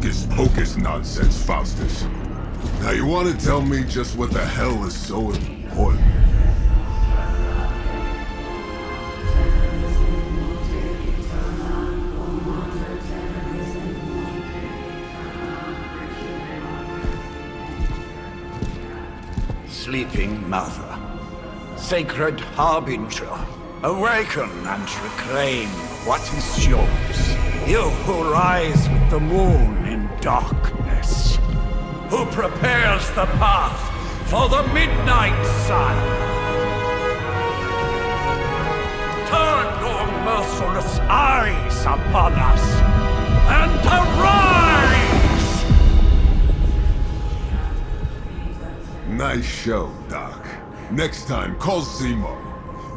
hocus-pocus nonsense, Faustus. Now you want to tell me just what the hell is so important? Sleeping Mother, sacred harbinger, awaken and reclaim what is yours. You who rise with the moon in darkness, who prepares the path for the midnight sun. Turn your merciless eyes upon us, and arise! Nice show, Doc. Next time, call Zemo.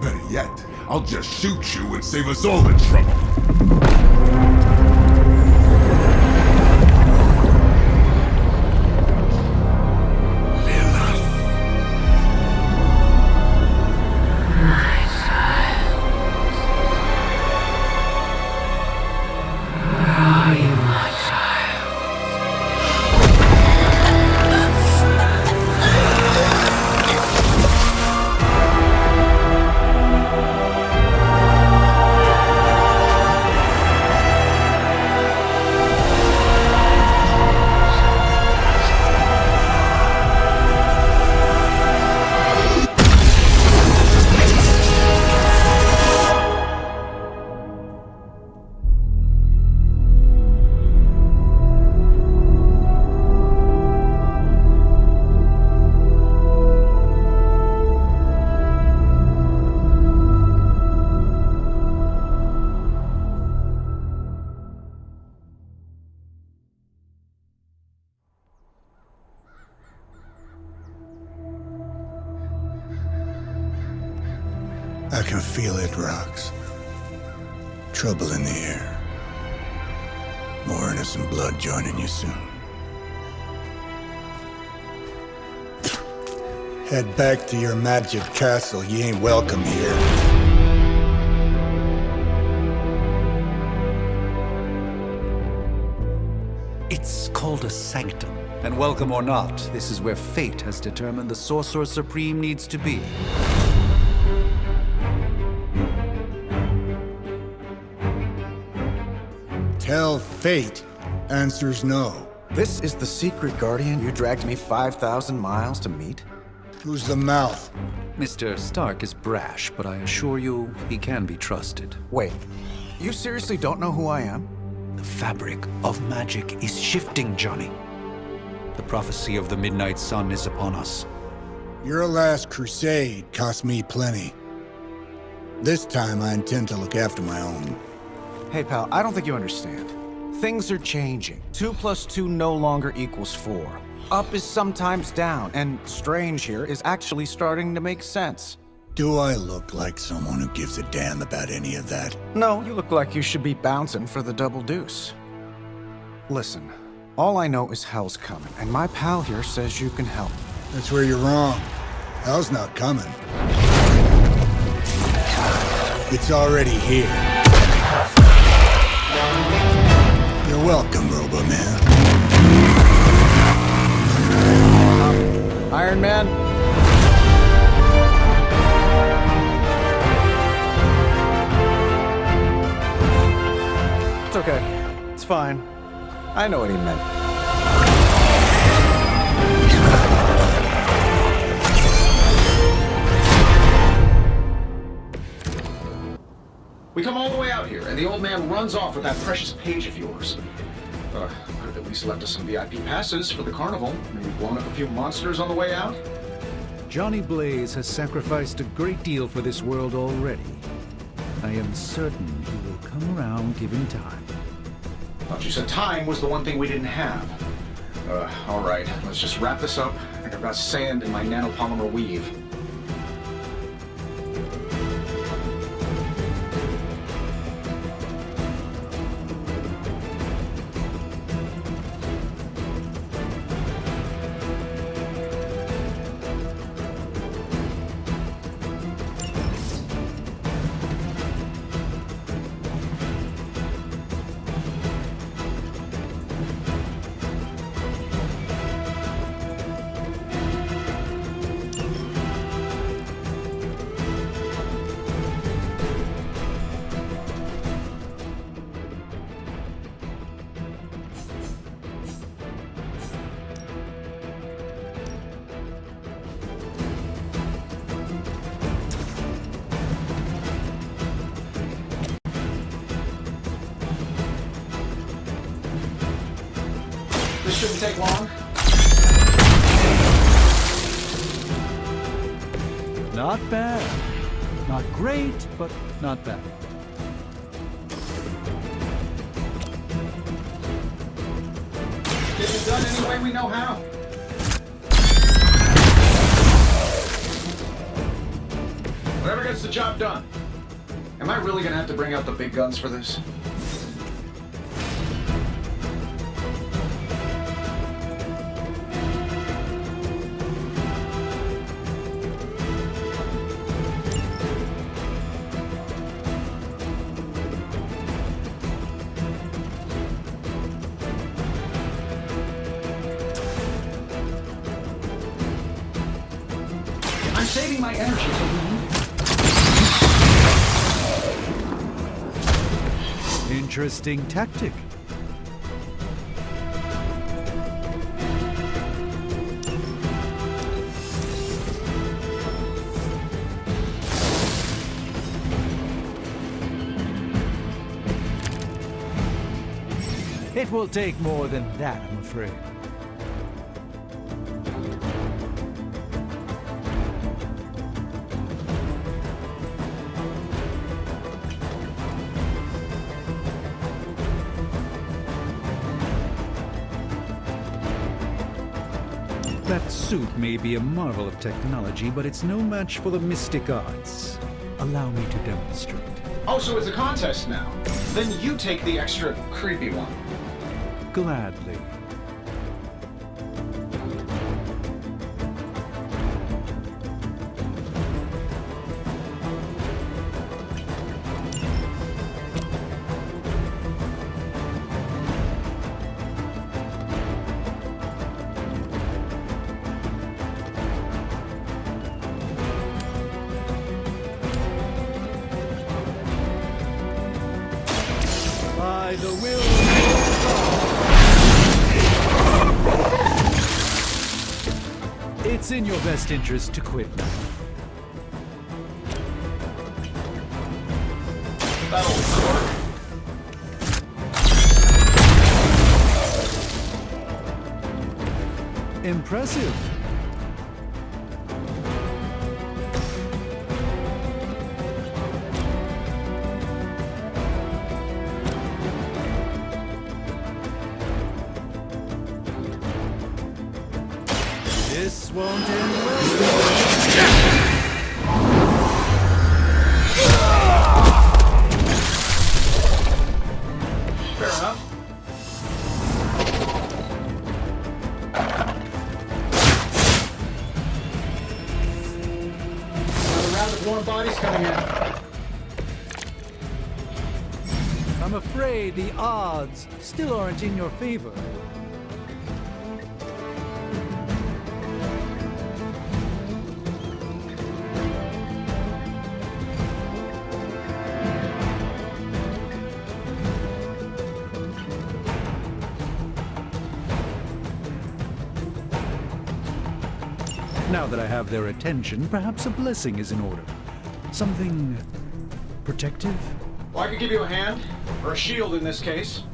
Better yet, I'll just shoot you and save us all the trouble. I can feel it, Rox. Trouble in the air. More innocent blood joining you soon. Head back to your magic castle. You ain't welcome here. It's called a sanctum. And welcome or not, this is where fate has determined the Sorcerer Supreme needs to be. Tell fate. Answers no. This is the secret guardian you dragged me 5,000 miles to meet? Who's the mouth? Mr. Stark is brash, but I assure you, he can be trusted. Wait, you seriously don't know who I am? The fabric of magic is shifting, Johnny. The prophecy of the Midnight Sun is upon us. Your last crusade cost me plenty. This time I intend to look after my own. Hey pal, I don't think you understand. Things are changing. 2 + 2 no longer equals 4. Up is sometimes down, and strange here is actually starting to make sense. Do I look like someone who gives a damn about any of that? No, you look like you should be bouncing for the double deuce. Listen, all I know is hell's coming, and my pal here says you can help. That's where you're wrong. Hell's not coming. It's already here. You're welcome, Robo-Man. Iron Man? It's okay. It's fine. I know what he meant. We come all the way out here, and the old man runs off with that precious page of yours. Could have at least left us some VIP passes for the carnival. Maybe blown up a few monsters on the way out. Johnny Blaze has sacrificed a great deal for this world already. I am certain he will come around given time. Thought you said time was the one thing we didn't have. All right, let's just wrap this up. I think I've got sand in my nanopolymer weave. shouldn't take long. Not bad. Not great, but not bad. Get it done any way we know how. Whatever gets the job done. Am I really gonna have to bring out the big guns for this? I'm saving my energy till we need it. Interesting tactic. It will take more than that, I'm afraid. That suit may be a marvel of technology, but it's no match for the mystic arts. Allow me to demonstrate. Oh, so it's a contest now. Then you take the extra creepy one. Gladly. By the will of God. It's in your best interest to quit now. That'll work. Impressive. This won't end well. Fair enough. Another round of warm bodies coming in. I'm afraid the odds still aren't in your favor. Now that I have their attention, perhaps a blessing is in order. Something protective? Well, I could give you a hand, or a shield in this case.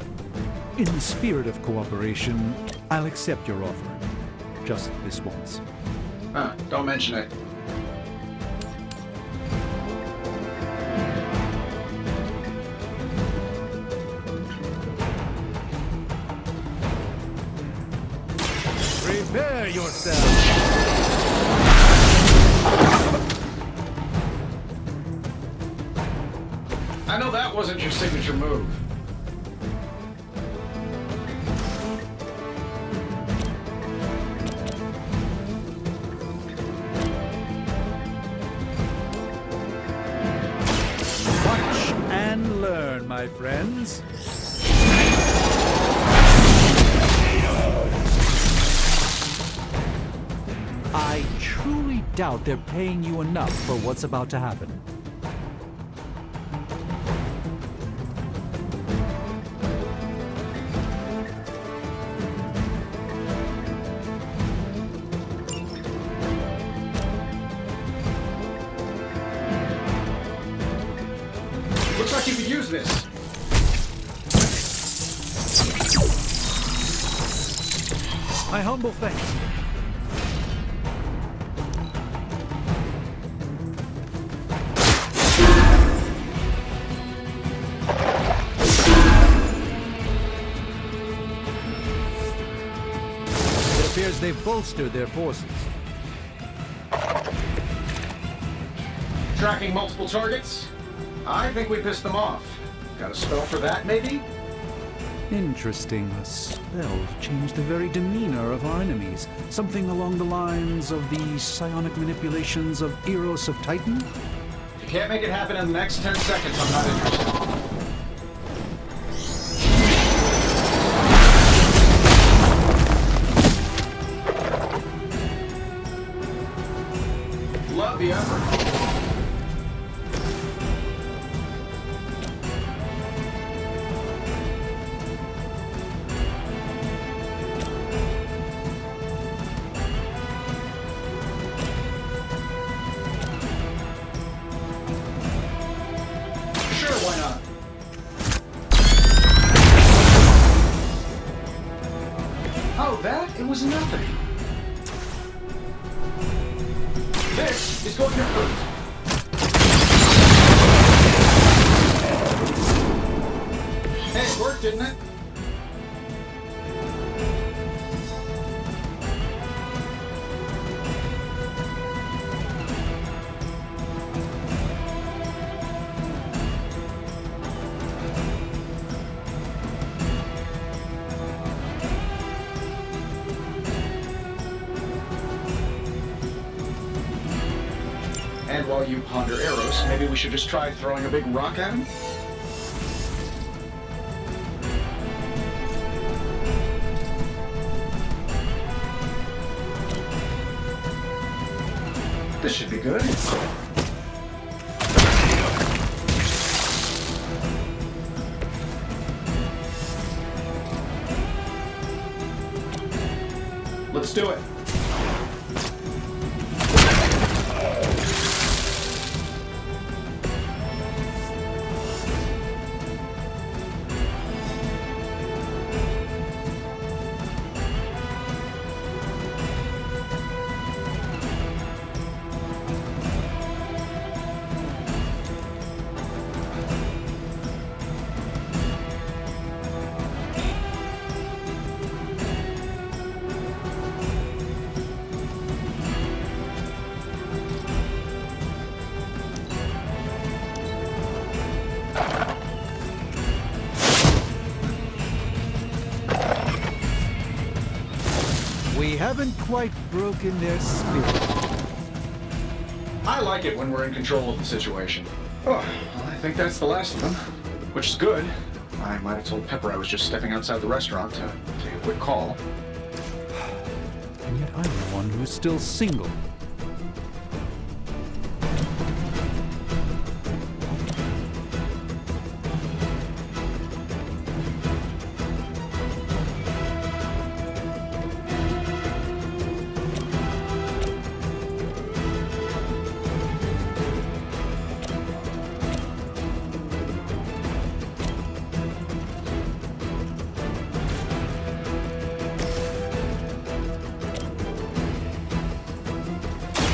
In the spirit of cooperation, I'll accept your offer. Just this once. Don't mention it. Prepare yourself! I know that wasn't your signature move. Watch and learn, my friends. I truly doubt they're paying you enough for what's about to happen. Looks like you could use this. My humble thanks. It appears they've bolstered their forces. Tracking multiple targets? I think we pissed them off. Got a spell for that, maybe? Interesting. A spell to change the very demeanor of our enemies. Something along the lines of the psionic manipulations of Eros of Titan? If you can't make it happen in the next 10 seconds, I'm not interested. Love the effort. Sure, why not? Oh, that? It was nothing. This is going to hurt. Hey, it worked, didn't it? And while you ponder arrows, maybe we should just try throwing a big rock at him? This should be good. Let's do it. We haven't quite broken their spirit. I like it when we're in control of the situation. Oh, well, I think that's the last of them, which is good. I might have told Pepper I was just stepping outside the restaurant to take a quick call. And yet I'm the one who's still single.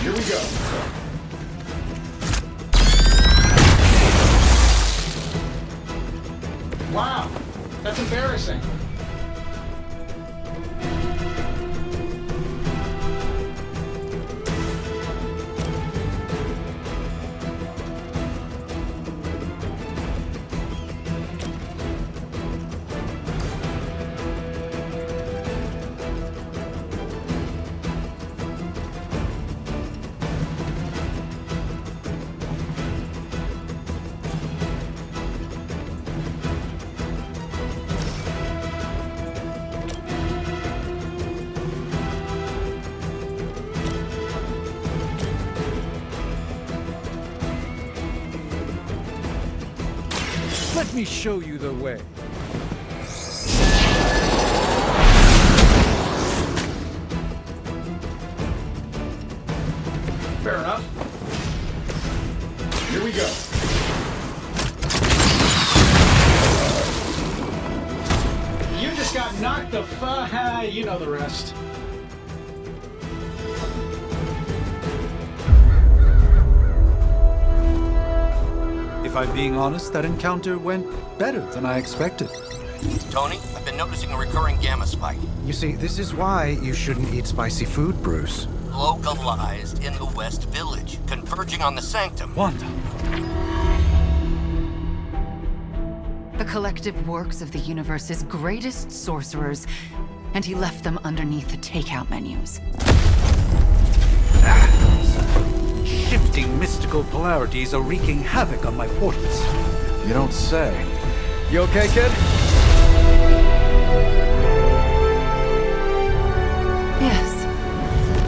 Here we go. Wow, that's embarrassing. Let me show you the way. Fair enough. Here we go. You just got knocked the you know the rest. I'm being honest, that encounter went better than I expected. Tony, I've been noticing a recurring gamma spike. You see, this is why you shouldn't eat spicy food, Bruce. Localized in the West Village, converging on the Sanctum. Wanda. The collective works of the universe's greatest sorcerers, and he left them underneath the takeout menus. Shifting mystical polarities are wreaking havoc on my portals. You don't say. You okay, kid? Yes.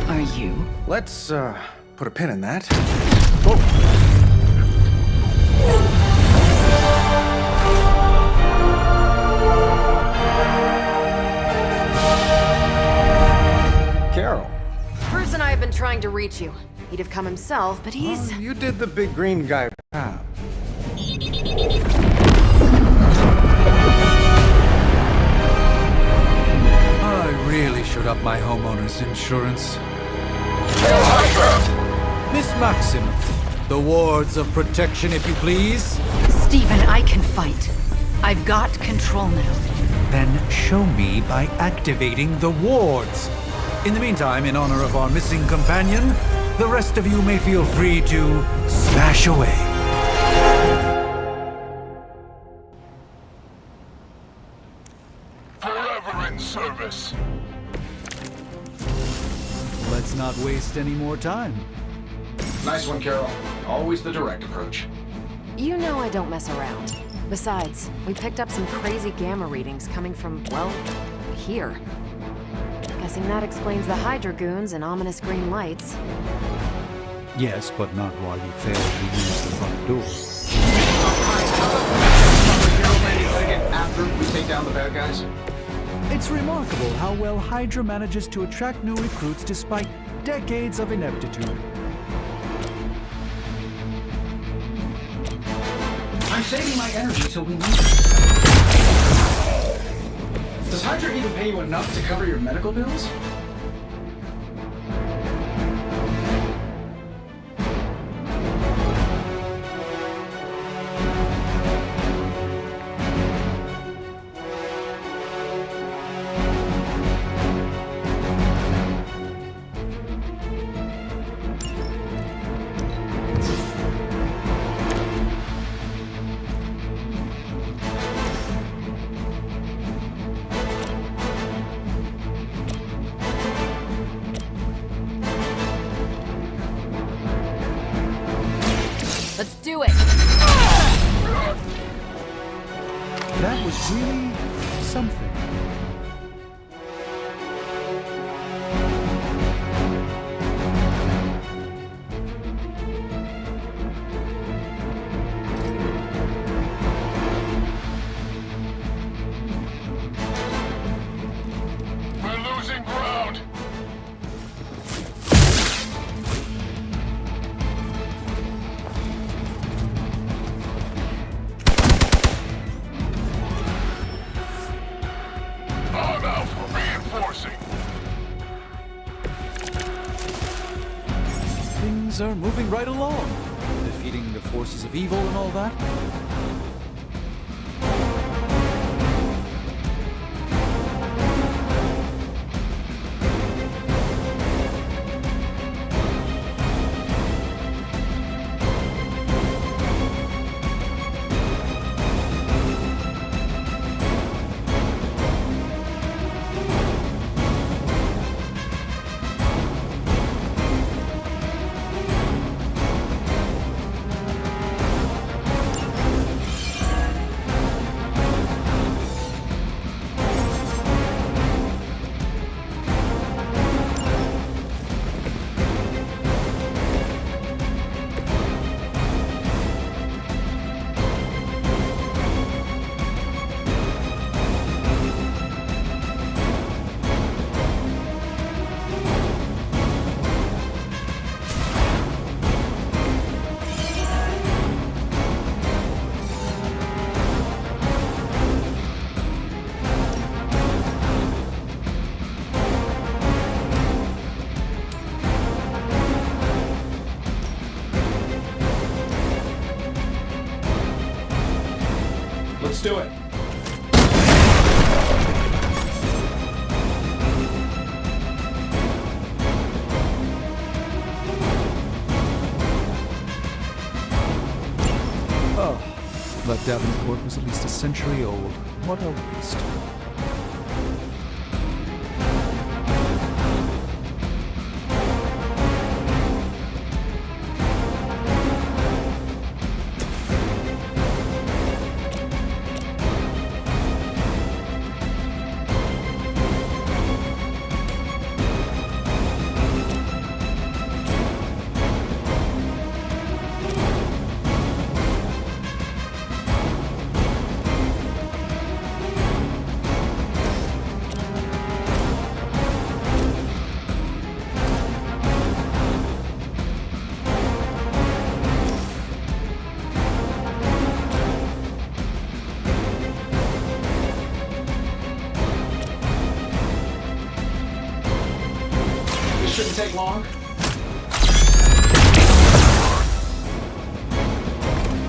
Are you? Let's, put a pin in that. Carol. Bruce and I have been trying to reach you. He'd have come himself, but he's... Oh, you did the big green guy. I really should up my homeowner's insurance. Miss Maximoff, the wards of protection, if you please. Stephen, I can fight. I've got control now. Then show me by activating the wards. In the meantime, in honor of our missing companion, the rest of you may feel free to smash away. Forever in service. Let's not waste any more time. Nice one, Carol. Always the direct approach. You know I don't mess around. Besides, we picked up some crazy gamma readings coming from, well, here. Guessing that explains the Hydra goons and ominous green lights. Yes, but not while you fail to use the front door. After we take down the bad guys? It's remarkable how well Hydra manages to attract new recruits despite decades of ineptitude. I'm saving my energy till we need it. Does Hydra even pay you enough to cover your medical bills? Let's do it! That was really something. We're losing ground. I'm out for reinforcing. Things are moving right along. Defeating the forces of evil and all that. Let's do it. But Davenport was at least a century old. What a waste. Shouldn't take long.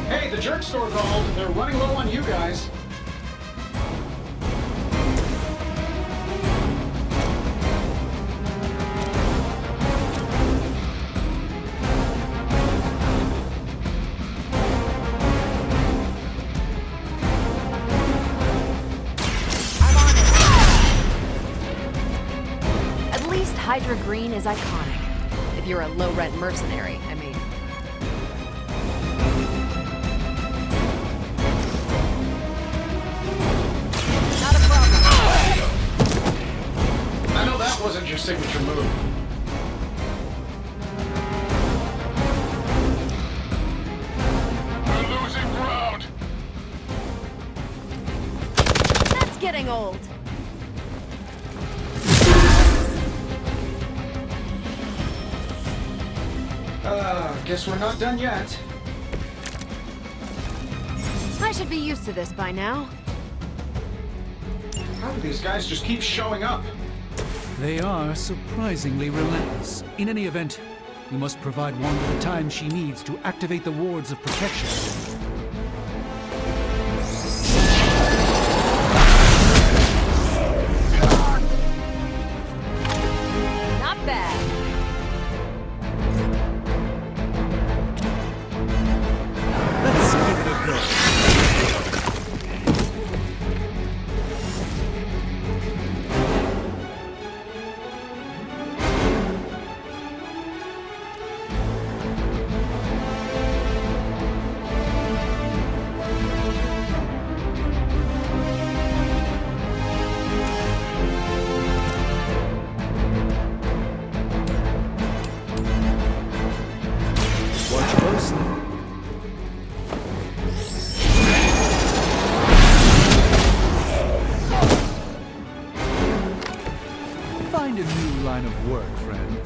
Hey, the jerk store called. They're running low on you guys. Hydra Green is iconic. If you're a low-rent mercenary, I mean. Not a problem. I know that wasn't your signature move. We're losing ground. That's getting old. Guess we're not done yet. I should be used to this by now. How do these guys just keep showing up? They are surprisingly relentless. In any event, we must provide Wanda the time she needs to activate the wards of protection. Not bad. Let's give it a go. Watch closely. Find a new line of work, friend.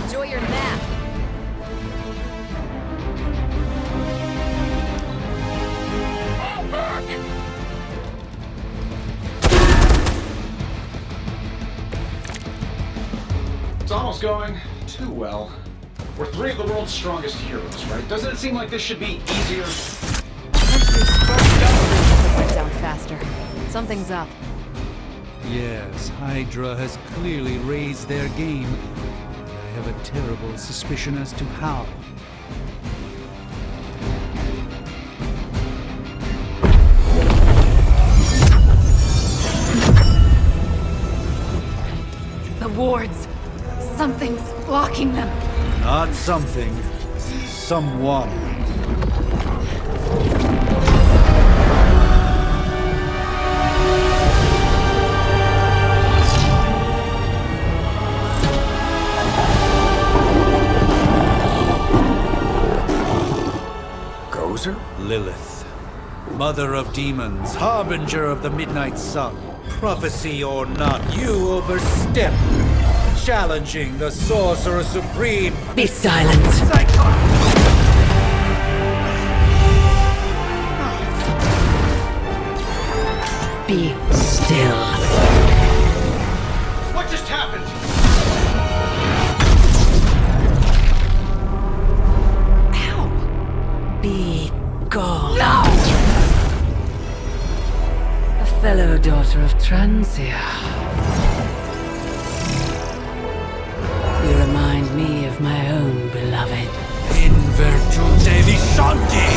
Enjoy your nap. It's almost going too well. We're three of the world's strongest heroes, right? Doesn't it seem like this should be easier? Went down faster. Something's up. Yes, Hydra has clearly raised their game. I have a terrible suspicion as to how. The wards. Something's blocking them. Not something. Someone. Gozer? Lilith. Mother of demons, harbinger of the midnight sun, prophecy or not, you overstep, challenging the Sorcerer Supreme. Be silent. Be still. What just happened? Be gone. No! A fellow daughter of Transia. You remind me of my own beloved. In virtute vishanti!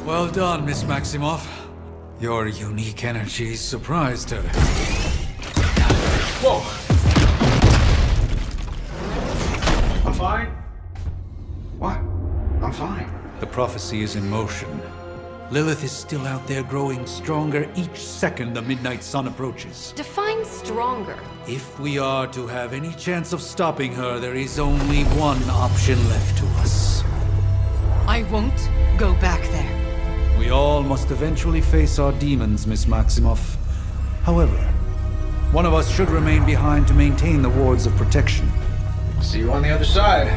Well done, Miss Maximoff. Your unique energy surprised her. Whoa! I'm fine. What? I'm fine. The prophecy is in motion. Lilith is still out there growing stronger each second the midnight sun approaches. Define stronger. If we are to have any chance of stopping her, there is only one option left to us. I won't go back there. We all must eventually face our demons, Miss Maximoff. However, one of us should remain behind to maintain the wards of protection. See you on the other side.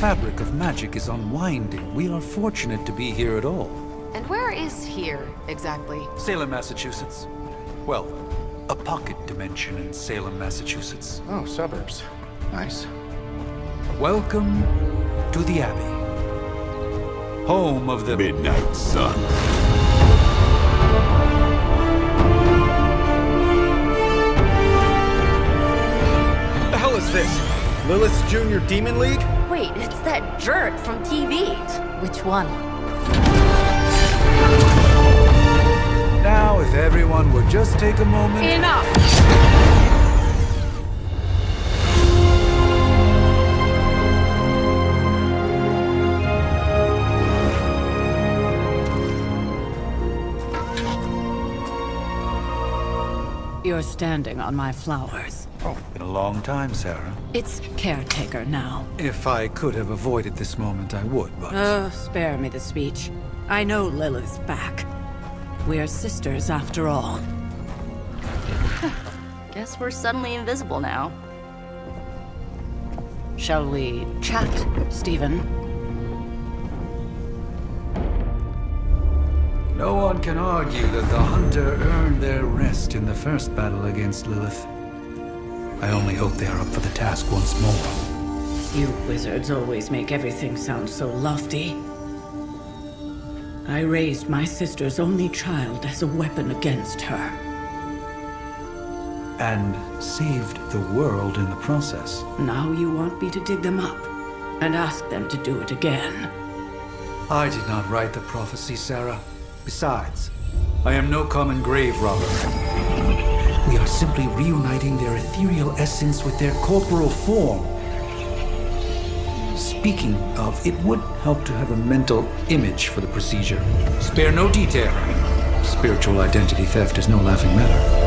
Fabric of magic is unwinding. We are fortunate to be here at all. And where is here, exactly? Salem, Massachusetts. Well, a pocket dimension in Salem, Massachusetts. Oh, suburbs. Nice. Welcome to the Abbey. Home of the Midnight Sun. What the hell is this? Lilith's Junior Demon League? Wait, it's that jerk from TV. Which one? Now, if everyone would just take a moment... Enough! You're standing on my flowers. Oh, been a long time, Sarah. It's caretaker now. If I could have avoided this moment, I would, but... Spare me the speech. I know Lilith's back. We're sisters after all. Guess we're suddenly invisible now. Shall we chat, Stephen? No one can argue that the Hunter earned their rest in the first battle against Lilith. I only hope they are up for the task once more. You wizards always make everything sound so lofty. I raised my sister's only child as a weapon against her. And saved the world in the process. Now you want me to dig them up and ask them to do it again. I did not write the prophecy, Sarah. Besides, I am no common grave robber. We are simply reuniting their ethereal essence with their corporal form. Speaking of, it would help to have a mental image for the procedure. Spare no detail. Spiritual identity theft is no laughing matter.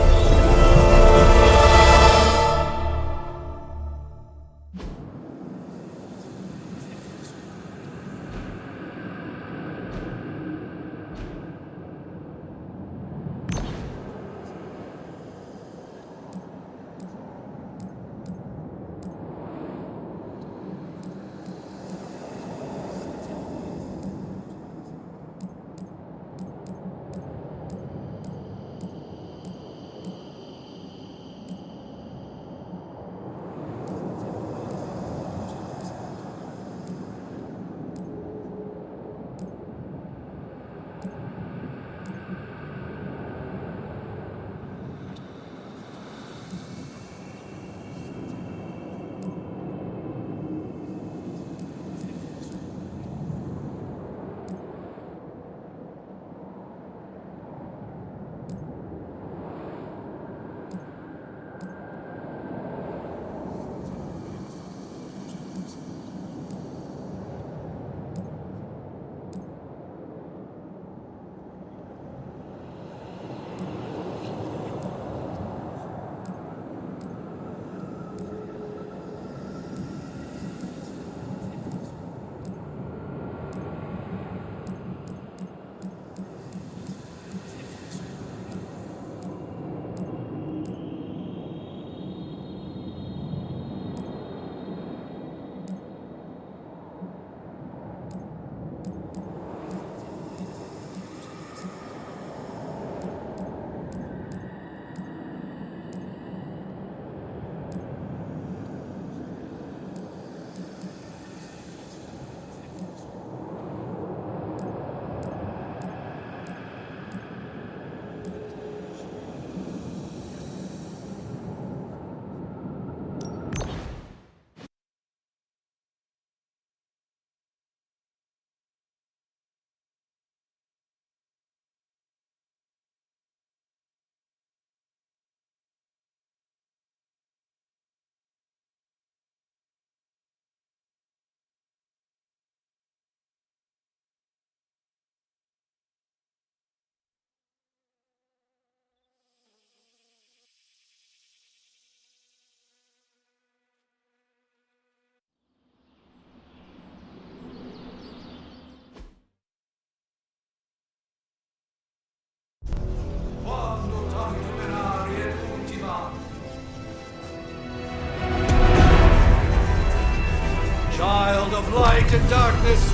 of light and darkness,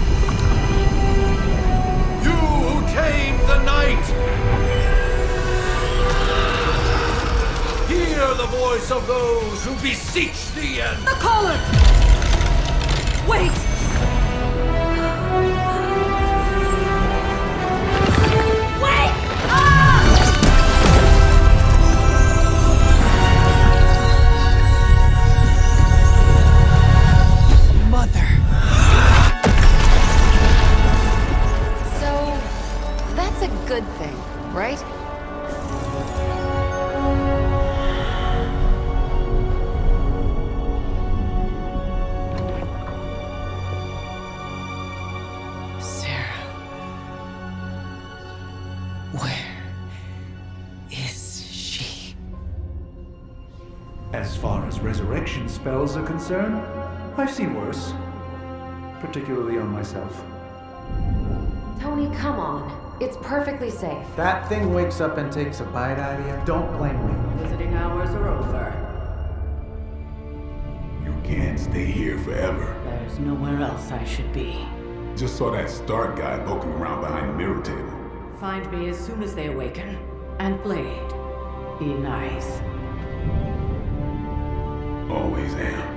you who tame the night, hear the voice of those who beseech thee and... The collar! Wait! Wait! Mother. So, that's a good thing, right? As far as resurrection spells are concerned, I've seen worse. Particularly on myself. Tony, come on. It's perfectly safe. That thing wakes up and takes a bite out of you. Don't blame me. Visiting hours are over. You can't stay here forever. There's nowhere else I should be. Just saw that Stark guy poking around behind the mirror table. Find me as soon as they awaken. And Blade, be nice. Always am.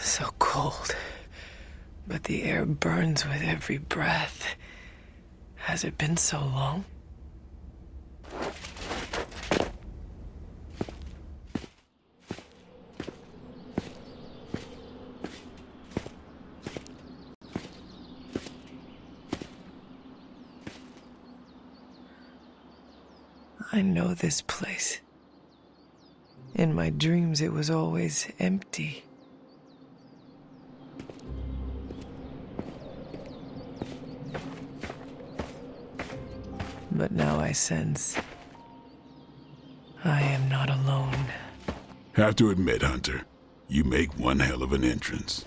So cold, but the air burns with every breath. Has it been so long? I know this place. In my dreams, it was always empty. But now I sense I am not alone. Have to admit, Hunter, you make one hell of an entrance.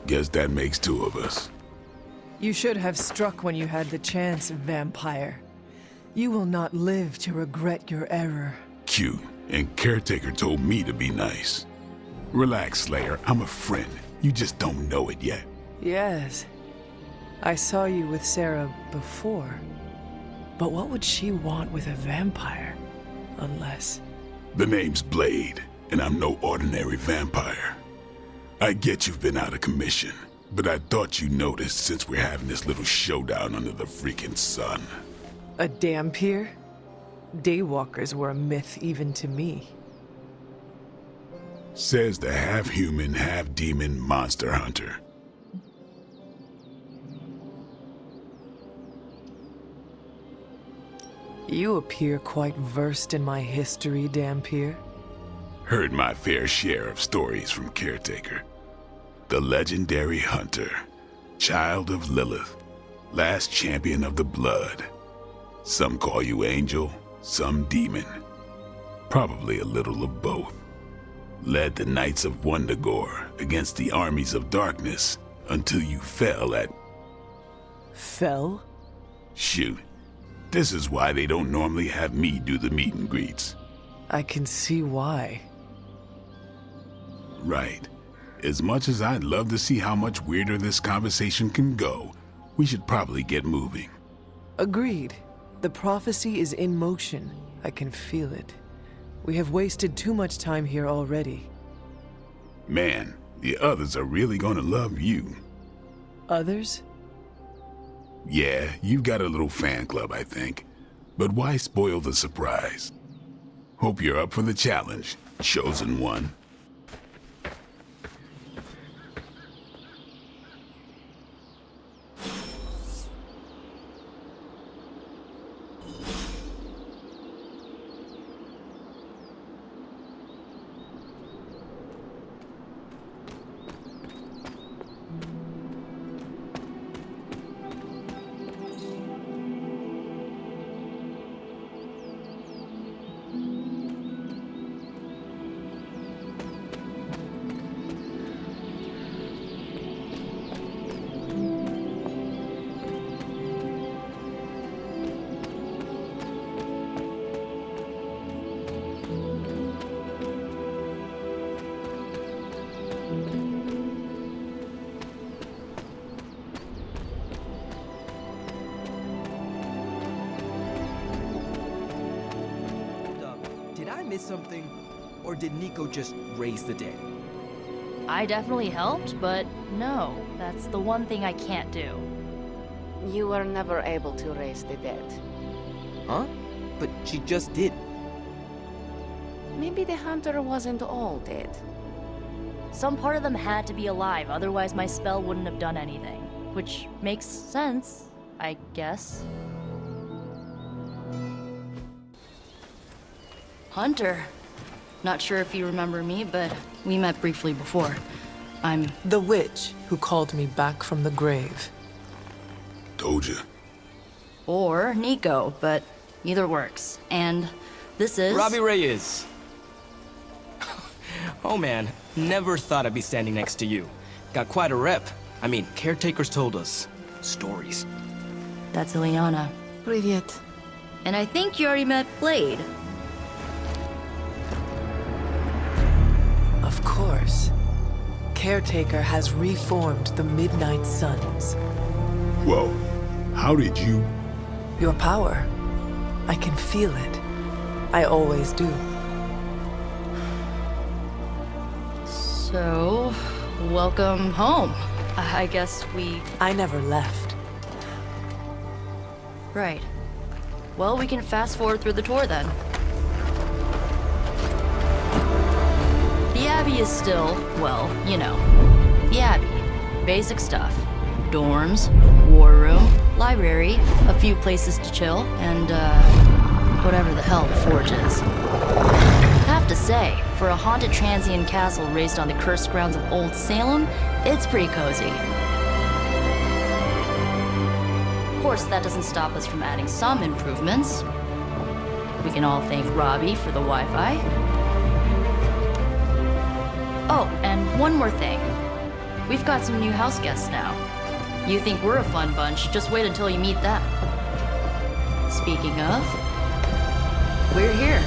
Guess that makes two of us. You should have struck when you had the chance, vampire. You will not live to regret your error. Cute, and Caretaker told me to be nice. Relax, Slayer. I'm a friend. You just don't know it yet. Yes. I saw you with Sarah before. But what would she want with a vampire? Unless... The name's Blade, and I'm no ordinary vampire. I get you've been out of commission, but I thought you noticed since we're having this little showdown under the freaking sun. A Dhampir? Daywalkers were a myth even to me. Says the half-human, half-demon monster hunter. You appear quite versed in my history, Dhampir. Heard my fair share of stories from Caretaker. The legendary hunter, child of Lilith, last champion of the blood. Some call you angel, some demon. Probably a little of both. Led the Knights of Wundagore against the armies of darkness until you fell at... Fell? Shoot. This is why they don't normally have me do the meet and greets. I can see why. Right. As much as I'd love to see how much weirder this conversation can go, we should probably get moving. Agreed. The prophecy is in motion. I can feel it. We have wasted too much time here already. Man, the others are really gonna love you. Others? Yeah, you've got a little fan club, I think. But why spoil the surprise? Hope you're up for the challenge, chosen one. miss something? Or did Nico just raise the dead? I definitely helped, but no, that's the one thing I can't do. You were never able to raise the dead. Huh? But she just did. Maybe the hunter wasn't all dead. Some part of them had to be alive, otherwise my spell wouldn't have done anything. Which makes sense, I guess. Hunter. Not sure if you remember me, but we met briefly before. I'm the witch who called me back from the grave. Told ya. Or Nico, but either works. And this is... Robbie Reyes. Oh man, never thought I'd be standing next to you. Got quite a rep. I mean, caretakers told us stories. That's Ileana. Привет. And I think you already met Blade. Of course. Caretaker has reformed the Midnight Suns. Whoa. How did you... Your power. I can feel it. I always do. So, welcome home. I guess I never left. Right. Well, we can fast forward through the tour then. The Abbey is still, well, you know, the Abbey. Basic stuff. Dorms, war room, library, a few places to chill, and, whatever the hell the Forge is. Have to say, for a haunted transient castle raised on the cursed grounds of Old Salem, it's pretty cozy. Of course, that doesn't stop us from adding some improvements. We can all thank Robbie for the Wi-Fi. Oh, and one more thing. We've got some new house guests now. You think we're a fun bunch, just wait until you meet them. Speaking of, we're here.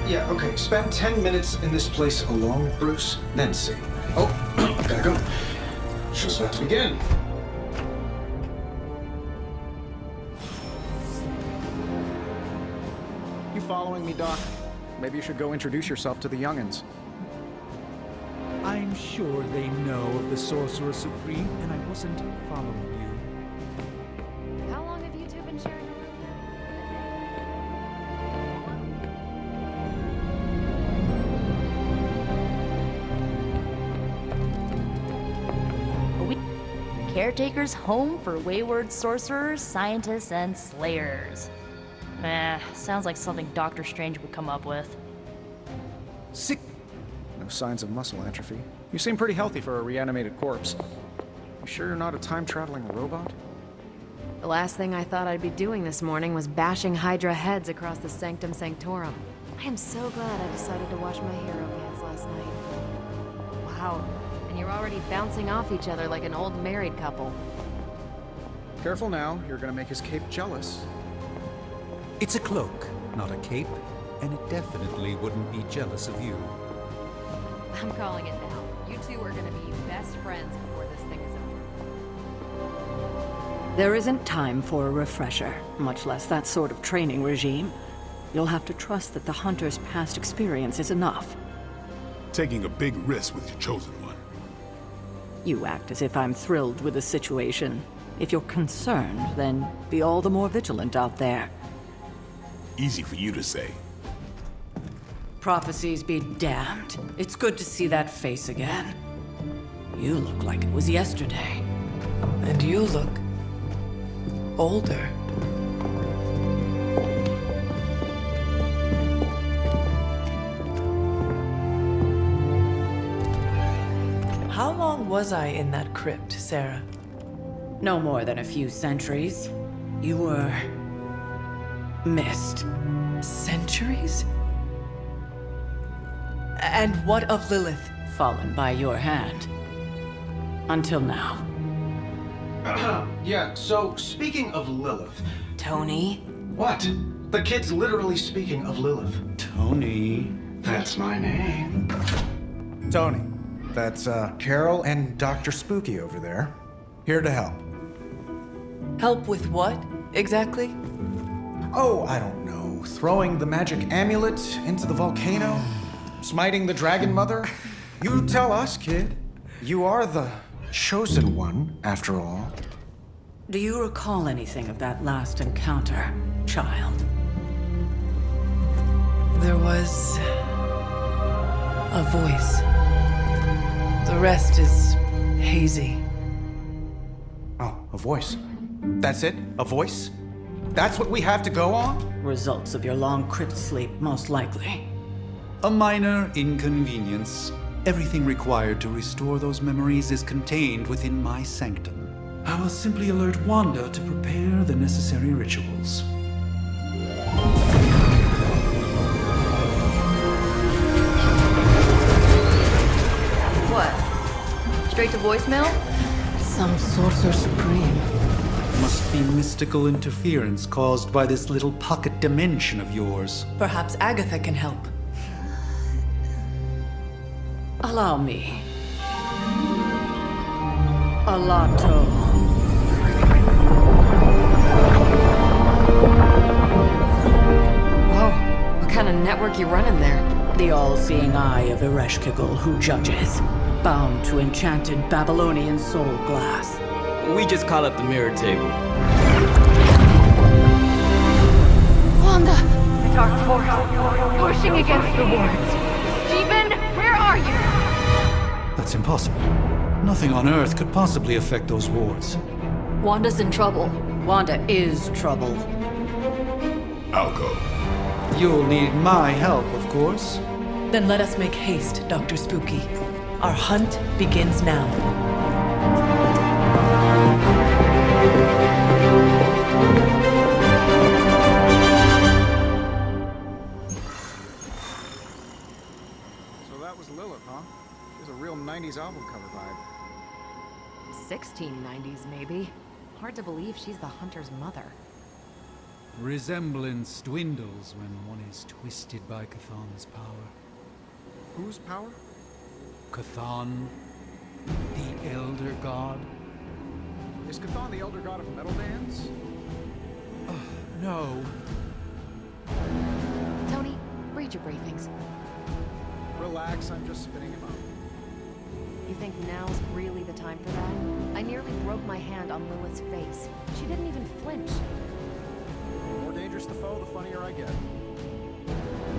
Yeah, okay. Spend 10 minutes in this place alone, Bruce, then see. Oh, gotta go. Show's about to begin. You following me, Doc? Maybe you should go introduce yourself to the young'uns. I'm sure they know of the Sorcerer Supreme, and I wasn't following you. How long have you two been sharing a room? Caretakers home for wayward sorcerers, scientists, and slayers. Sounds like something Doctor Strange would come up with. Sick. No signs of muscle atrophy. You seem pretty healthy for a reanimated corpse. You sure you're not a time-traveling robot? The last thing I thought I'd be doing this morning was bashing Hydra heads across the Sanctum Sanctorum. I am so glad I decided to wash my hero pants last night. Wow, and you're already bouncing off each other like an old married couple. Careful now, you're gonna make his cape jealous. It's a cloak, not a cape, and it definitely wouldn't be jealous of you. I'm calling it now. You two are gonna be best friends before this thing is over. There isn't time for a refresher, much less that sort of training regime. You'll have to trust that the Hunter's past experience is enough. Taking a big risk with your chosen one. You act as if I'm thrilled with the situation. If you're concerned, then be all the more vigilant out there. Easy for you to say. Prophecies be damned. It's good to see that face again. You look like it was yesterday. And you look older. How long was I in that crypt, Sarah? No more than a few centuries. You were... missed. Centuries? And what of Lilith? Fallen by your hand. Until now. Yeah, so speaking of Lilith... Tony? What? The kid's literally speaking of Lilith. Tony. That's my name. Tony. That's, Carol and Dr. Spooky over there. Here to help. Help with what, exactly? Oh, I don't know. Throwing the magic amulet into the volcano? Smiting the Dragon Mother? You tell us, kid. You are the chosen one, after all. Do you recall anything of that last encounter, child? There was a voice. The rest is hazy. Oh, a voice. That's it? A voice? That's what we have to go on? Results of your long crypt sleep, most likely. A minor inconvenience. Everything required to restore those memories is contained within my sanctum. I will simply alert Wanda to prepare the necessary rituals. What? Straight to voicemail? Some sorcerer supreme. Must be mystical interference caused by this little pocket dimension of yours. Perhaps Agatha can help. Allow me. Alato. Whoa, what kind of network you running there? The all-seeing eye of Ereshkigal who judges, bound to enchanted Babylonian soul glass. We just call it the mirror table. Wanda! The dark force, pushing against the wards. Stephen, where are you? That's impossible. Nothing on Earth could possibly affect those wards. Wanda's in trouble. Wanda is trouble. I'll go. You'll need my help, of course. Then let us make haste, Dr. Spooky. Our hunt begins now. So that was Lilith, huh? She's a real 90s album cover vibe. 1690s, maybe. Hard to believe she's the Hunter's mother. Resemblance dwindles when one is twisted by Chthon's power. Whose power? Chthon, the Elder God. Is Chthon the elder god of metal bands? No. Tony, read your briefings. Relax, I'm just spinning him out. You think now's really the time for that? I nearly broke my hand on Lilith's face. She didn't even flinch. The more dangerous the foe, the funnier I get.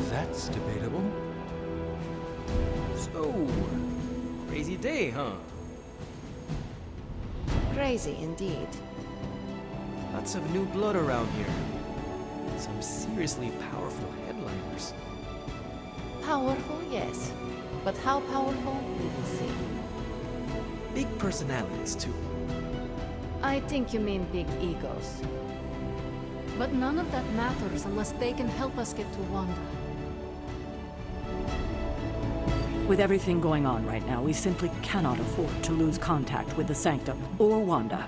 That's debatable. So, crazy day, huh? Crazy indeed. Lots of new blood around here. Some seriously powerful headliners. Powerful, yes. But how powerful, we will see. Big personalities, too. I think you mean big egos. But none of that matters unless they can help us get to Wanda. With everything going on right now, we simply cannot afford to lose contact with the Sanctum or Wanda.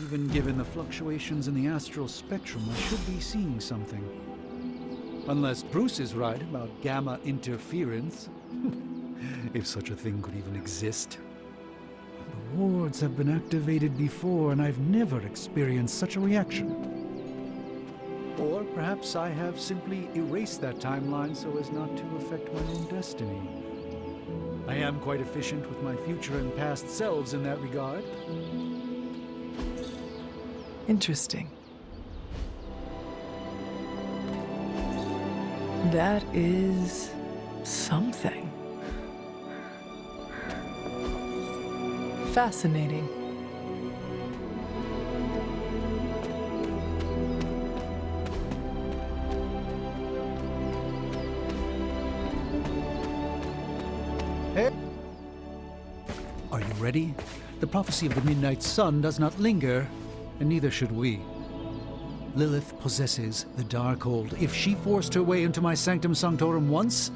Even given the fluctuations in the astral spectrum, I should be seeing something. Unless Bruce is right about gamma interference. If such a thing could even exist. The wards have been activated before, and I've never experienced such a reaction. Or perhaps I have simply erased that timeline so as not to affect my own destiny. I am quite efficient with my future and past selves in that regard. Interesting. That is something. Fascinating. Are you ready? The prophecy of the Midnight Sun does not linger, and neither should we. Lilith possesses the Darkhold. If she forced her way into my Sanctum Sanctorum once,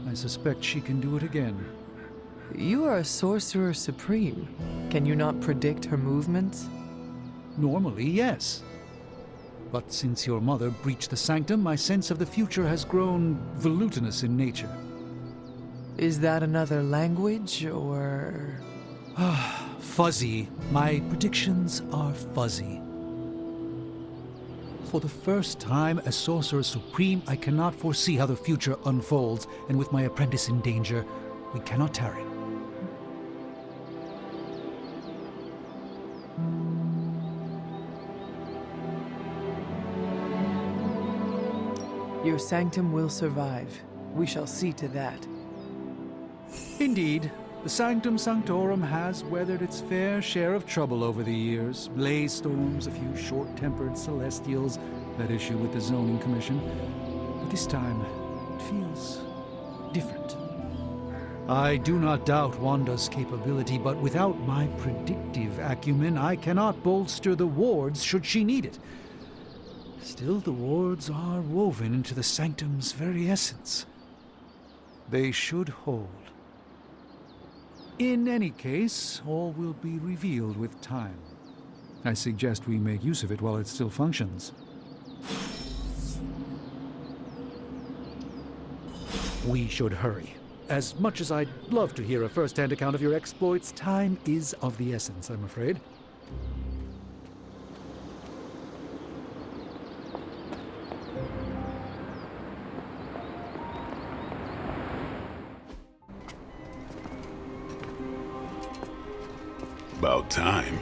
I suspect she can do it again. You are a sorcerer supreme. Can you not predict her movements? Normally, yes. But since your mother breached the Sanctum, my sense of the future has grown volutinous in nature. Is that another language, or...? Fuzzy. My predictions are fuzzy. For the first time as Sorcerer Supreme, I cannot foresee how the future unfolds, and with my apprentice in danger, we cannot tarry. Your sanctum will survive. We shall see to that. Indeed, the Sanctum Sanctorum has weathered its fair share of trouble over the years. Blaze storms, a few short-tempered celestials, that issue with the Zoning Commission. But this time, it feels different. I do not doubt Wanda's capability, but without my predictive acumen, I cannot bolster the wards should she need it. Still, the wards are woven into the Sanctum's very essence. They should hold. In any case, all will be revealed with time. I suggest we make use of it while it still functions. We should hurry. As much as I'd love to hear a first-hand account of your exploits, time is of the essence, I'm afraid. About time.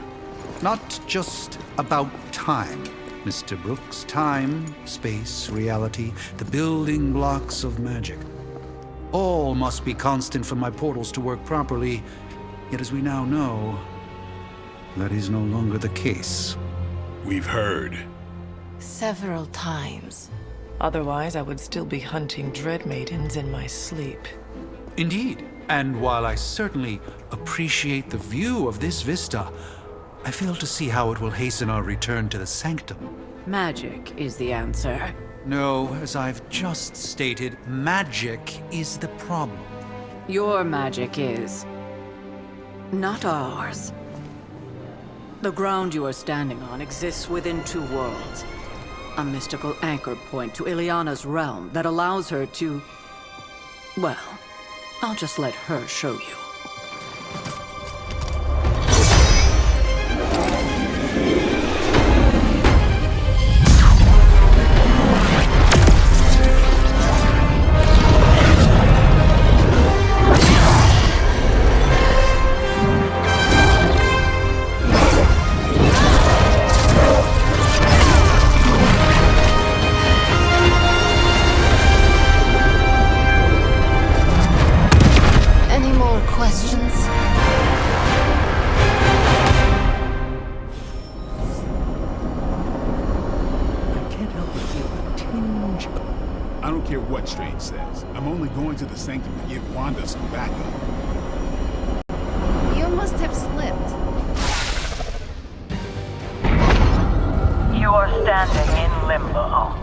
Not just about time, Mr. Brooks. Time, space, reality, the building blocks of magic. All must be constant for my portals to work properly, yet as we now know, that is no longer the case. We've heard. Several times. Otherwise, I would still be hunting Dread Maidens in my sleep. Indeed. And while I certainly appreciate the view of this vista, I fail to see how it will hasten our return to the Sanctum. Magic is the answer. No, as I've just stated, magic is the problem. Your magic is. Not ours. The ground you are standing on exists within two worlds. A mystical anchor point to Ileana's realm that allows her to... well, I'll just let her show you. I don't care what Strange says. I'm only going to the Sanctum to give Wanda some backup. You must have slipped. You are standing in limbo.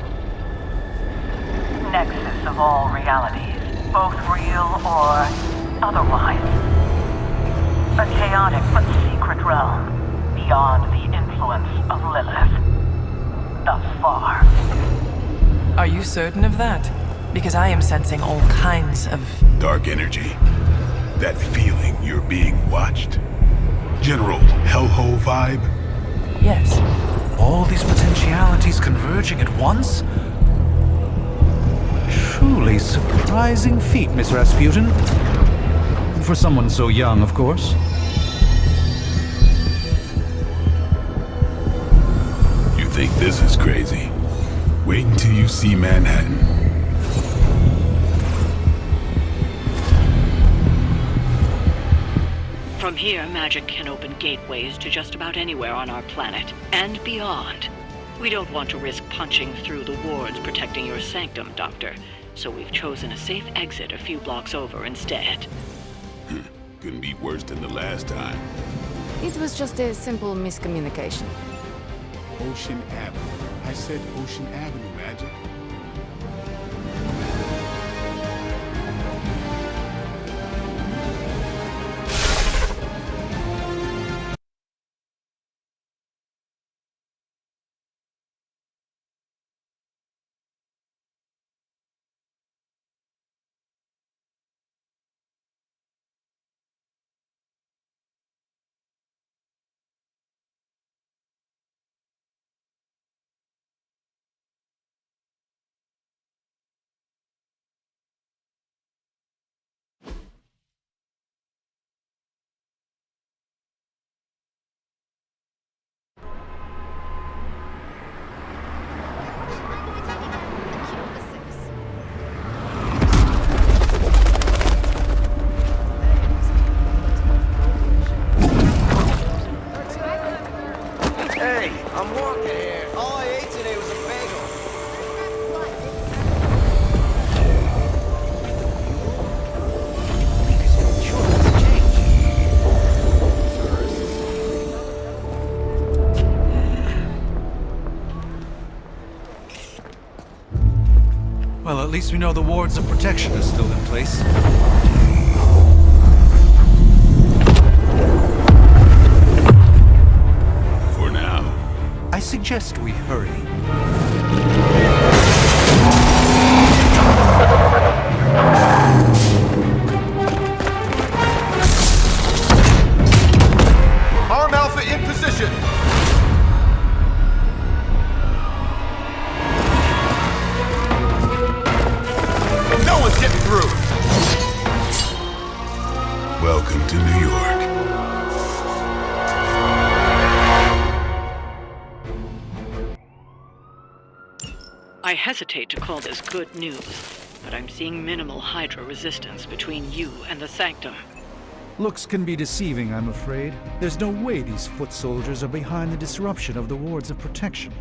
Nexus of all realities, both real or otherwise. A chaotic but secret realm, beyond the influence of Lilith. Thus far. Are you certain of that? Because I am sensing all kinds of... dark energy. That feeling you're being watched. General hellhole vibe. Yes. All these potentialities converging at once? Truly surprising feat, Miss Rasputin. For someone so young, of course. You think this is crazy? Wait until you see Manhattan. From here, magic can open gateways to just about anywhere on our planet, and beyond. We don't want to risk punching through the wards protecting your sanctum, Doctor, so we've chosen a safe exit a few blocks over instead. Couldn't be worse than the last time. It was just a simple miscommunication. Ocean Avenue. I said Ocean Avenue, Magic. Hey, I'm walking here. All I ate today was a bagel. Well, at least we know the wards of protection are still in place. I suggest we hurry. Arm Alpha in position. No one's getting through. Welcome to New York. I hesitate to call this good news, but I'm seeing minimal Hydra resistance between you and the Sanctum. Looks can be deceiving, I'm afraid. There's no way these foot soldiers are behind the disruption of the wards of protection.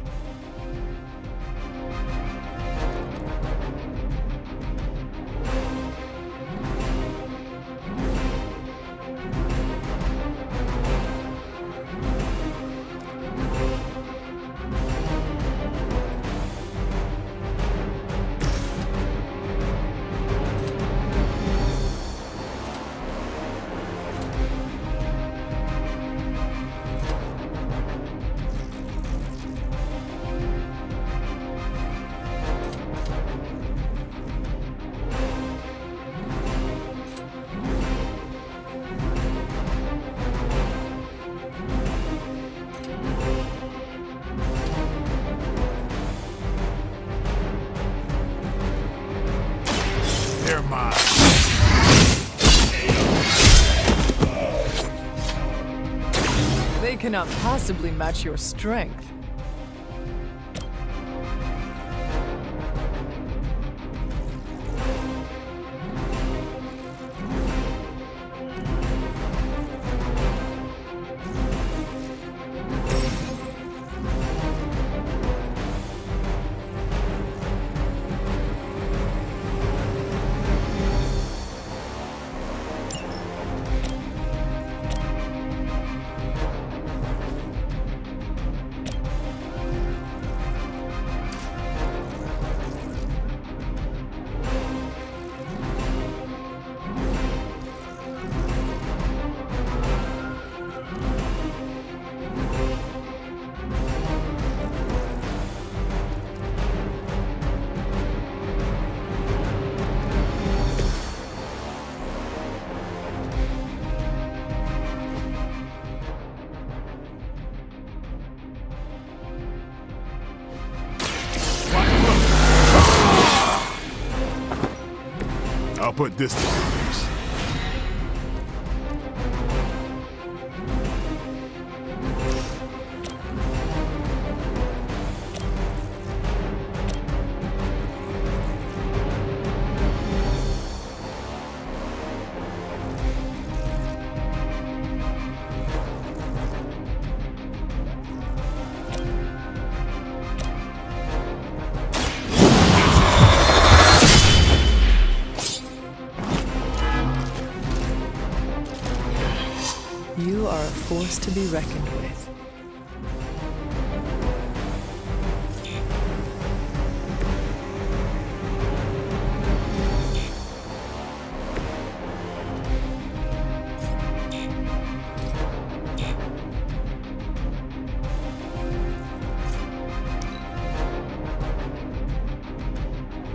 They're mine. They cannot possibly match your strength. I'll put this to good use. You are a force to be reckoned with.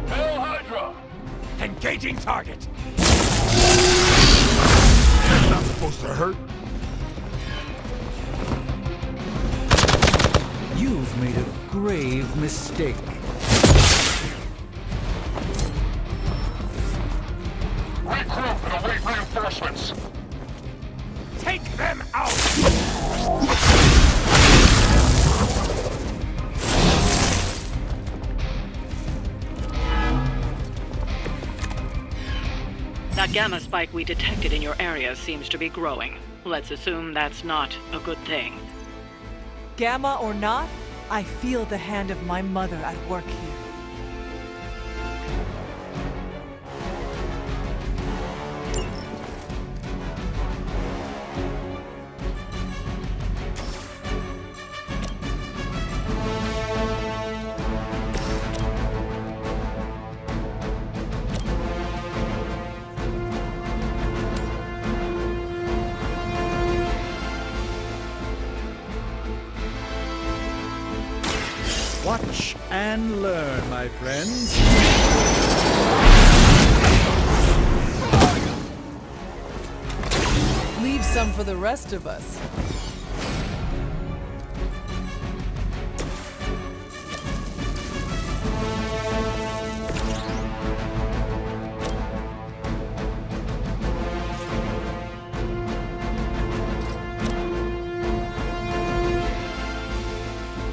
Hail Hydra! Engaging target! That's not supposed to hurt. You've made a grave mistake. Regroup and await reinforcements! Take them out! That gamma spike we detected in your area seems to be growing. Let's assume that's not a good thing. Gamma or not, I feel the hand of my mother at work here. Watch and learn, my friends. Leave some for the rest of us.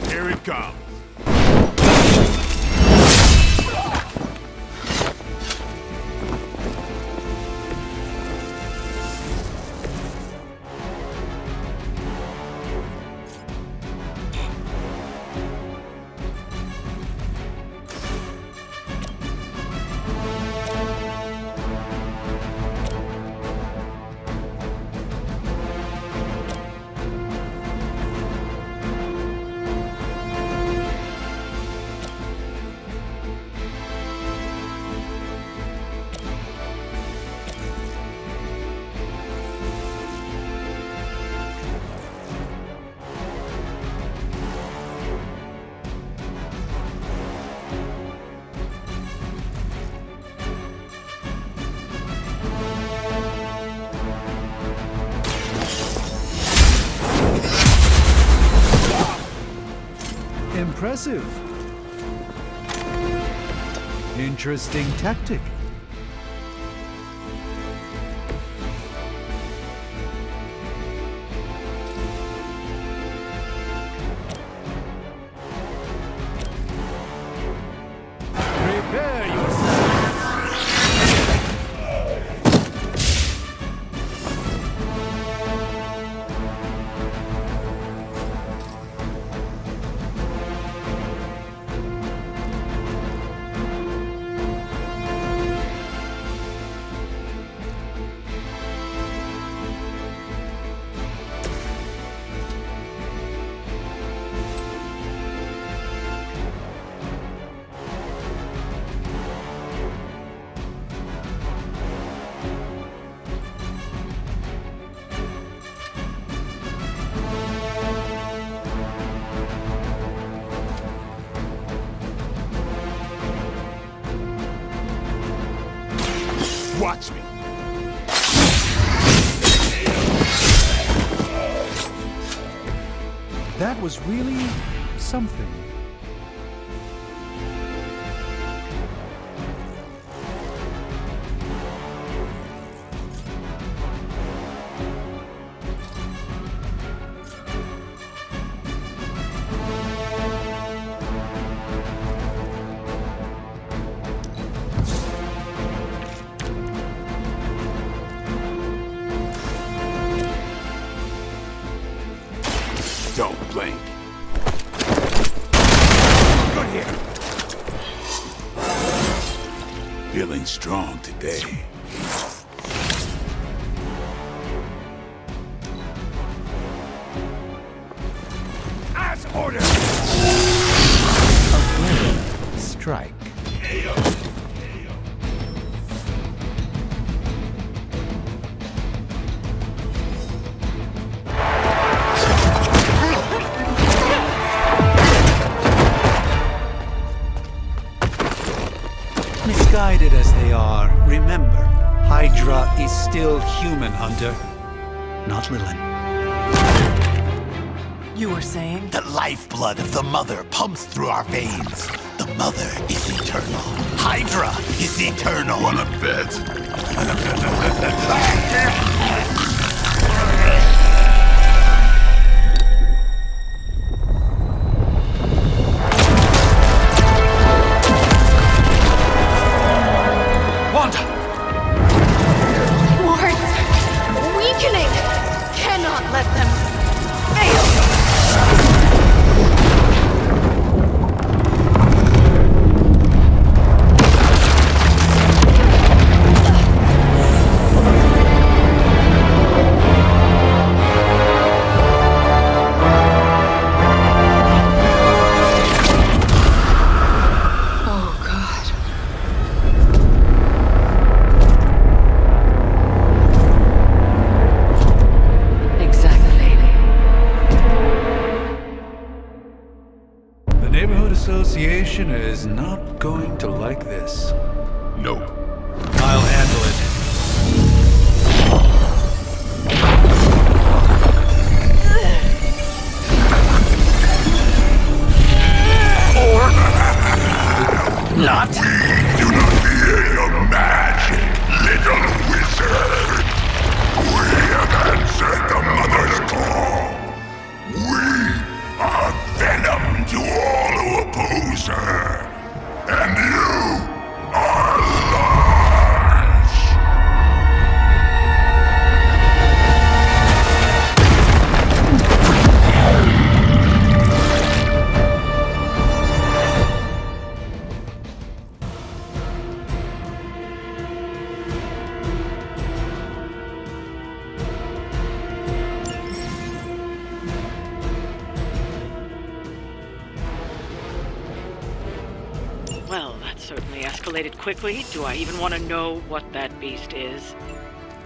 Here it comes. Impressive. Interesting tactic. Prepare yourself. Watch me. That was really something. Feeling strong today. As ordered! Strike. Misguided as they are, remember, Hydra is still human, Hunter. Not Lilin. You were saying? The lifeblood of the Mother pumps through our veins. The Mother is eternal. Hydra is eternal. Wanna bet? Wanda! Wards! Weakening! Cannot let them fail! Association is not going to like this. Nope. I'll handle it. Or not. We do not fear your magic, little wizard. We have answered the Mother's call. We are venom to all who oppose her. And you are large. Well, that certainly escalated quickly. Do I even want to know what that beast is?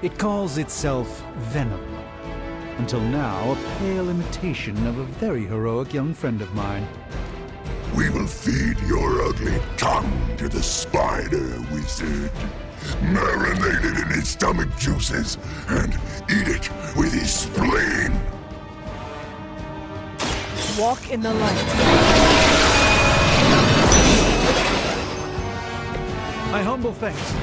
It calls itself Venom. Until now, a pale imitation of a very heroic young friend of mine. We will feed your ugly tongue to the spider wizard. Marinate it in his stomach juices and eat it with his spleen. Walk in the light. My humble thanks.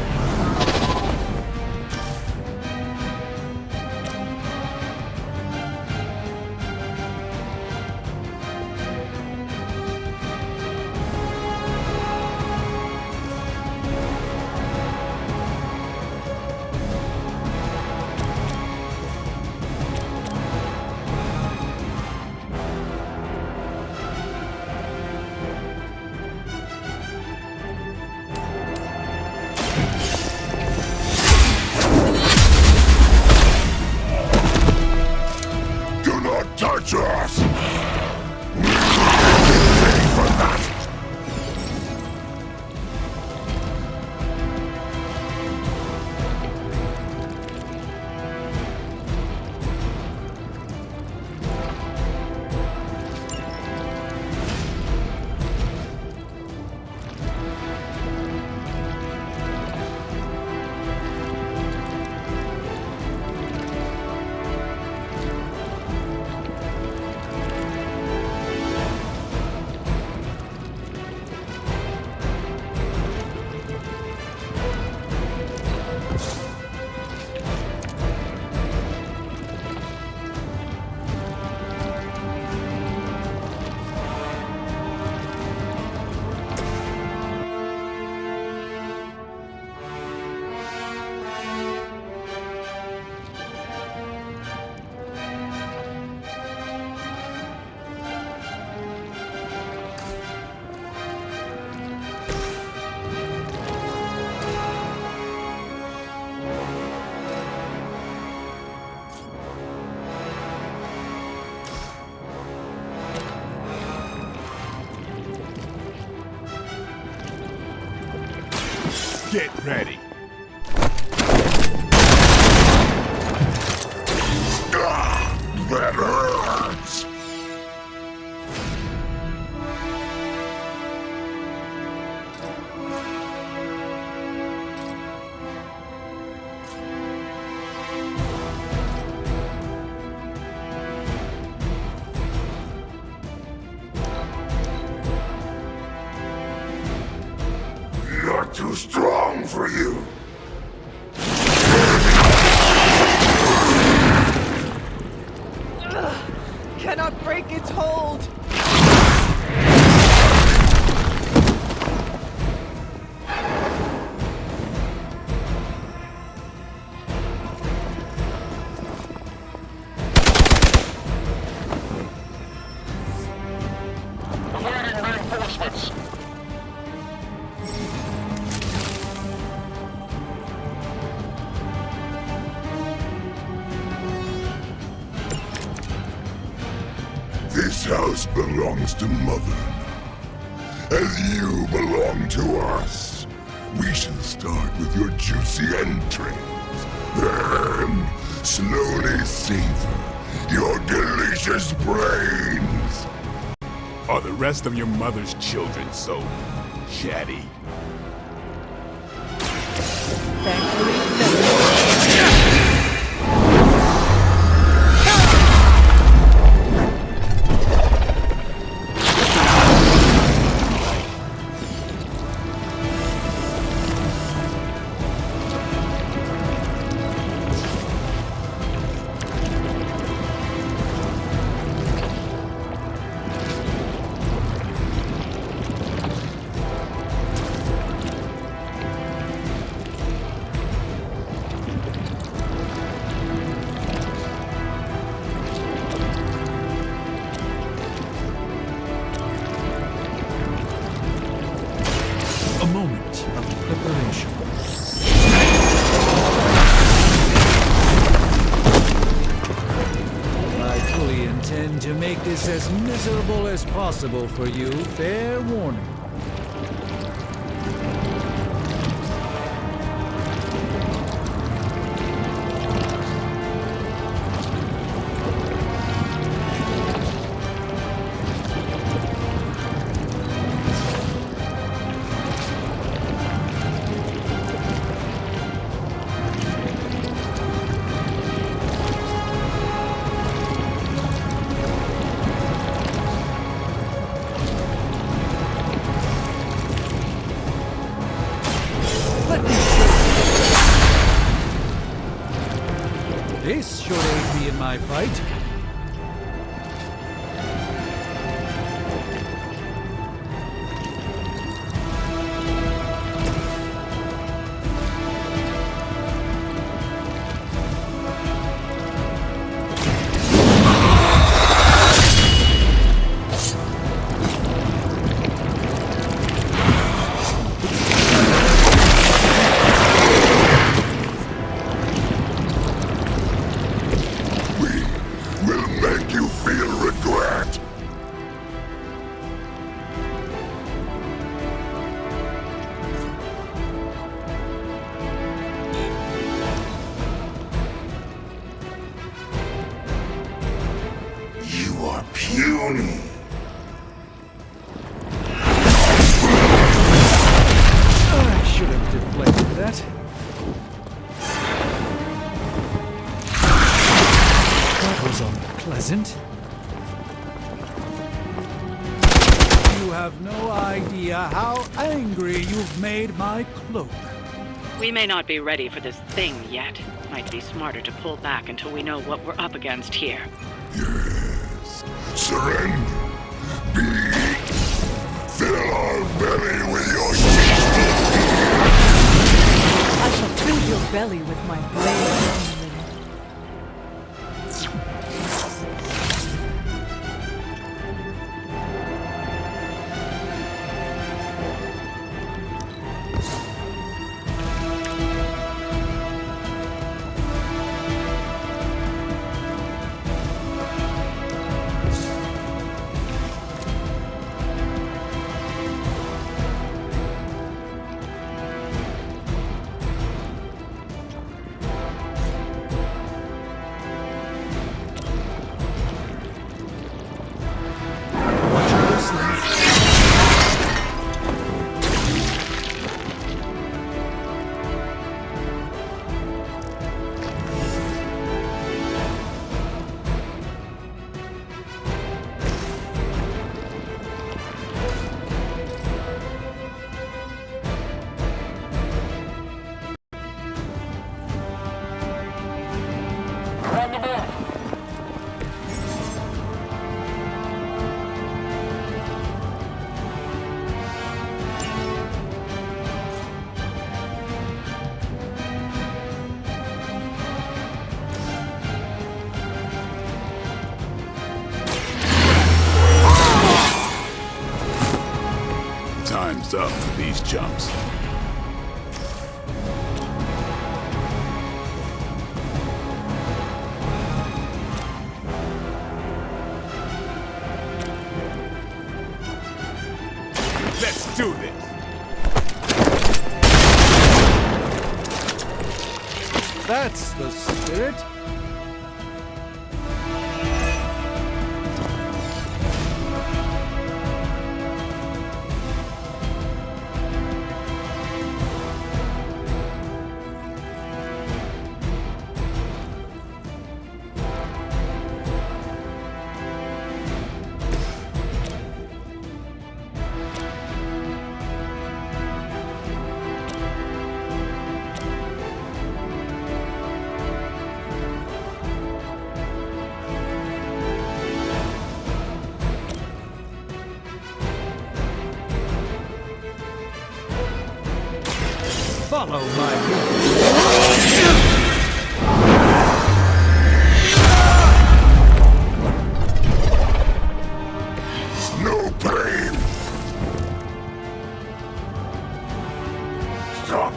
Get ready. That hurts! You're too strong for you. Cannot break its hold! Awaiting reinforcements. This house belongs to Mother now, as you belong to us. We shall start with your juicy entrails, then slowly savor your delicious brains. Are the rest of your mother's children so chatty? A moment of preparation. I fully intend to make this as miserable as possible for you. Fair warning. This should aid me in my fight. Will make you feel regret. You are puny. I should have deflected that. That was unpleasant. You have no idea how angry you've made my cloak. We may not be ready for this thing yet. Might be smarter to pull back until we know what we're up against here. Yes. Surrender. Be. Fill our belly with your I shall fill your belly with my blade. thumbs up for these jumps. Let's do this! That's the spirit. Follow my No pain! Stop!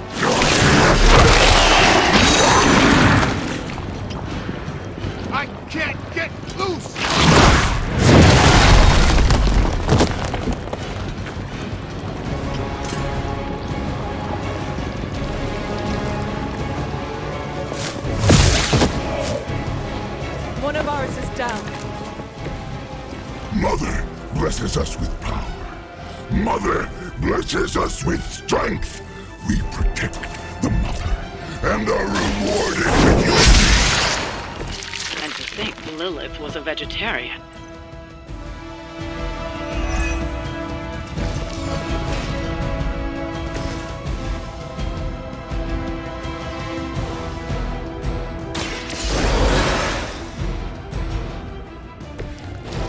I can't get loose! One of ours is down. Mother blesses us with power. Mother blesses us with strength. We protect the mother and are rewarded with your peace. And to think Lilith was a vegetarian.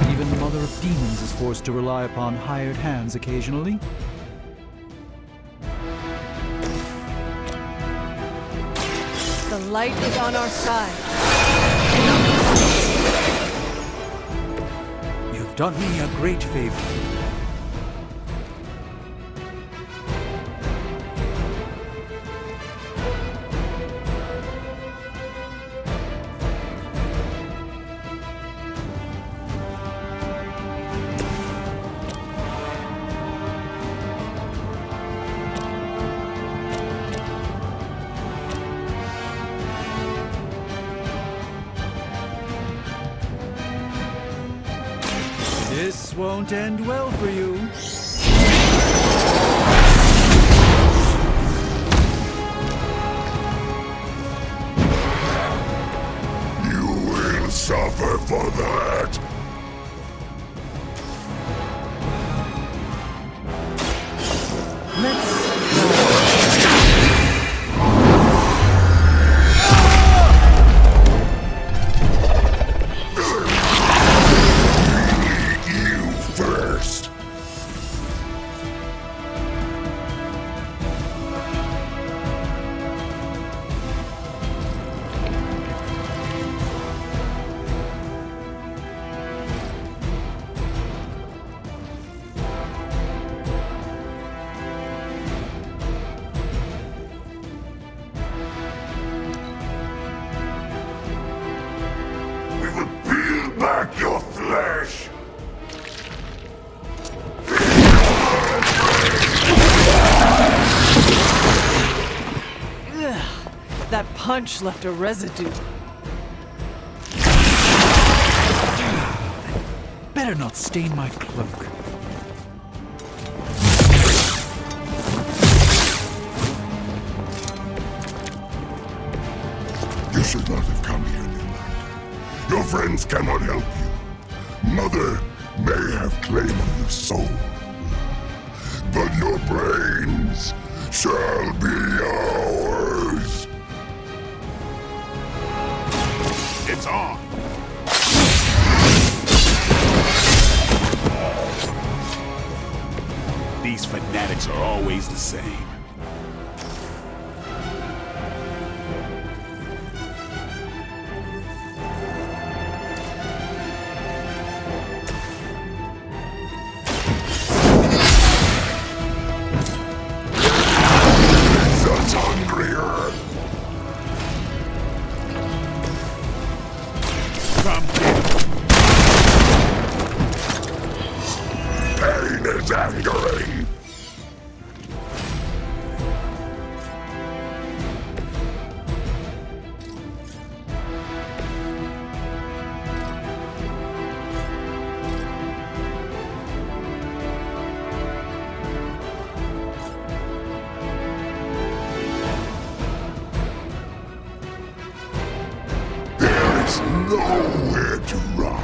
Even the Mother of Demons is forced to rely upon hired hands occasionally. The light is on our side. You've done me a great favor. This won't end well for you. You will suffer for that. You first. We will peel back your flesh. Ugh, that punch left a residue. Better not stain my cloak. You should not have come here, Newland. Your friends cannot help you. Mother may have claimed your soul, but your brains shall be ours. It's on. These fanatics are always the same. is angering. There's nowhere to run.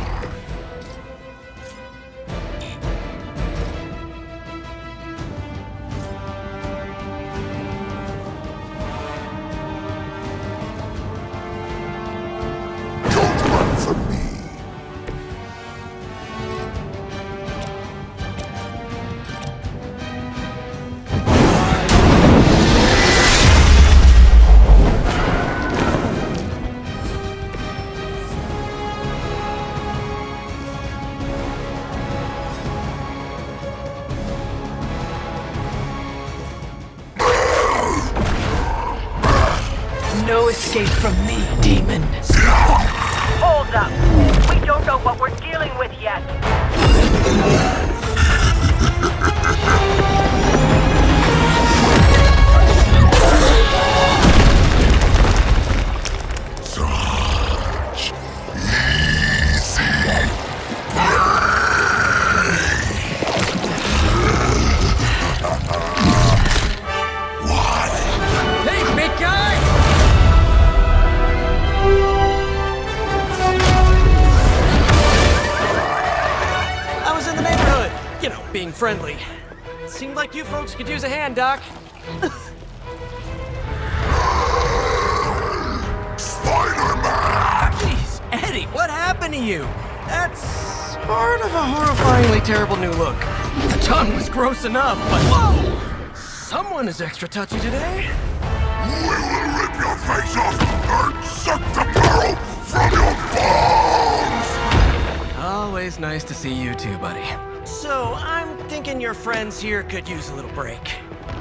Don't run from me. No escape from me, demon. Hold up. We don't know what we're dealing with yet. Such easy Hey, big guy! I was in the neighborhood. You know, being friendly. Seemed like you folks could use a hand, Doc. Spider-Man! Jeez, Eddie, what happened to you? That's sort of a horrifyingly terrible new look. The tongue was gross enough, but whoa! Someone is extra touchy today. We will rip your face off and suck the marrow from your bones! Always nice to see you too, buddy. So, I'm thinking your friends here could use a little break.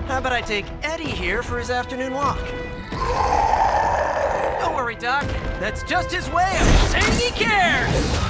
How about I take Eddie here for his afternoon walk? Don't worry, Doc. That's just his way of saying he cares!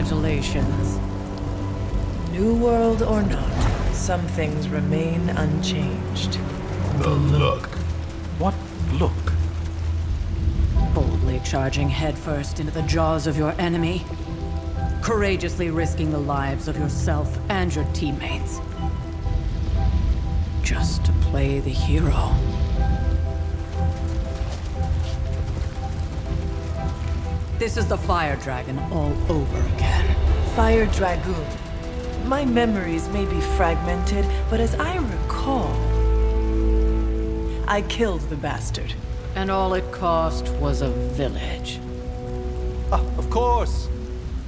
Congratulations. New world or not, some things remain unchanged. The look. What look? Boldly charging headfirst into the jaws of your enemy. Courageously risking the lives of yourself and your teammates. Just to play the hero. This is the Fire Dragon all over again. Fire Dragoon. My memories may be fragmented, but as I recall, I killed the bastard. And all it cost was a village. Of course.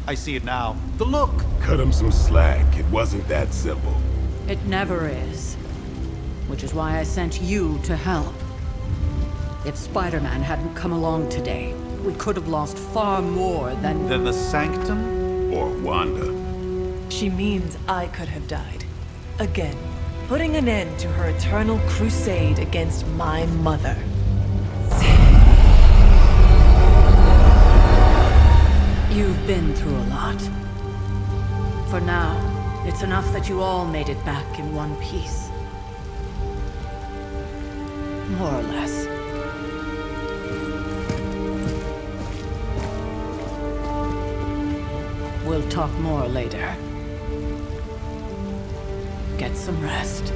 I see it now. The look. Cut him some slack. It wasn't that simple. It never is. Which is why I sent you to help. If Spider-Man hadn't come along today, we could have lost far more than... Than the Sanctum? Or Wanda. She means I could have died. Again, putting an end to her eternal crusade against my mother. You've been through a lot. For now, it's enough that you all made it back in one piece. More or less. We'll talk more later. Get some rest.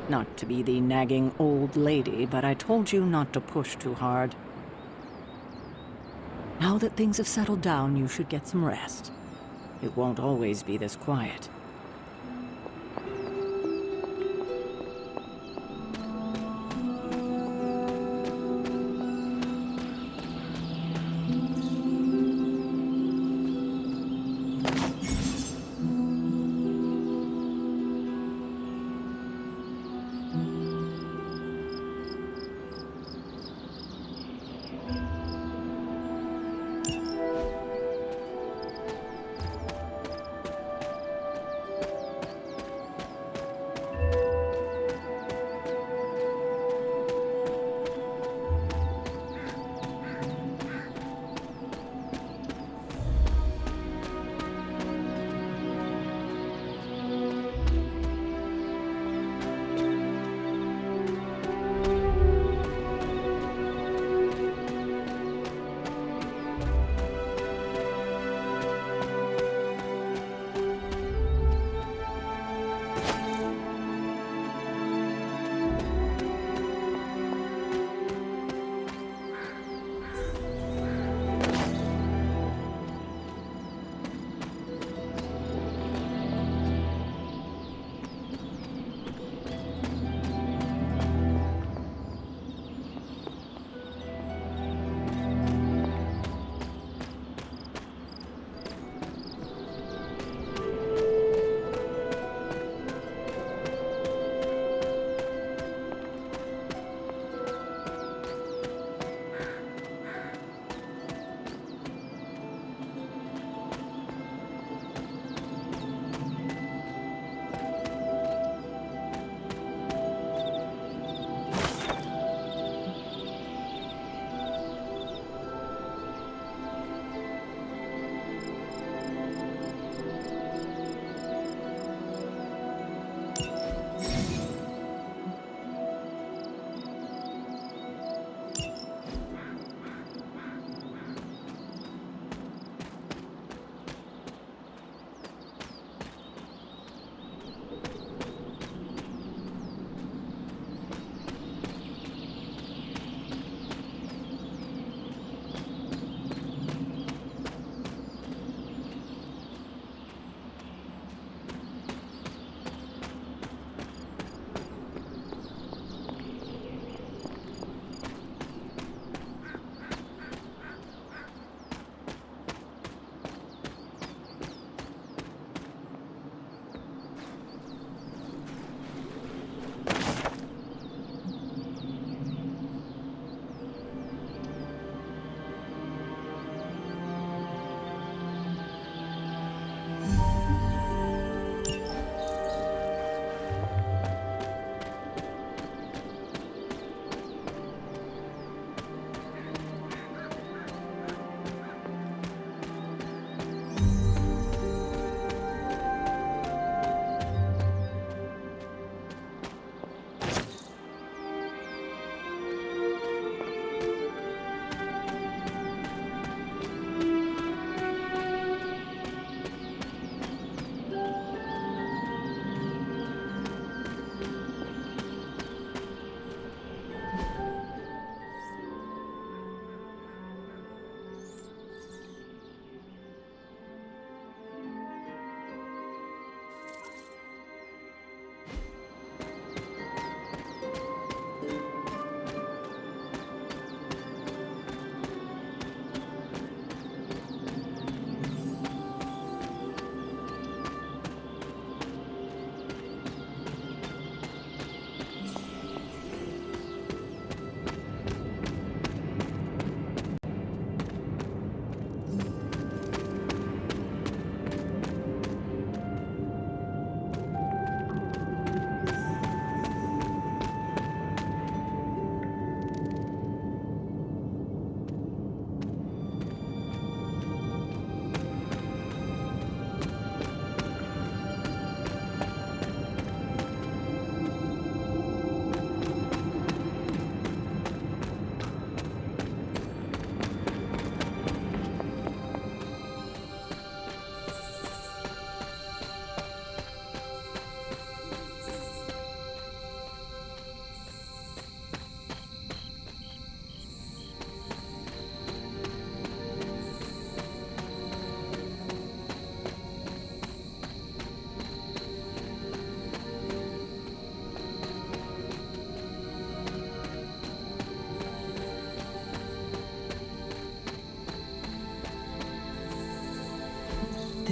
Not to be the nagging old lady, but I told you not to push too hard. Now that things have settled down, you should get some rest. It won't always be this quiet.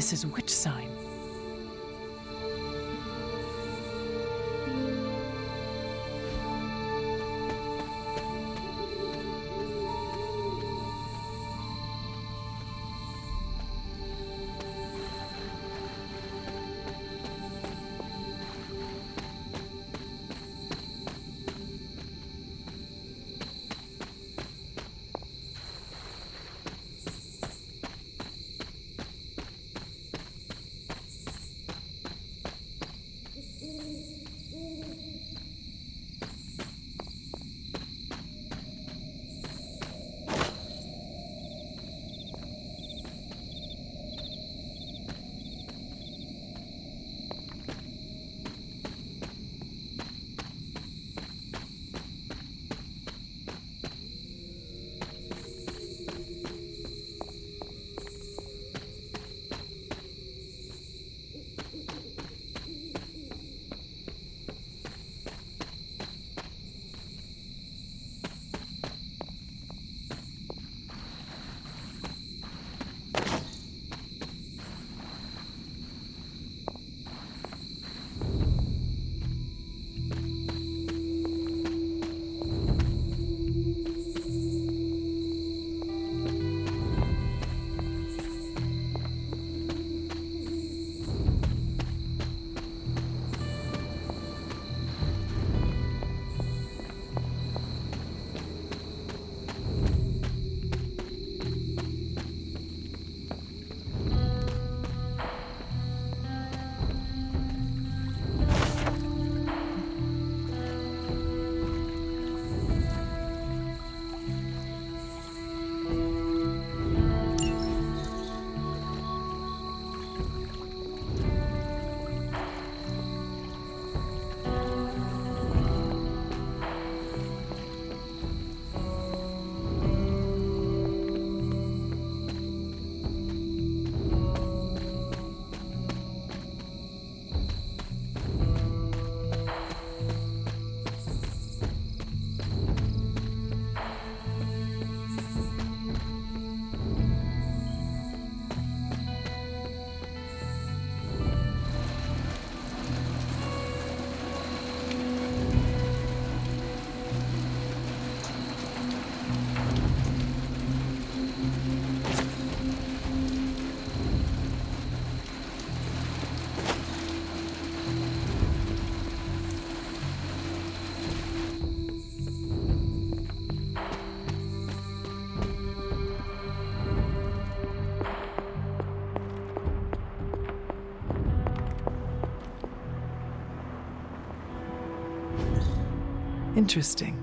This is which sign? Interesting.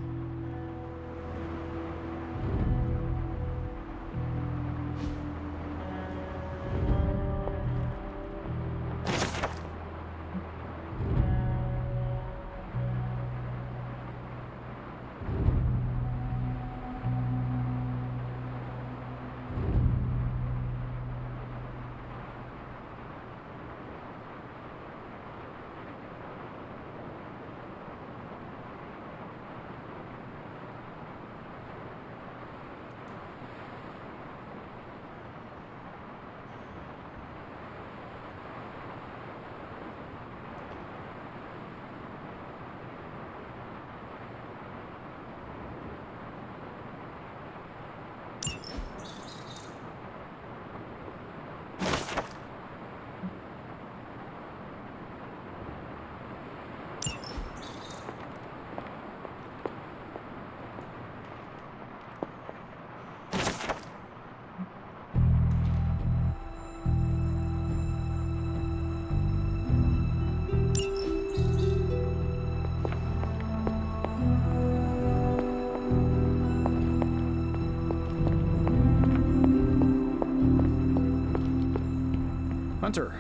Hunter,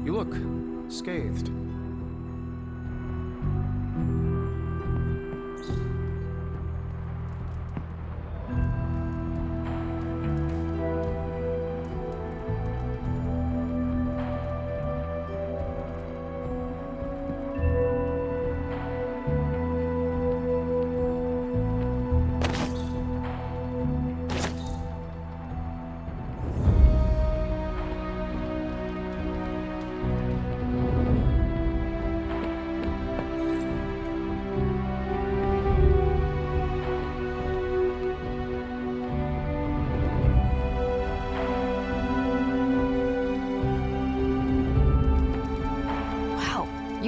you look scathed.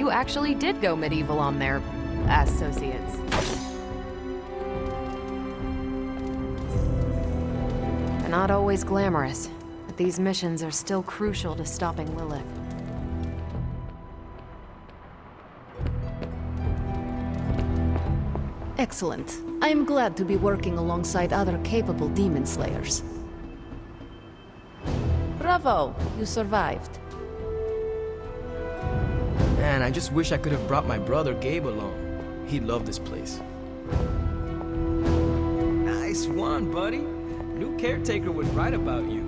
you actually did go medieval on their associates. They're not always glamorous, but these missions are still crucial to stopping Lilith. Excellent. I am glad to be working alongside other capable demon slayers. Bravo! You survived. Man, I just wish I could have brought my brother Gabe along. He'd love this place. Nice one, buddy. New caretaker was right about you.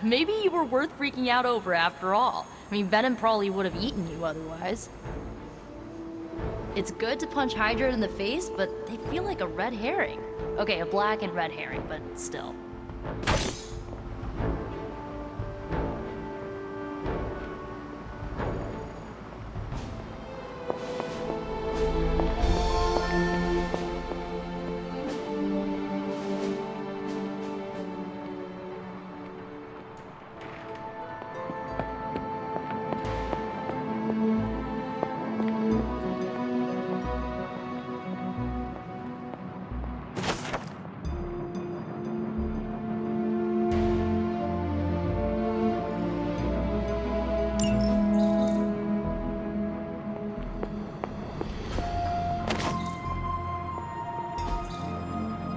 Maybe you were worth freaking out over after all. I mean, Venom probably would have eaten you otherwise. It's good to punch Hydra in the face, but they feel like a red herring. Okay, a black and red herring, but still.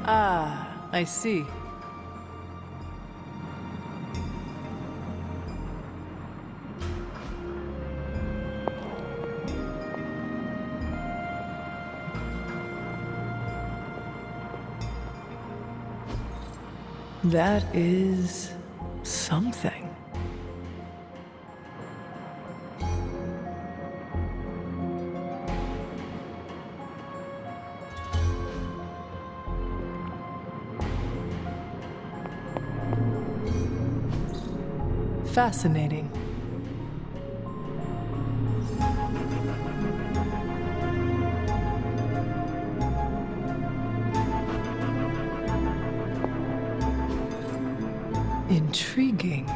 Ah, I see. That is something. Fascinating. Intriguing.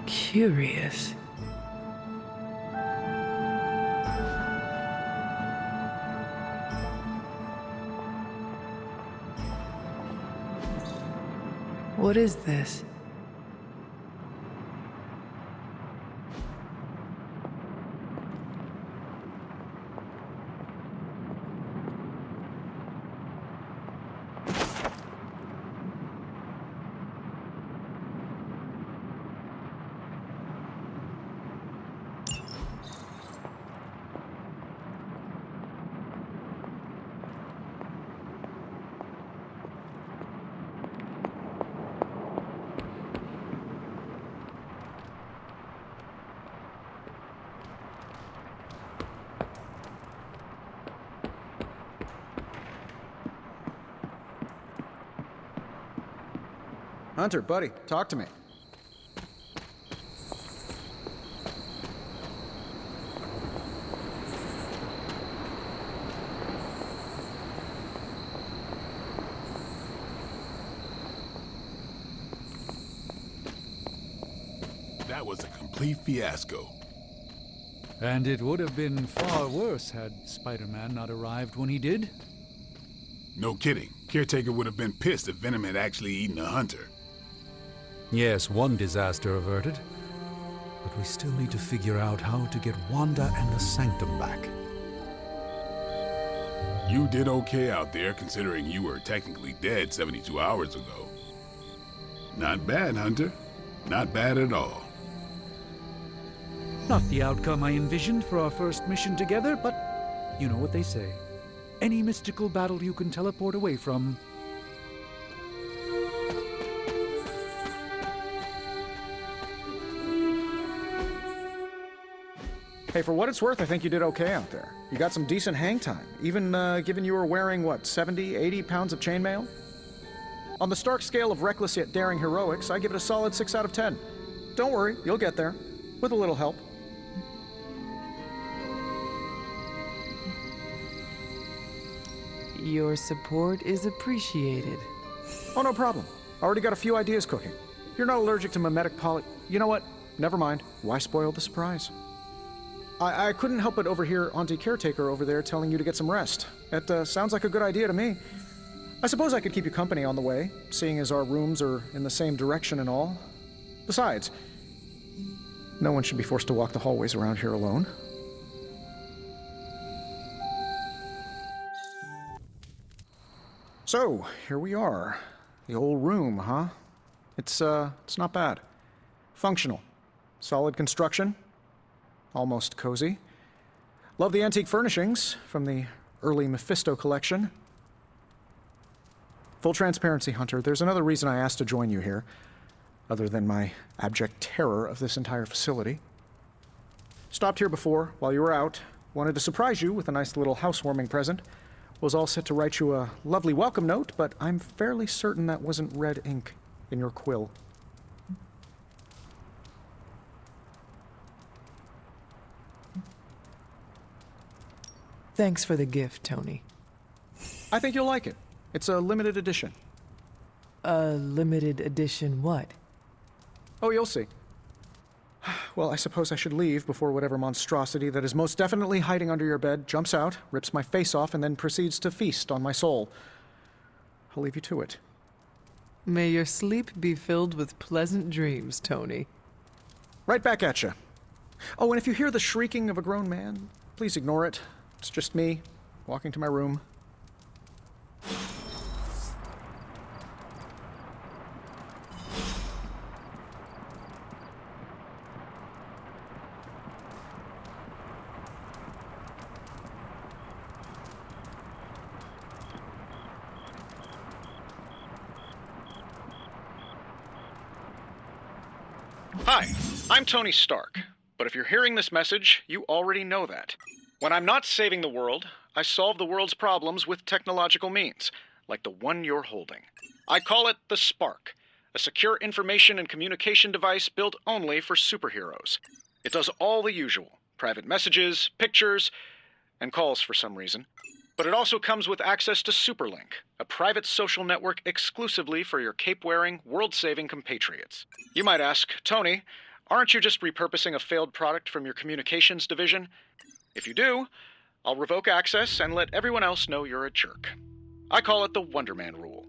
Curious. What is this? Hunter, buddy, talk to me. That was a complete fiasco. And it would have been far worse had Spider-Man not arrived when he did. No kidding. Caretaker would have been pissed if Venom had actually eaten a hunter. Yes, one disaster averted. But we still need to figure out how to get Wanda and the Sanctum back. You did okay out there, considering you were technically dead 72 hours ago. Not bad, Hunter. Not bad at all. Not the outcome I envisioned for our first mission together, but you know what they say. Any mystical battle you can teleport away from. Hey, for what it's worth, I think you did okay out there. You got some decent hang time, even given you were wearing, what, 70, 80 pounds of chainmail? On the Stark scale of reckless yet daring heroics, I give it a solid 6 out of 10. Don't worry, you'll get there. With a little help. Your support is appreciated. Oh, no problem. Already got a few ideas cooking. You're not allergic to mimetic poly... You know what? Never mind. Why spoil the surprise? I couldn't help but overhear Auntie Caretaker over there telling you to get some rest. That sounds like a good idea to me. I suppose I could keep you company on the way, seeing as our rooms are in the same direction and all. Besides, no one should be forced to walk the hallways around here alone. So, here we are. The old room, huh? It's not bad. Functional. Solid construction. Almost cozy. Love the antique furnishings from the early Mephisto collection. Full transparency, Hunter, there's another reason I asked to join you here, other than my abject terror of this entire facility. Stopped here before, while you were out. Wanted to surprise you with a nice little housewarming present. Was all set to write you a lovely welcome note, but I'm fairly certain that wasn't red ink in your quill. Thanks for the gift, Tony. I think you'll like it. It's a limited edition. A limited edition what? Oh, you'll see. Well, I suppose I should leave before whatever monstrosity that is most definitely hiding under your bed jumps out, rips my face off, and then proceeds to feast on my soul. I'll leave you to it. May your sleep be filled with pleasant dreams, Tony. Right back at you. Oh, and if you hear the shrieking of a grown man, please ignore it. It's just me, walking to my room. Hi, I'm Tony Stark, but if you're hearing this message, you already know that. When I'm not saving the world, I solve the world's problems with technological means, like the one you're holding. I call it the Spark, a secure information and communication device built only for superheroes. It does all the usual, private messages, pictures, and calls for some reason. But it also comes with access to Superlink, a private social network exclusively for your cape-wearing, world-saving compatriots. You might ask, Tony, aren't you just repurposing a failed product from your communications division? If you do, I'll revoke access and let everyone else know you're a jerk. I call it the Wonder Man rule.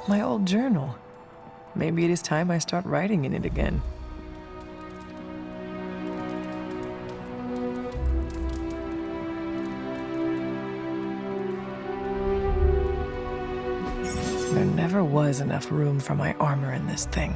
My old journal. Maybe it is time I start writing in it again. There never was enough room for my armor in this thing.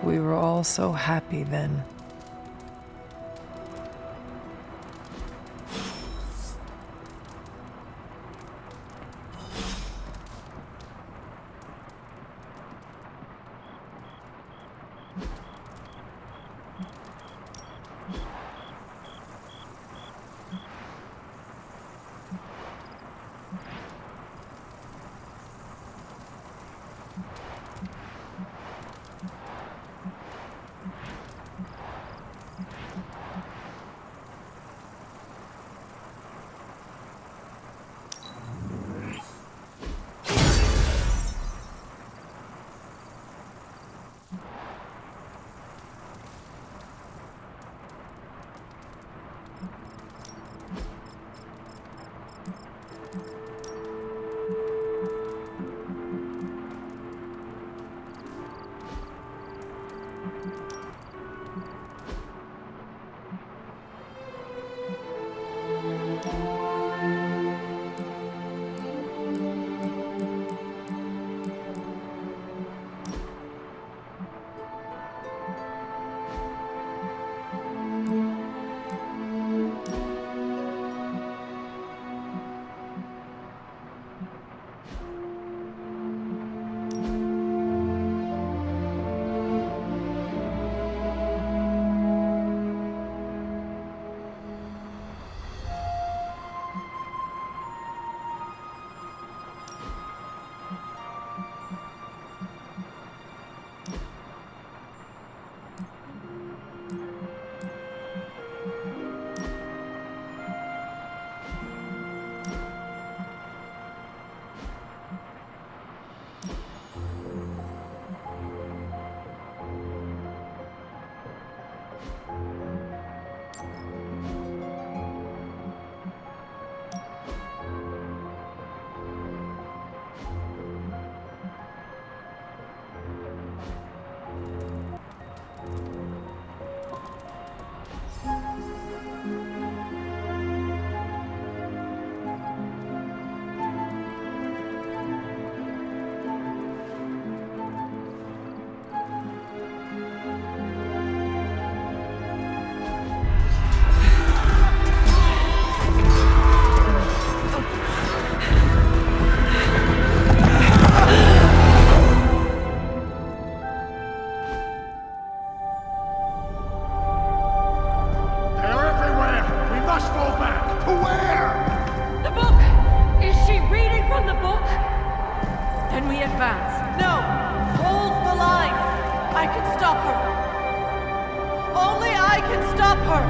We were all so happy then. Can we advance? No! Hold the line! I can stop her! Only I can stop her!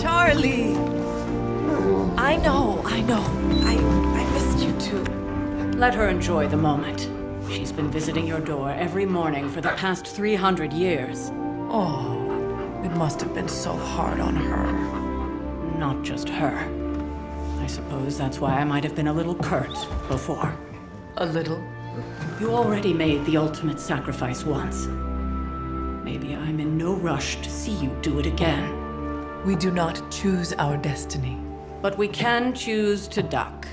Charlie! I know. I missed you too. Let her enjoy the moment. She's been visiting your door every morning for the past 300 years. Oh, it must have been so hard on her. Not just her. I suppose that's why I might have been a little curt before. A little? You already made the ultimate sacrifice once. Maybe I'm in no rush to see you do it again. We do not choose our destiny. But we can choose to duck.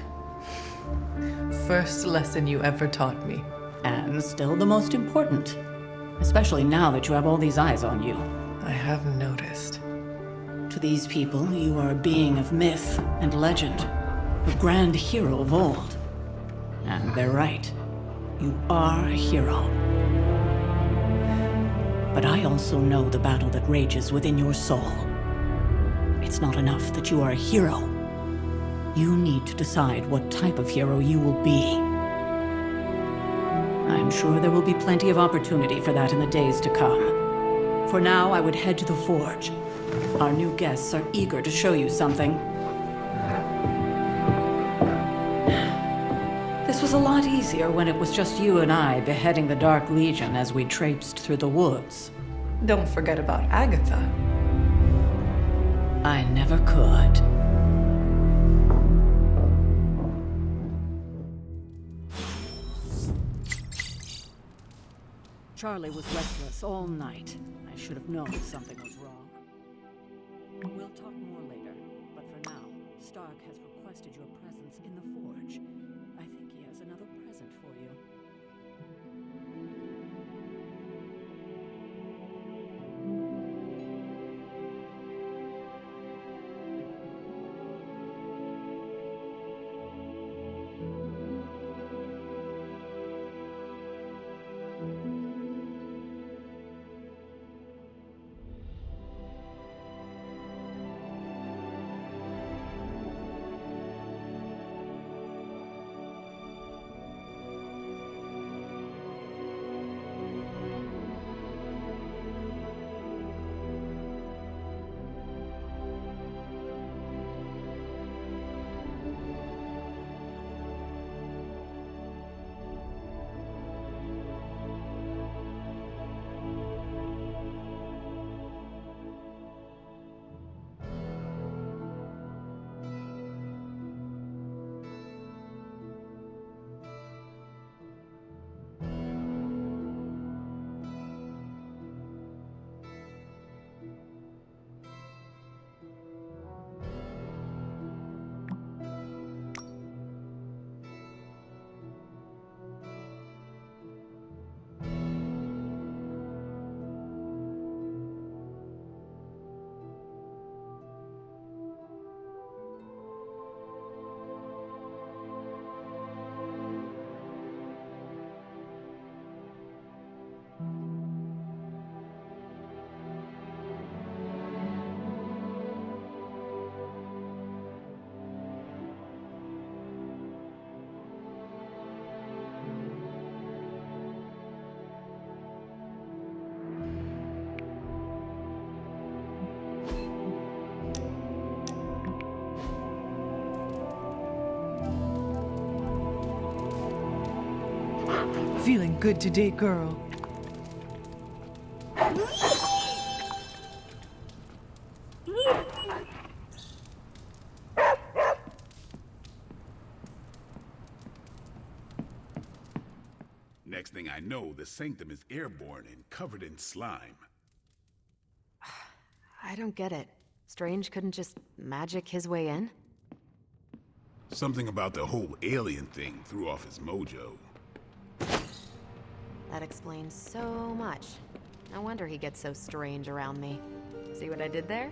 First lesson you ever taught me. And still the most important. Especially now that you have all these eyes on you. I have noticed. To these people, you are a being of myth and legend. A grand hero of old. And they're right. You are a hero. But I also know the battle that rages within your soul. It's not enough that you are a hero. You need to decide what type of hero you will be. I'm sure there will be plenty of opportunity for that in the days to come. For now, I would head to the Forge. Our new guests are eager to show you something. This was a lot easier when it was just you and I beheading the Dark Legion as we traipsed through the woods. Don't forget about Agatha. I never could. Charlie was restless all night. I should have known something was wrong. We'll talk more later, but for now, Stark has requested your presence in the Forge. I think he has another present for you. Feeling good today, girl. Next thing I know, the Sanctum is airborne and covered in slime. I don't get it. Strange couldn't just magic his way in? Something about the whole alien thing threw off his mojo. That explains so much. No wonder he gets so strange around me. See what I did there?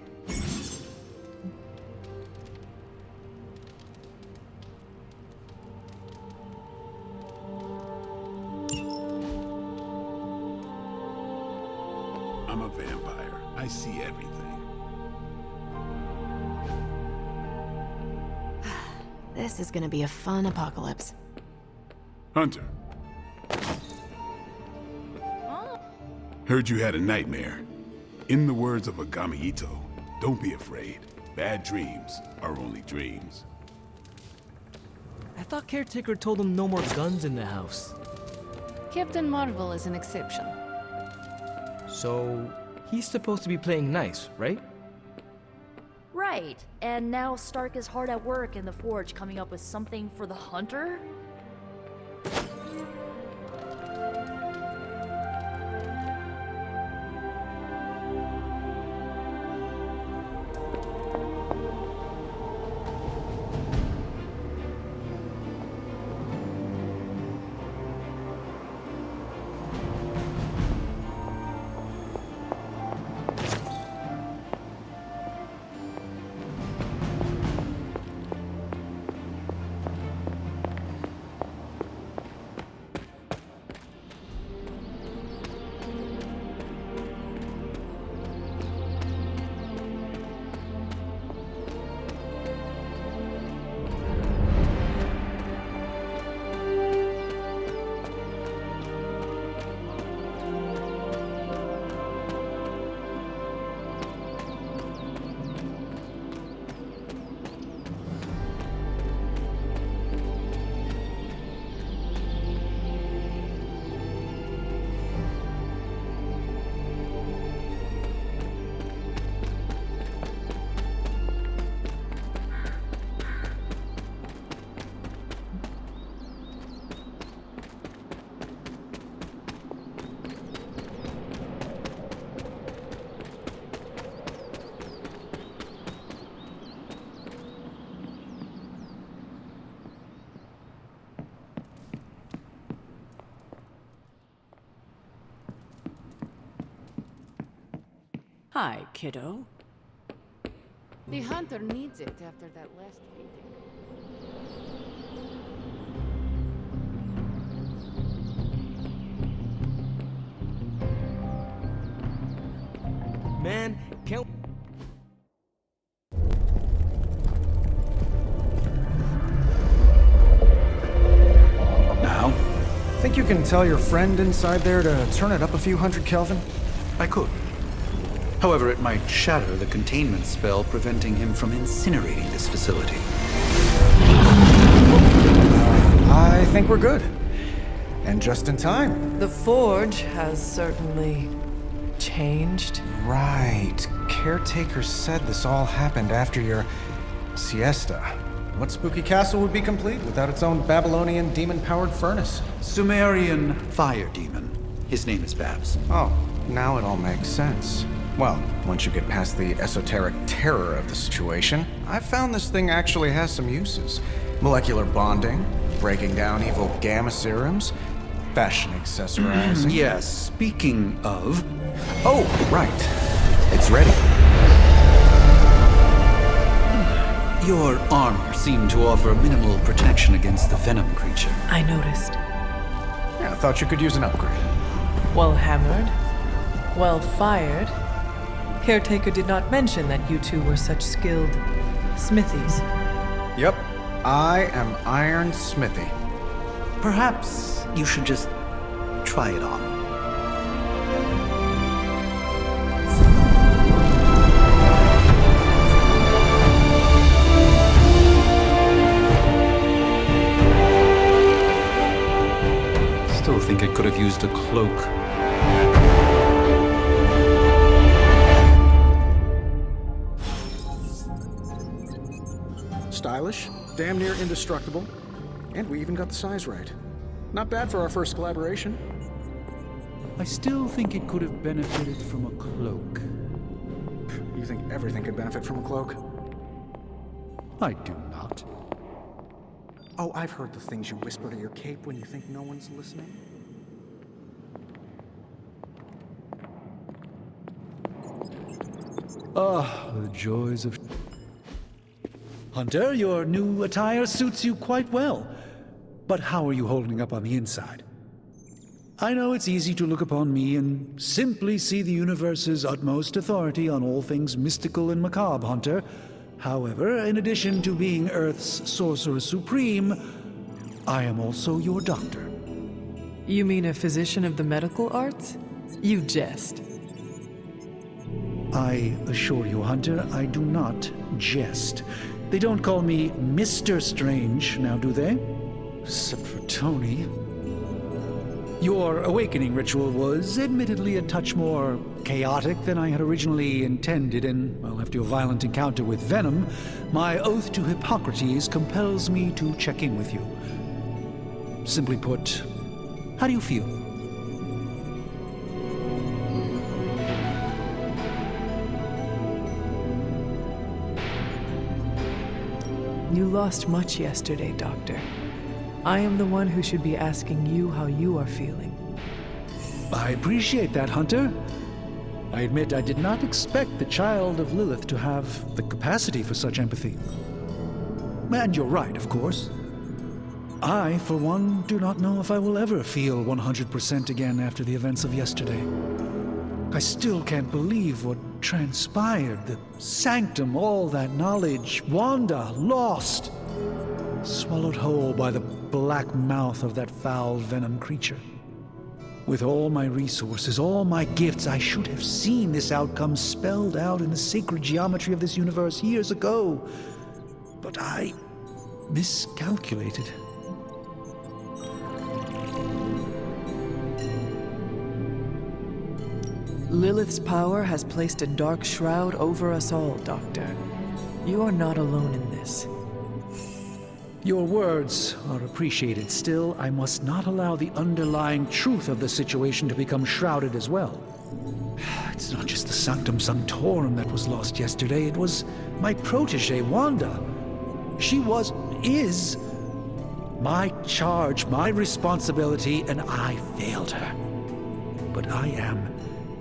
I see everything. This is gonna be a fun apocalypse. Hunter. Heard you had a nightmare. In the words of Agami Ito, don't be afraid. Bad dreams are only dreams. I thought Caretaker told him no more guns in the house. Captain Marvel is an exception. So, he's supposed to be playing nice, right? Right. And now Stark is hard at work in the Forge coming up with something for the Hunter? Hi, kiddo. The Hunter needs it after that last meeting. Man, can't... Now? Think you can tell your friend inside there to turn it up a few hundred Kelvin? I could. However, it might shatter the containment spell preventing him from incinerating this facility. I think we're good. And just in time. The Forge has certainly changed. Right. Caretaker said this all happened after your siesta. What spooky castle would be complete without its own Babylonian demon-powered furnace? Sumerian fire demon. His name is Babs. Oh, now it all makes sense. Well, once you get past the esoteric terror of the situation, I've found this thing actually has some uses. Molecular bonding, breaking down evil gamma serums, fashion accessorizing. Yes, speaking of... Oh, right. It's ready. Your armor seemed to offer minimal protection against the venom creature. I noticed. Yeah, I thought you could use an upgrade. Well hammered. Well fired. Caretaker did not mention that you two were such skilled smithies. Yep, I am Iron Smithy. Perhaps you should just try it on. Still think it could have used a cloak. Stylish, damn near indestructible, and we even got the size right. Not bad for our first collaboration. I still think it could have benefited from a cloak. You think everything could benefit from a cloak? I do not. Oh, I've heard the things you whisper to your cape when you think no one's listening. Ah, the joys of... Hunter, your new attire suits you quite well. But how are you holding up on the inside? I know it's easy to look upon me and simply see the universe's utmost authority on all things mystical and macabre, Hunter. However, in addition to being Earth's Sorcerer Supreme, I am also your doctor. You mean a physician of the medical arts? You jest. I assure you, Hunter, I do not jest. They don't call me Mr. Strange, now do they? Except for Tony. Your awakening ritual was admittedly a touch more chaotic than I had originally intended, and, well, after your violent encounter with Venom, my oath to Hippocrates compels me to check in with you. Simply put, how do you feel? You lost much yesterday, Doctor. I am the one who should be asking you how you are feeling. I appreciate that, Hunter. I admit I did not expect the child of Lilith to have the capacity for such empathy. And you're right, of course. I, for one, do not know if I will ever feel 100% again after the events of yesterday. I still can't believe what transpired. The sanctum, all that knowledge, Wanda, lost. Swallowed whole by the black mouth of that foul venom creature. With all my resources, all my gifts, I should have seen this outcome spelled out in the sacred geometry of this universe years ago. But I miscalculated. Lilith's power has placed a dark shroud over us all, Doctor. You are not alone in this. Your words are appreciated. Still, I must not allow the underlying truth of the situation to become shrouded as well. It's not just the Sanctum Sanctorum that was lost yesterday. It was my protege, Wanda. She is my charge, my responsibility, and I failed her. But I am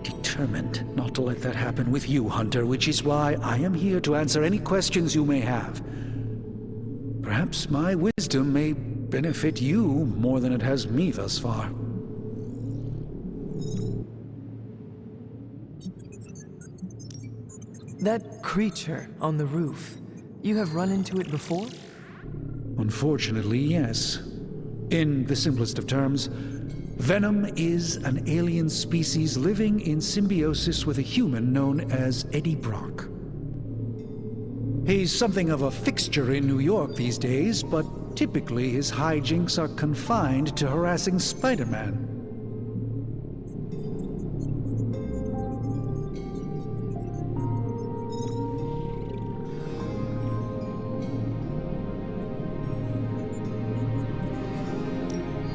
determined not to let that happen with you, Hunter, which is why I am here to answer any questions you may have. Perhaps my wisdom may benefit you more than it has me thus far. That creature on the roof, you have run into it before? Unfortunately, yes. In the simplest of terms, Venom is an alien species living in symbiosis with a human known as Eddie Brock. He's something of a fixture in New York these days, but typically his hijinks are confined to harassing Spider-Man.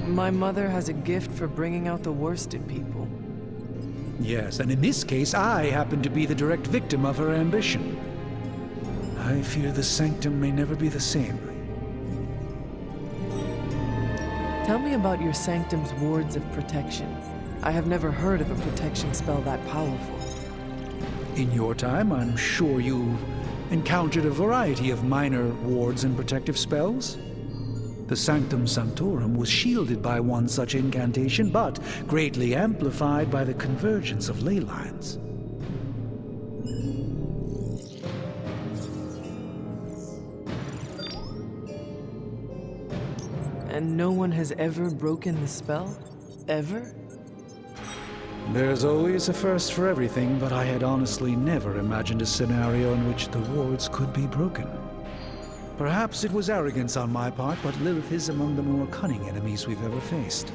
My mother has a gift for bringing out the worst in people. Yes, and in this case, I happen to be the direct victim of her ambition. I fear the Sanctum may never be the same. Tell me about your Sanctum's wards of protection. I have never heard of a protection spell that powerful. In your time, I'm sure you've encountered a variety of minor wards and protective spells. The Sanctum Sanctorum was shielded by one such incantation, but greatly amplified by the convergence of ley lines. And no one has ever broken the spell? Ever? There's always a first for everything, but I had honestly never imagined a scenario in which the wards could be broken. Perhaps it was arrogance on my part, but Lilith is among the more cunning enemies we've ever faced.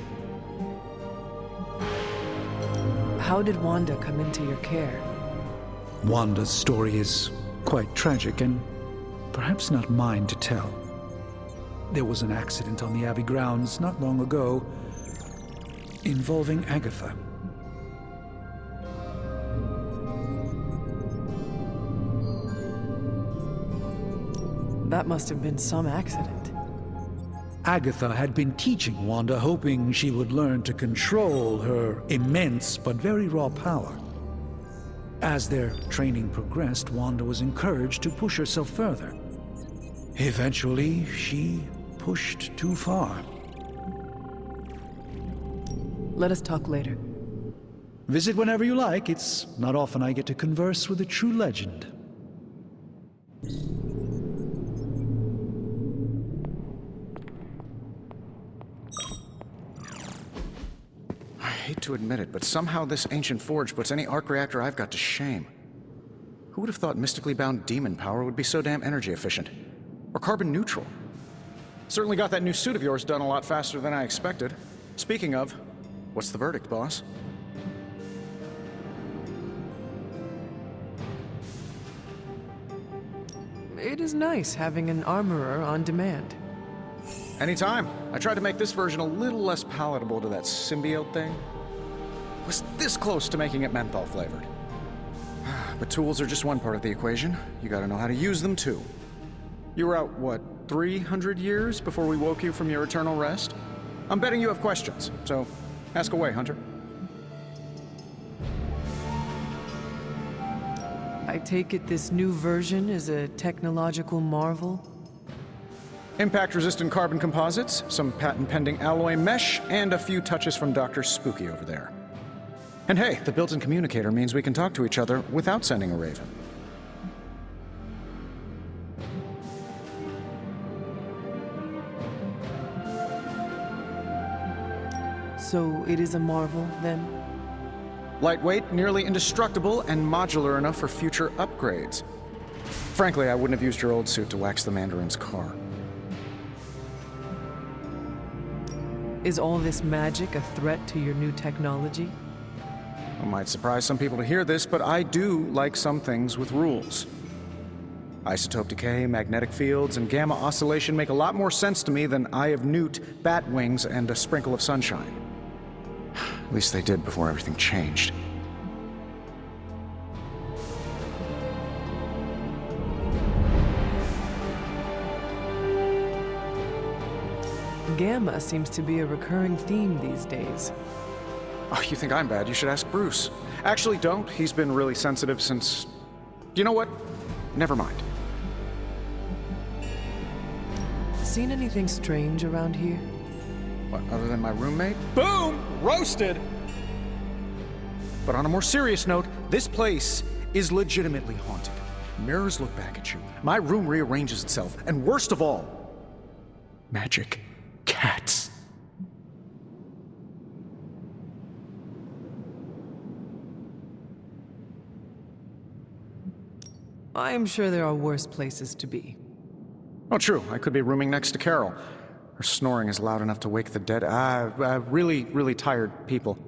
How did Wanda come into your care? Wanda's story is quite tragic and perhaps not mine to tell. There was an accident on the Abbey grounds not long ago involving Agatha. That must have been some accident. Agatha had been teaching Wanda, hoping she would learn to control her immense but very raw power. As their training progressed, Wanda was encouraged to push herself further. Eventually, she pushed too far. Let us talk later. Visit whenever you like. It's not often I get to converse with a true legend. I hate to admit it, but somehow this ancient forge puts any arc reactor I've got to shame. Who would have thought mystically bound demon power would be so damn energy efficient? Or carbon neutral? Certainly got that new suit of yours done a lot faster than I expected. Speaking of, what's the verdict, boss? It is nice having an armorer on demand. Anytime. I tried to make this version a little less palatable to that symbiote thing. Was this close to making it menthol flavored. But tools are just one part of the equation. You gotta know how to use them too. You were out, what, 300 years before we woke you from your eternal rest? I'm betting you have questions, so ask away, Hunter. I take it this new version is a technological marvel? Impact-resistant carbon composites, some patent-pending alloy mesh, and a few touches from Dr. Spooky over there. And hey, the built-in communicator means we can talk to each other without sending a raven. So it is a marvel, then? Lightweight, nearly indestructible, and modular enough for future upgrades. Frankly, I wouldn't have used your old suit to wax the Mandarin's car. Is all this magic a threat to your new technology? It might surprise some people to hear this, but I do like some things with rules. Isotope decay, magnetic fields, and gamma oscillation make a lot more sense to me than Eye of Newt, bat wings, and a sprinkle of sunshine. At least they did before everything changed. Gamma seems to be a recurring theme these days. Oh, you think I'm bad? You should ask Bruce. Actually, don't. He's been really sensitive since... You know what? Never mind. Seen anything strange around here? What, other than my roommate? Boom! Roasted! But on a more serious note, this place is legitimately haunted. Mirrors look back at you. My room rearranges itself. And worst of all, magic cats. I am sure there are worse places to be. Oh, true. I could be rooming next to Carol. Her snoring is loud enough to wake the dead. Really tired people.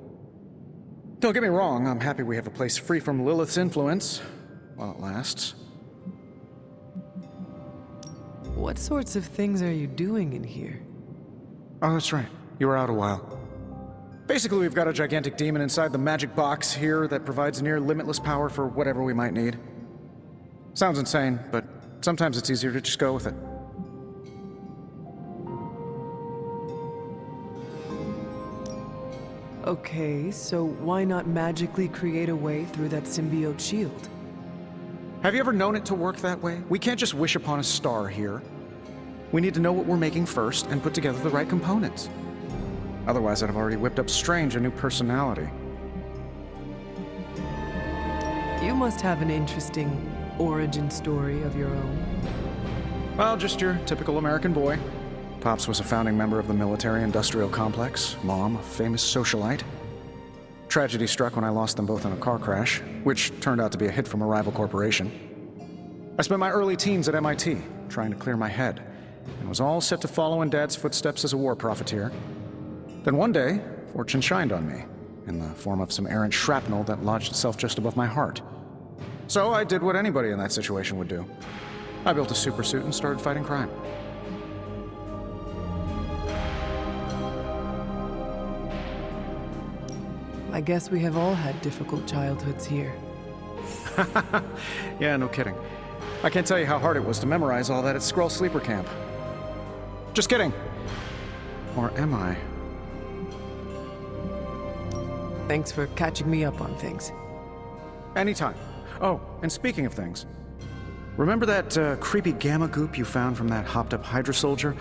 Don't get me wrong, I'm happy we have a place free from Lilith's influence, while it lasts. What sorts of things are you doing in here? Oh, that's right. You were out a while. Basically, we've got a gigantic demon inside the magic box here that provides near limitless power for whatever we might need. Sounds insane, but sometimes it's easier to just go with it. Okay, so why not magically create a way through that symbiote shield? Have you ever known it to work that way? We can't just wish upon a star here. We need to know what we're making first and put together the right components. Otherwise, I'd have already whipped up Strange a new personality. You must have an interesting origin story of your own. Well, just your typical American boy. Pops was a founding member of the military-industrial complex. Mom, a famous socialite. Tragedy struck when I lost them both in a car crash, which turned out to be a hit from a rival corporation. I spent my early teens at MIT, trying to clear my head, and was all set to follow in Dad's footsteps as a war profiteer. Then one day, fortune shined on me, in the form of some errant shrapnel that lodged itself just above my heart. So I did what anybody in that situation would do. I built a supersuit and started fighting crime. I guess we have all had difficult childhoods here. Yeah, no kidding. I can't tell you how hard it was to memorize all that at Skrull Sleeper Camp. Just kidding. Or am I? Thanks for catching me up on things. Anytime. Oh, and speaking of things, remember that creepy gamma goop you found from that hopped-up Hydra soldier?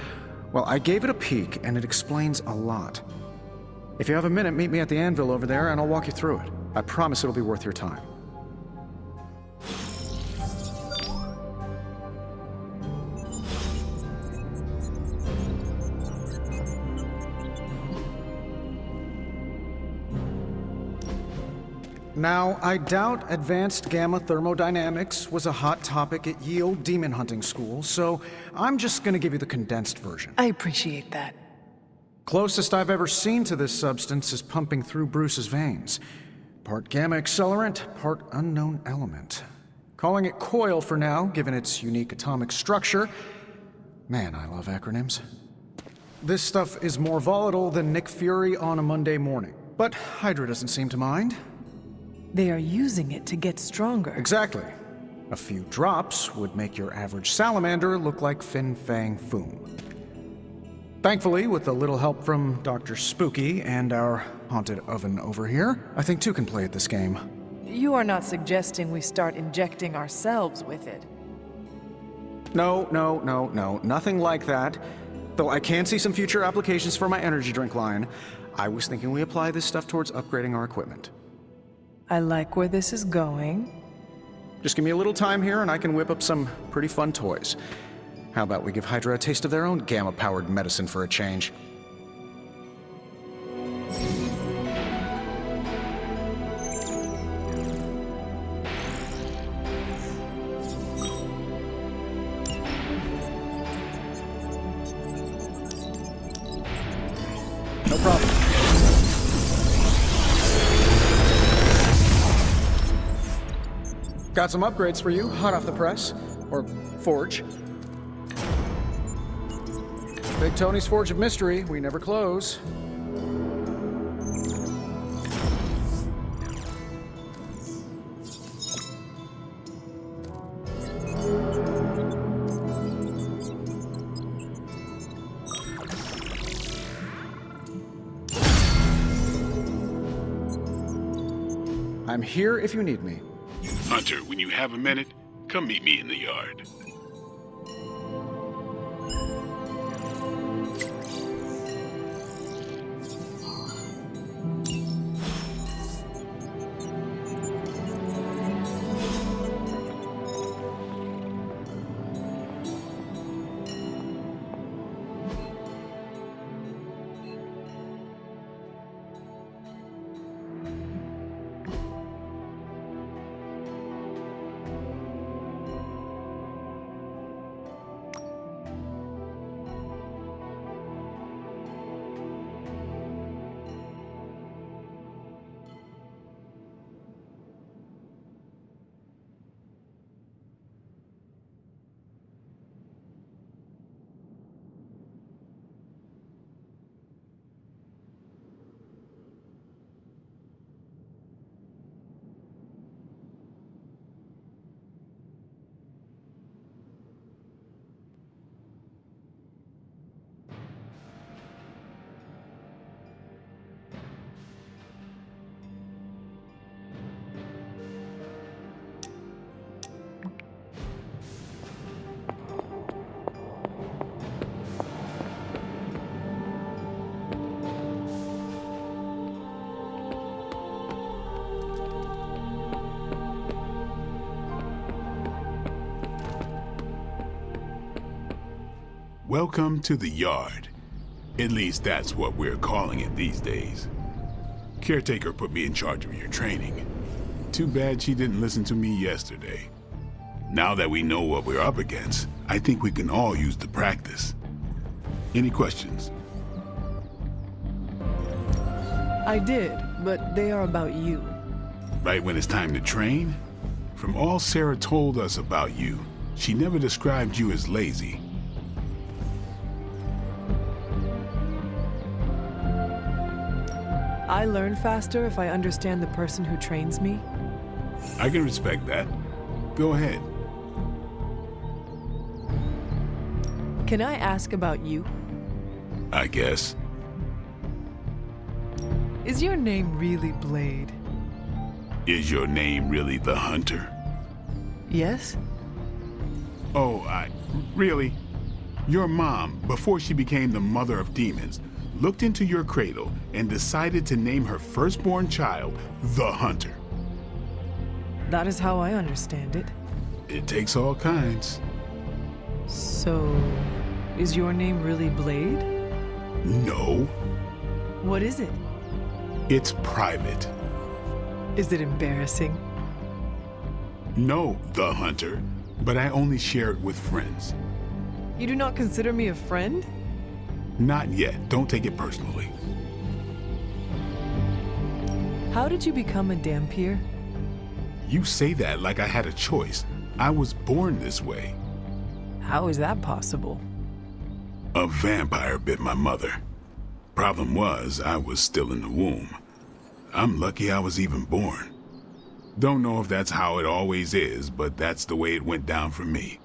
Well, I gave it a peek, and it explains a lot. If you have a minute, meet me at the anvil over there and I'll walk you through it. I promise it'll be worth your time. Now, I doubt advanced gamma thermodynamics was a hot topic at Yield Demon Hunting School, so I'm just gonna give you the condensed version. I appreciate that. Closest I've ever seen to this substance is pumping through Bruce's veins. Part gamma accelerant, part unknown element. Calling it coil for now, given its unique atomic structure. Man, I love acronyms. This stuff is more volatile than Nick Fury on a Monday morning, but Hydra doesn't seem to mind. They are using it to get stronger. Exactly. A few drops would make your average salamander look like Fin Fang Foom. Thankfully, with a little help from Dr. Spooky and our haunted oven over here, I think two can play at this game. You are not suggesting we start injecting ourselves with it. No, nothing like that. Though I can see some future applications for my energy drink line. I was thinking we apply this stuff towards upgrading our equipment. I like where this is going. Just give me a little time here and I can whip up some pretty fun toys. How about we give Hydra a taste of their own gamma-powered medicine for a change? No problem. Got some upgrades for you, hot off the press. Or forge. Big Tony's Forge of Mystery, we never close. I'm here if you need me. Hunter, when you have a minute, come meet me in the yard. Welcome to the yard. At least that's what we're calling it these days. Caretaker put me in charge of your training. Too bad she didn't listen to me yesterday. Now that we know what we're up against, I think we can all use the practice. Any questions? I did, but they are about you. Right when it's time to train? From all Sarah told us about you, she never described you as lazy. I learn faster if I understand the person who trains me. I can respect that. Go ahead. Can I ask about you? I guess. Is your name really Blade? Is your name really the Hunter? Yes? Oh, really? Your mom, before she became the mother of demons, looked into your cradle and decided to name her firstborn child the Hunter. That is how I understand it. It takes all kinds. So, is your name really Blade? No. What is it? It's private. Is it embarrassing? No, the Hunter, but I only share it with friends. You do not consider me a friend? Not yet. Don't take it personally. How did you become a Dhampir? You say that like I had a choice. I was born this way. How is that possible? A vampire bit my mother. Problem was, I was still in the womb. I'm lucky I was even born. Don't know if that's how it always is, but that's the way it went down for me.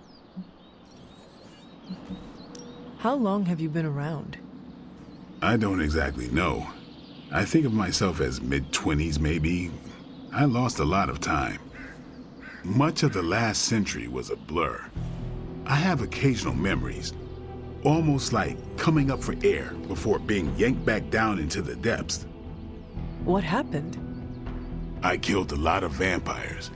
How long have you been around? I don't exactly know. I think of myself as mid-20s, maybe. I lost a lot of time. Much of the last century was a blur. I have occasional memories, almost like coming up for air before being yanked back down into the depths. What happened? I killed a lot of vampires.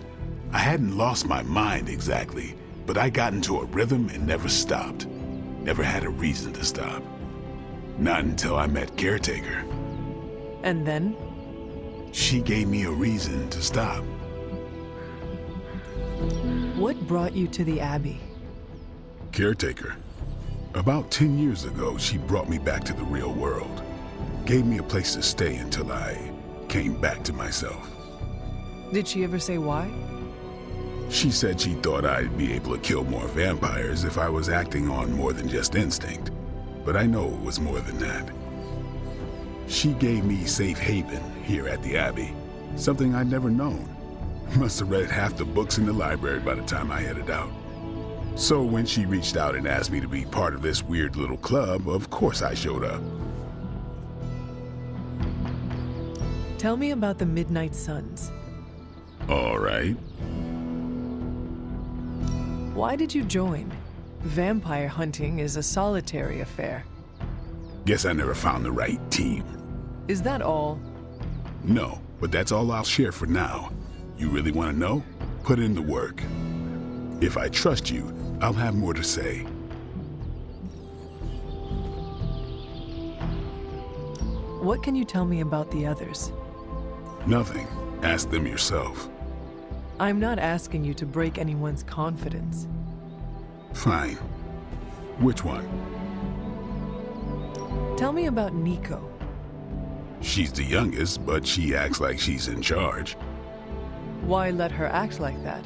I hadn't lost my mind exactly, but I got into a rhythm and never stopped. Never had a reason to stop. Not until I met Caretaker. And then? She gave me a reason to stop. What brought you to the Abbey? Caretaker. About 10 years ago, she brought me back to the real world. Gave me a place to stay until I came back to myself. Did she ever say why? She said she thought I'd be able to kill more vampires if I was acting on more than just instinct. But I know it was more than that. She gave me safe haven here at the Abbey, something I'd never known. Must have read half the books in the library by the time I headed out. So when she reached out and asked me to be part of this weird little club, of course I showed up. Tell me about the Midnight Suns. All right. Why did you join? Vampire hunting is a solitary affair. Guess I never found the right team. Is that all? No, but that's all I'll share for now. You really want to know? Put in the work. If I trust you, I'll have more to say. What can you tell me about the others? Nothing. Ask them yourself. I'm not asking you to break anyone's confidence. Fine. Which one? Tell me about Nico. She's the youngest, but she acts like she's in charge. Why let her act like that?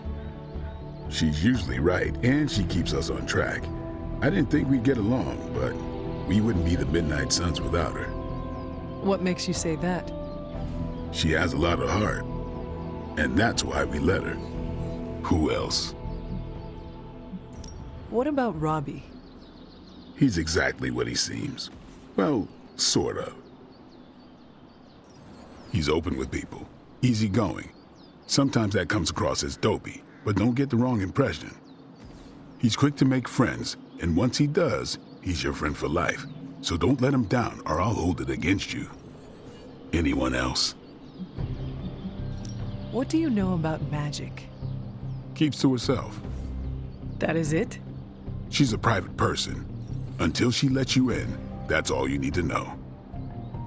She's usually right, and she keeps us on track. I didn't think we'd get along, but we wouldn't be the Midnight Suns without her. What makes you say that? She has a lot of heart, and that's why we let her. Who else? What about Robbie? He's exactly what he seems. Well, sort of. He's open with people, easygoing. Sometimes that comes across as dopey, but don't get the wrong impression. He's quick to make friends, and once he does, he's your friend for life. So don't let him down, or I'll hold it against you. Anyone else? What do you know about magic? Keeps to herself. That is it? She's a private person. Until she lets you in, that's all you need to know.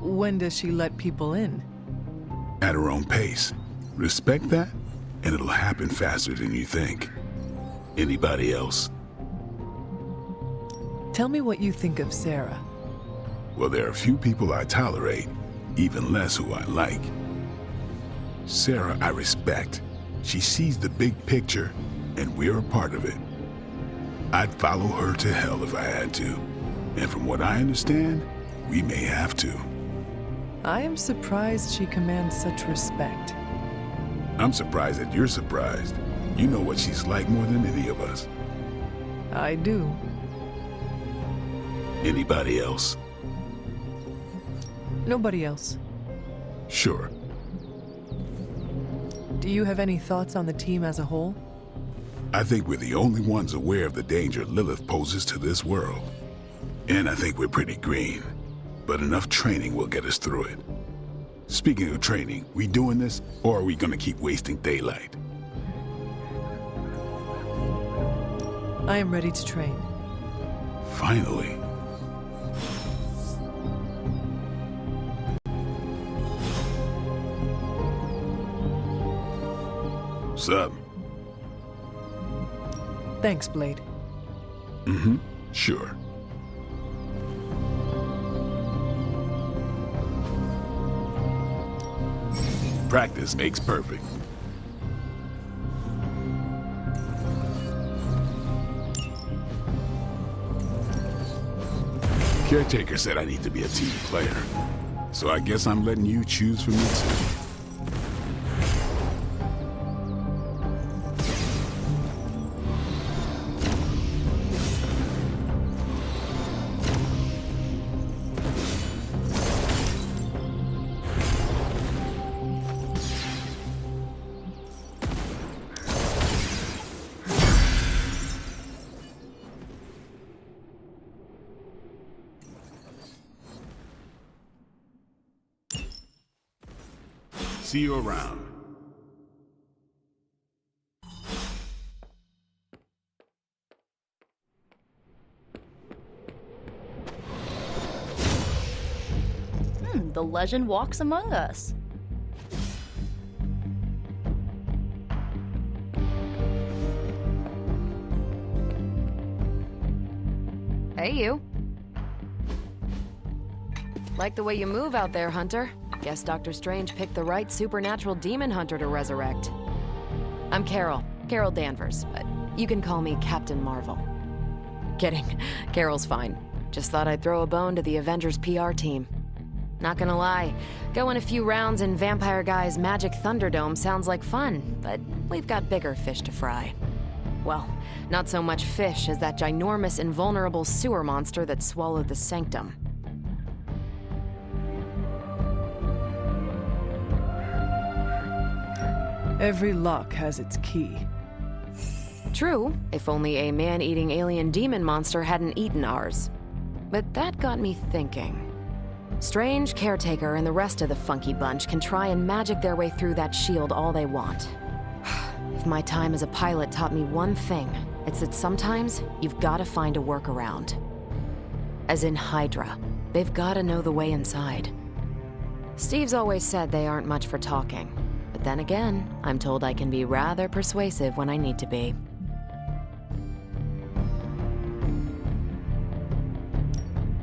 When does she let people in? At her own pace. Respect that, and it'll happen faster than you think. Anybody else? Tell me what you think of Sarah. Well, there are a few people I tolerate, even less who I like. Sarah, I respect. She sees the big picture, and we're a part of it. I'd follow her to hell if I had to. And from what I understand, we may have to. I am surprised she commands such respect. I'm surprised that you're surprised. You know what she's like more than any of us. I do. Anybody else? Nobody else. Sure. Do you have any thoughts on the team as a whole? I think we're the only ones aware of the danger Lilith poses to this world. And I think we're pretty green. but enough training will get us through it. Speaking of training, we doing this, or are we gonna keep wasting daylight? I am ready to train. Finally. What's up? Thanks, Blade. Mm-hmm, sure. Practice makes perfect. Caretaker said I need to be a team player, so I guess I'm letting you choose for me too. See you around. The legend walks among us. Hey, you. Like the way you move out there, Hunter. Guess Dr. Strange picked the right supernatural demon hunter to resurrect. I'm Carol Danvers, but you can call me Captain Marvel. Kidding, Carol's fine. Just thought I'd throw a bone to the Avengers PR team. Not gonna lie, going a few rounds in Vampire Guy's Magic Thunderdome sounds like fun, but we've got bigger fish to fry. Well, not so much fish as that ginormous invulnerable sewer monster that swallowed the Sanctum. Every lock has its key. True, if only a man-eating alien demon monster hadn't eaten ours. But that got me thinking. Strange, Caretaker, and the rest of the funky bunch can try and magic their way through that shield all they want. If my time as a pilot taught me one thing, it's that sometimes you've gotta find a workaround. As in Hydra, they've gotta know the way inside. Steve's always said they aren't much for talking. But then again, I'm told I can be rather persuasive when I need to be.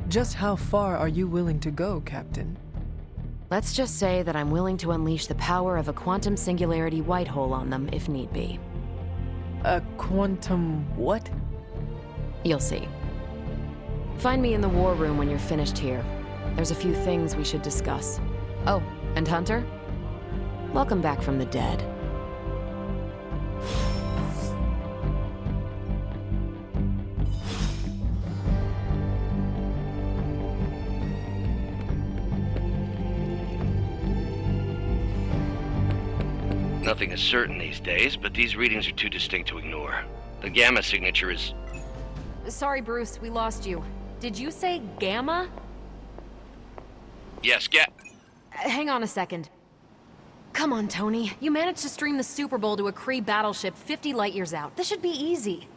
Just how far are you willing to go, Captain? Let's just say that I'm willing to unleash the power of a quantum singularity white hole on them if need be. A quantum what? You'll see. Find me in the war room when you're finished here. There's a few things we should discuss. Oh, and Hunter? Welcome back from the dead. Nothing is certain these days, but these readings are too distinct to ignore. The Gamma signature is... Sorry, Bruce, we lost you. Did you say Gamma? Yes, Hang on a second. Come on, Tony. You managed to stream the Super Bowl to a Kree battleship 50 light-years out. This should be easy.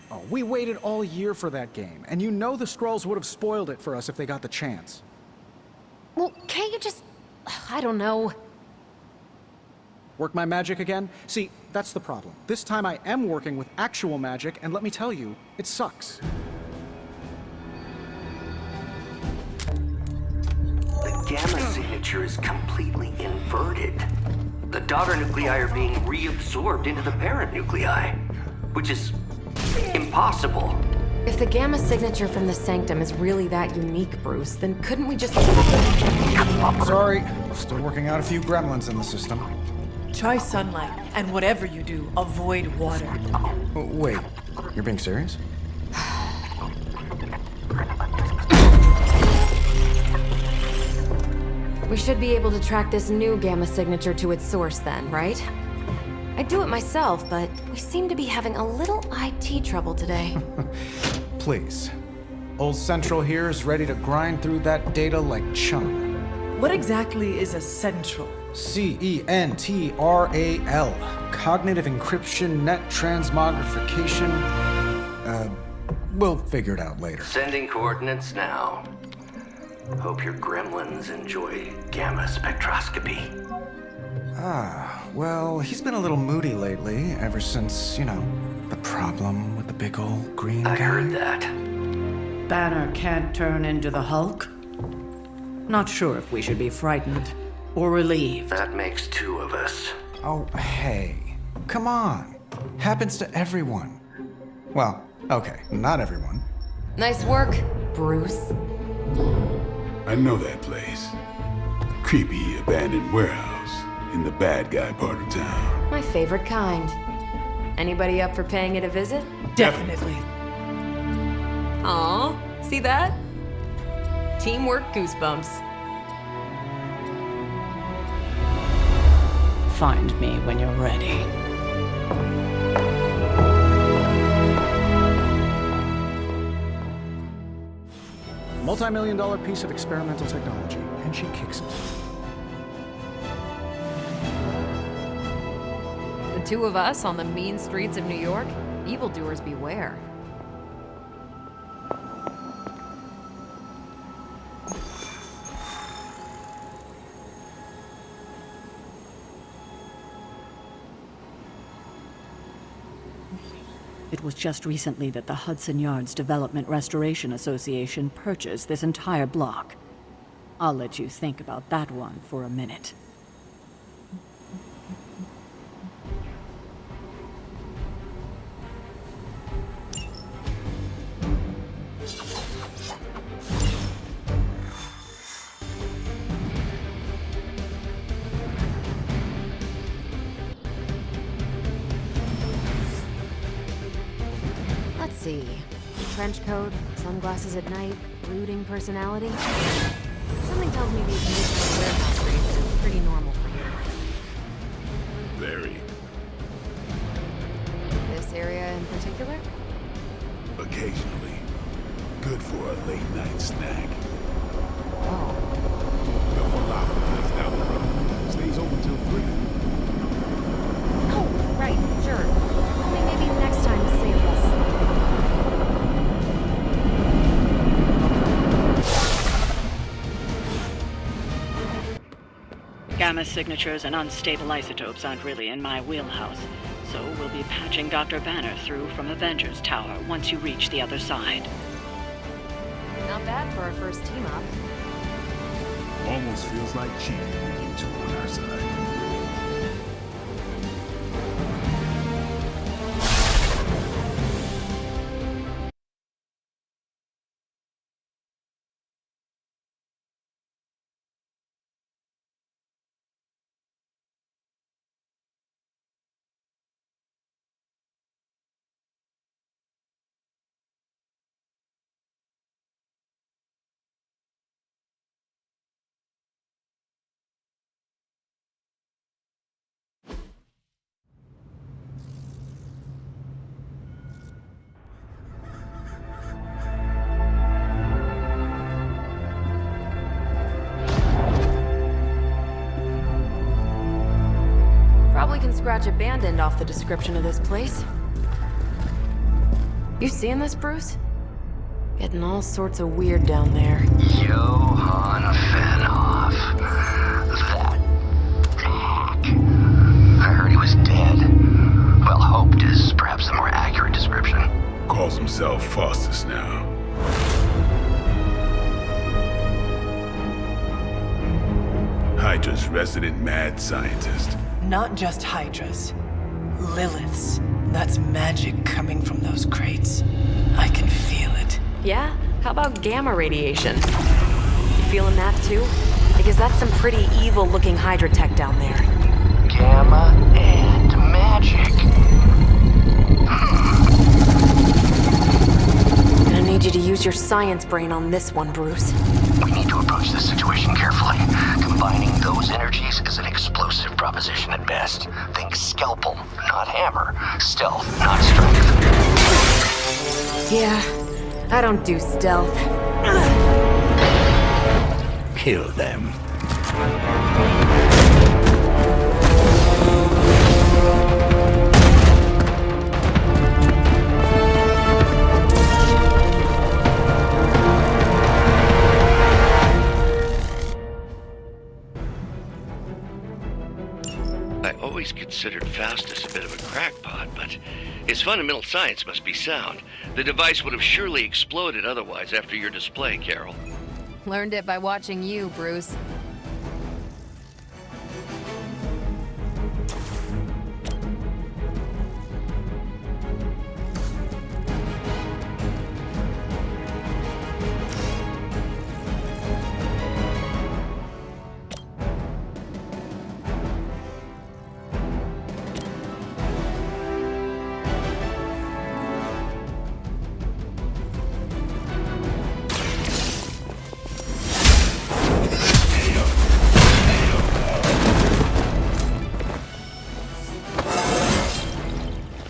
Oh, we waited all year for that game, and you know the Skrulls would have spoiled it for us if they got the chance. Well, can't you just... I don't know. Work my magic again? See, that's the problem. This time I am working with actual magic, and let me tell you, it sucks. The Gamma signature is completely inverted. The daughter nuclei are being reabsorbed into the parent nuclei, which is impossible. If the Gamma signature from the Sanctum is really that unique, Bruce, then couldn't we just... Sorry, still working out a few gremlins in the system. Try sunlight, and whatever you do, avoid water. Wait, you're being serious? We should be able to track this new Gamma signature to its source then, right? I'd do it myself, but we seem to be having a little IT trouble today. Please. Old Central here is ready to grind through that data like chum. What exactly is a central? CENTRAL. Cognitive encryption, net transmogrification. We'll figure it out later. Sending coordinates now. Hope your gremlins enjoy gamma spectroscopy. Well, he's been a little moody lately, ever since, the problem with the big old green guy. I heard that. Banner can't turn into the Hulk? Not sure if we should be frightened or relieved. That makes two of us. Oh, hey. Come on. Happens to everyone. Well, okay, not everyone. Nice work, Bruce. I know that place. Creepy abandoned warehouse in the bad guy part of town. My favorite kind. Anybody up for paying it a visit? Definitely. Aw, see that? Teamwork goosebumps. Find me when you're ready. Multi-million-dollar piece of experimental technology, and she kicks it. The two of us on the mean streets of New York? Evildoers beware. It was just recently that the Hudson Yards Development Restoration Association purchased this entire block. I'll let you think about that one for a minute. Let's see. Trench coat, sunglasses at night, brooding personality. Something tells me these municipal warehouse raids are pretty normal for you. Very. This area in particular? Occasionally. Good for a late night snack. Oh. The falafel place down the road stays open till 3. Oh, right, sure. Only maybe next time to save us. Gamma signatures and unstable isotopes aren't really in my wheelhouse, so we'll be patching Dr. Banner through from Avengers Tower once you reach the other side. Not bad for our first team up. Almost feels like cheating with you two on our side. Probably can scratch abandoned off the description of this place. You seeing this, Bruce? Getting all sorts of weird down there. Johann Fenhoff. That hack. I heard he was dead. Well, hoped is perhaps a more accurate description. Calls himself Faustus now. Hydra's resident mad scientist. Not just Hydra's. Lilith's. That's magic coming from those crates. I can feel it. Yeah? How about gamma radiation? You feeling that too? Because that's some pretty evil-looking Hydra tech down there. Gamma and magic. Gonna need you to use your science brain on this one, Bruce. We need to approach this situation carefully. Combining those energies is an explosive proposition at best. Think scalpel, not hammer. Stealth, not strength. Yeah, I don't do stealth. Kill them. I always considered Faustus a bit of a crackpot, but his fundamental science must be sound. The device would have surely exploded otherwise after your display, Carol. Learned it by watching you, Bruce.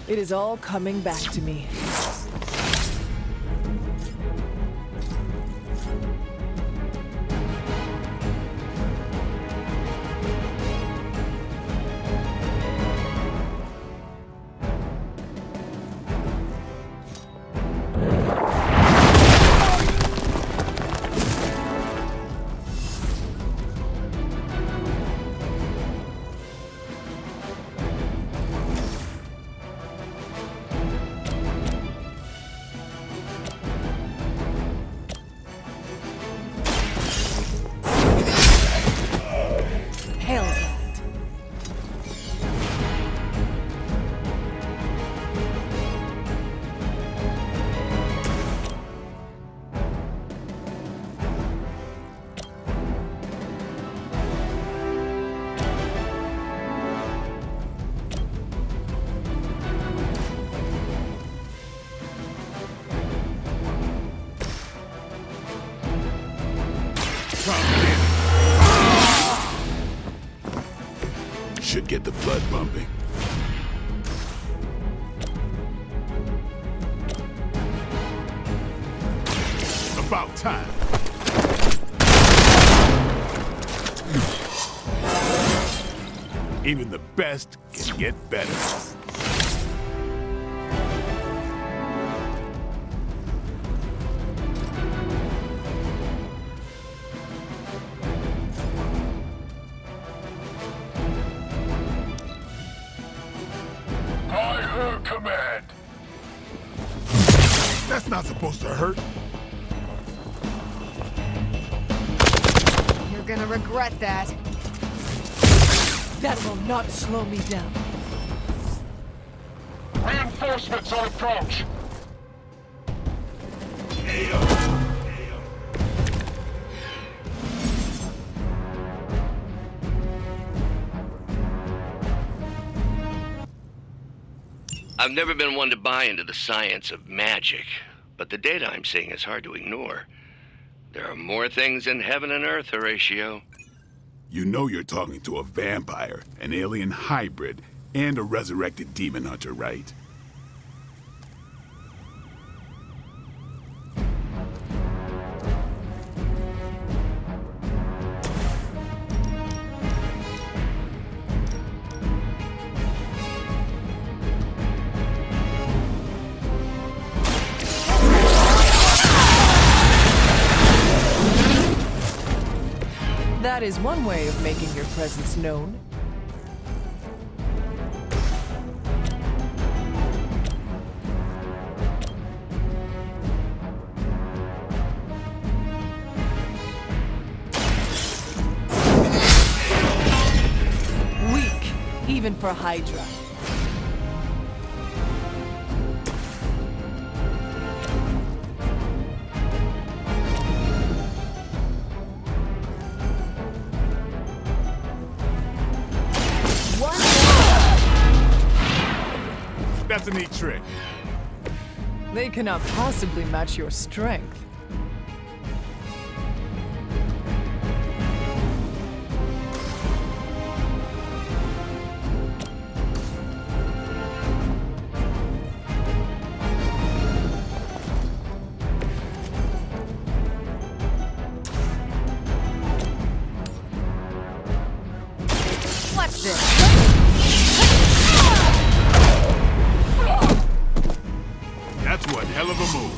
It is all coming back to me. Should get the blood pumping. About time. Even the best can get better. By her command. That's not supposed to hurt. You're gonna regret that. That will not slow me down. Reinforcements on approach. I've never been one to buy into the science of magic, but the data I'm seeing is hard to ignore. There are more things in heaven and earth, Horatio. You know you're talking to a vampire, an alien hybrid, and a resurrected demon hunter, right? That is one way of making your presence known. Weak, even for Hydra. That's a neat trick. They cannot possibly match your strength. it. That's one hell of a move.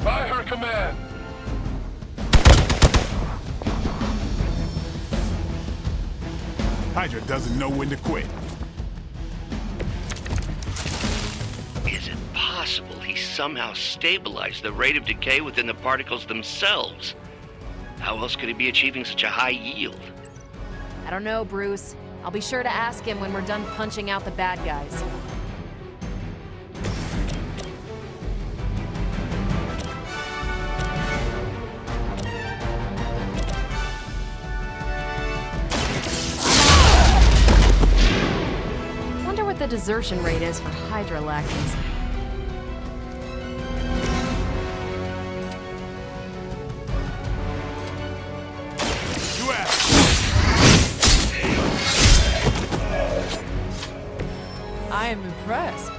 By her command. Hydra doesn't know when to quit. Is it possible he somehow stabilized the rate of decay within the particles themselves? How else could he be achieving such a high yield? I don't know, Bruce. I'll be sure to ask him when we're done punching out the bad guys. Wonder what the desertion rate is for Hydra lackeys. You asked. I am impressed.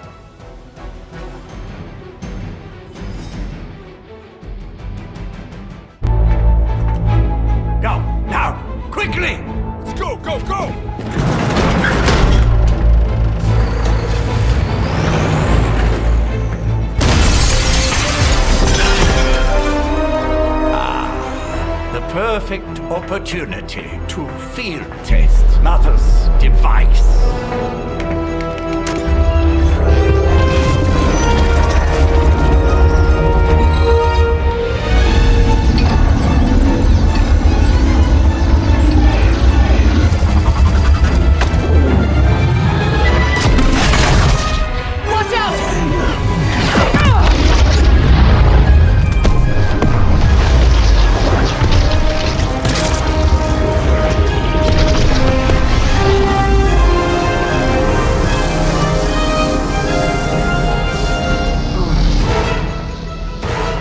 Go, now, quickly! Let's go, go, go! The perfect opportunity to field test Mother's device. Watch out!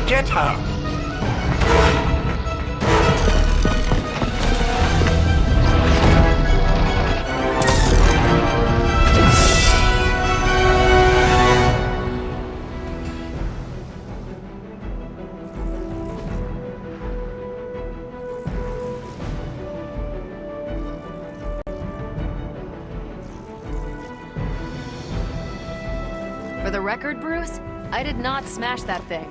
Get her! For the record, Bruce, I did not smash that thing.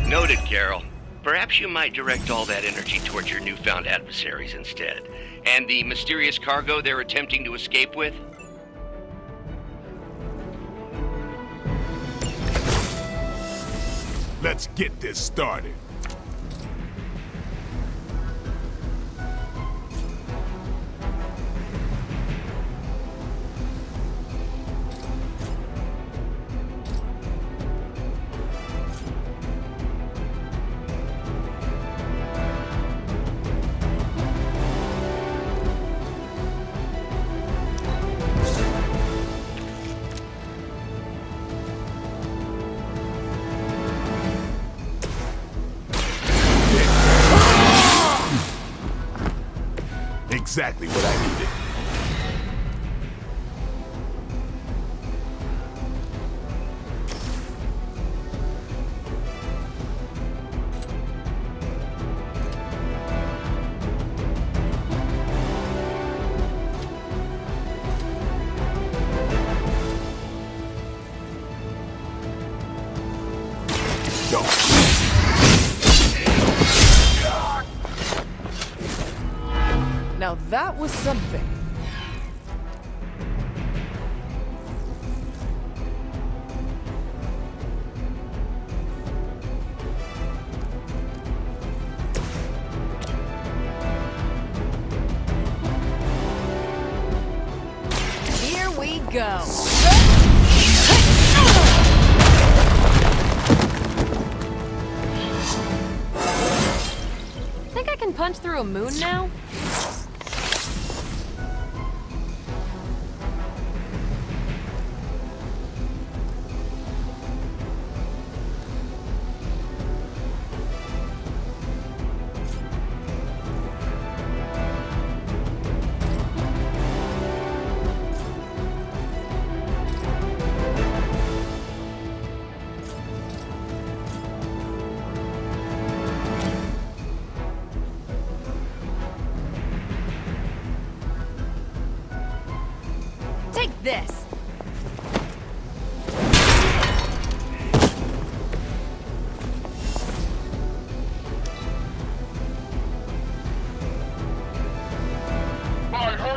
Noted, Carol. Perhaps you might direct all that energy towards your newfound adversaries instead. And the mysterious cargo they're attempting to escape with? Let's get this started. Exactly what I needed. Go. Now that was something. Here we go. Think I can punch through a moon now?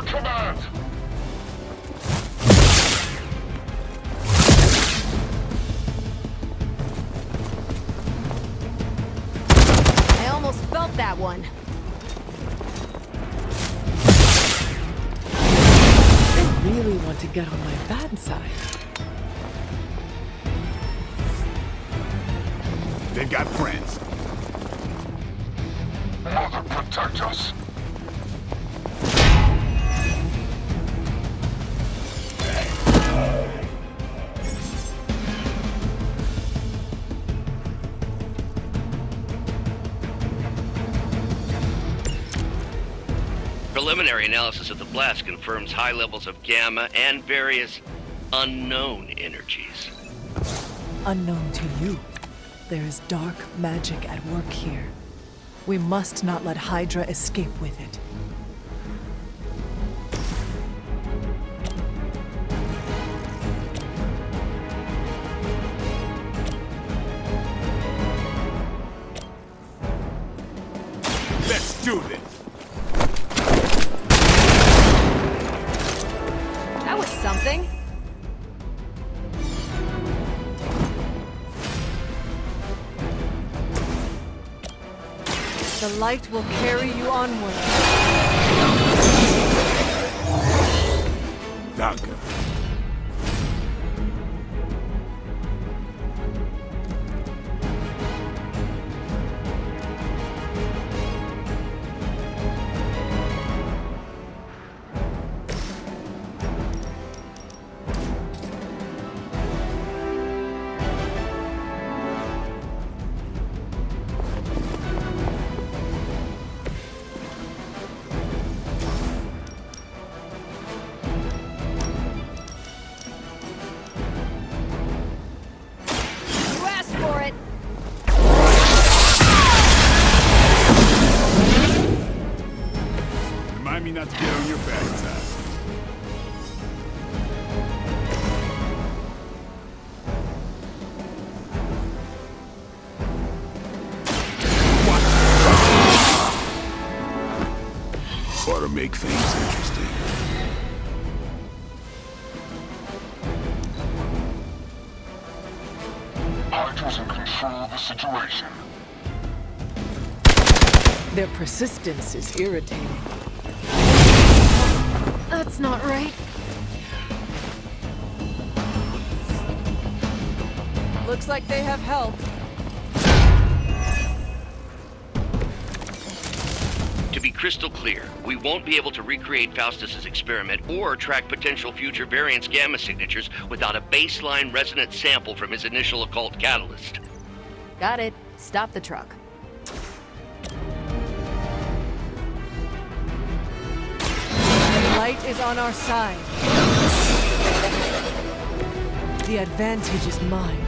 her command! I almost felt that one. They really want to get on my bad side. They've got friends. Mother, protect us! Preliminary analysis of the blast confirms high levels of gamma and various unknown energies. Unknown to you, there is dark magic at work here. We must not let Hydra escape with it. Let's do this. That was something. The light will carry you onward. Doctor. You asked for it. Remind me not to get on your backside. Ought to make things interesting. Hydra's in control of the situation. Their persistence is irritating. That's not right. Looks like they have help. To be crystal clear, we won't be able to recreate Faustus's experiment or track potential future variance gamma signatures without a baseline resonance sample from his initial occult catalyst. Got it. Stop the truck. The light is on our side. The advantage is mine.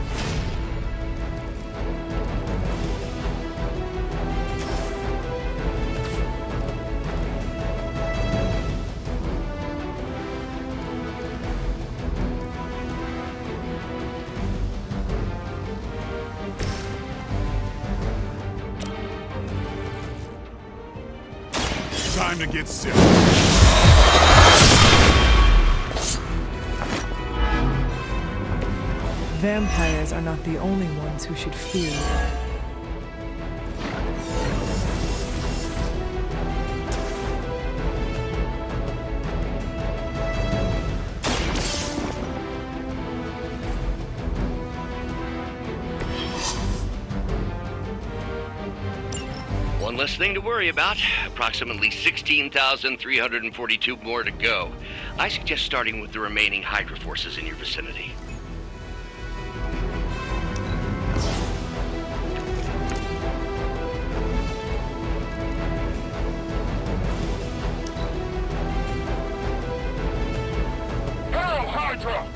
Time to get serious. Vampires are not the only ones who should fear. One less thing to worry about. Approximately 16,342 more to go. I suggest starting with the remaining Hydra forces in your vicinity. Hail, Hydra!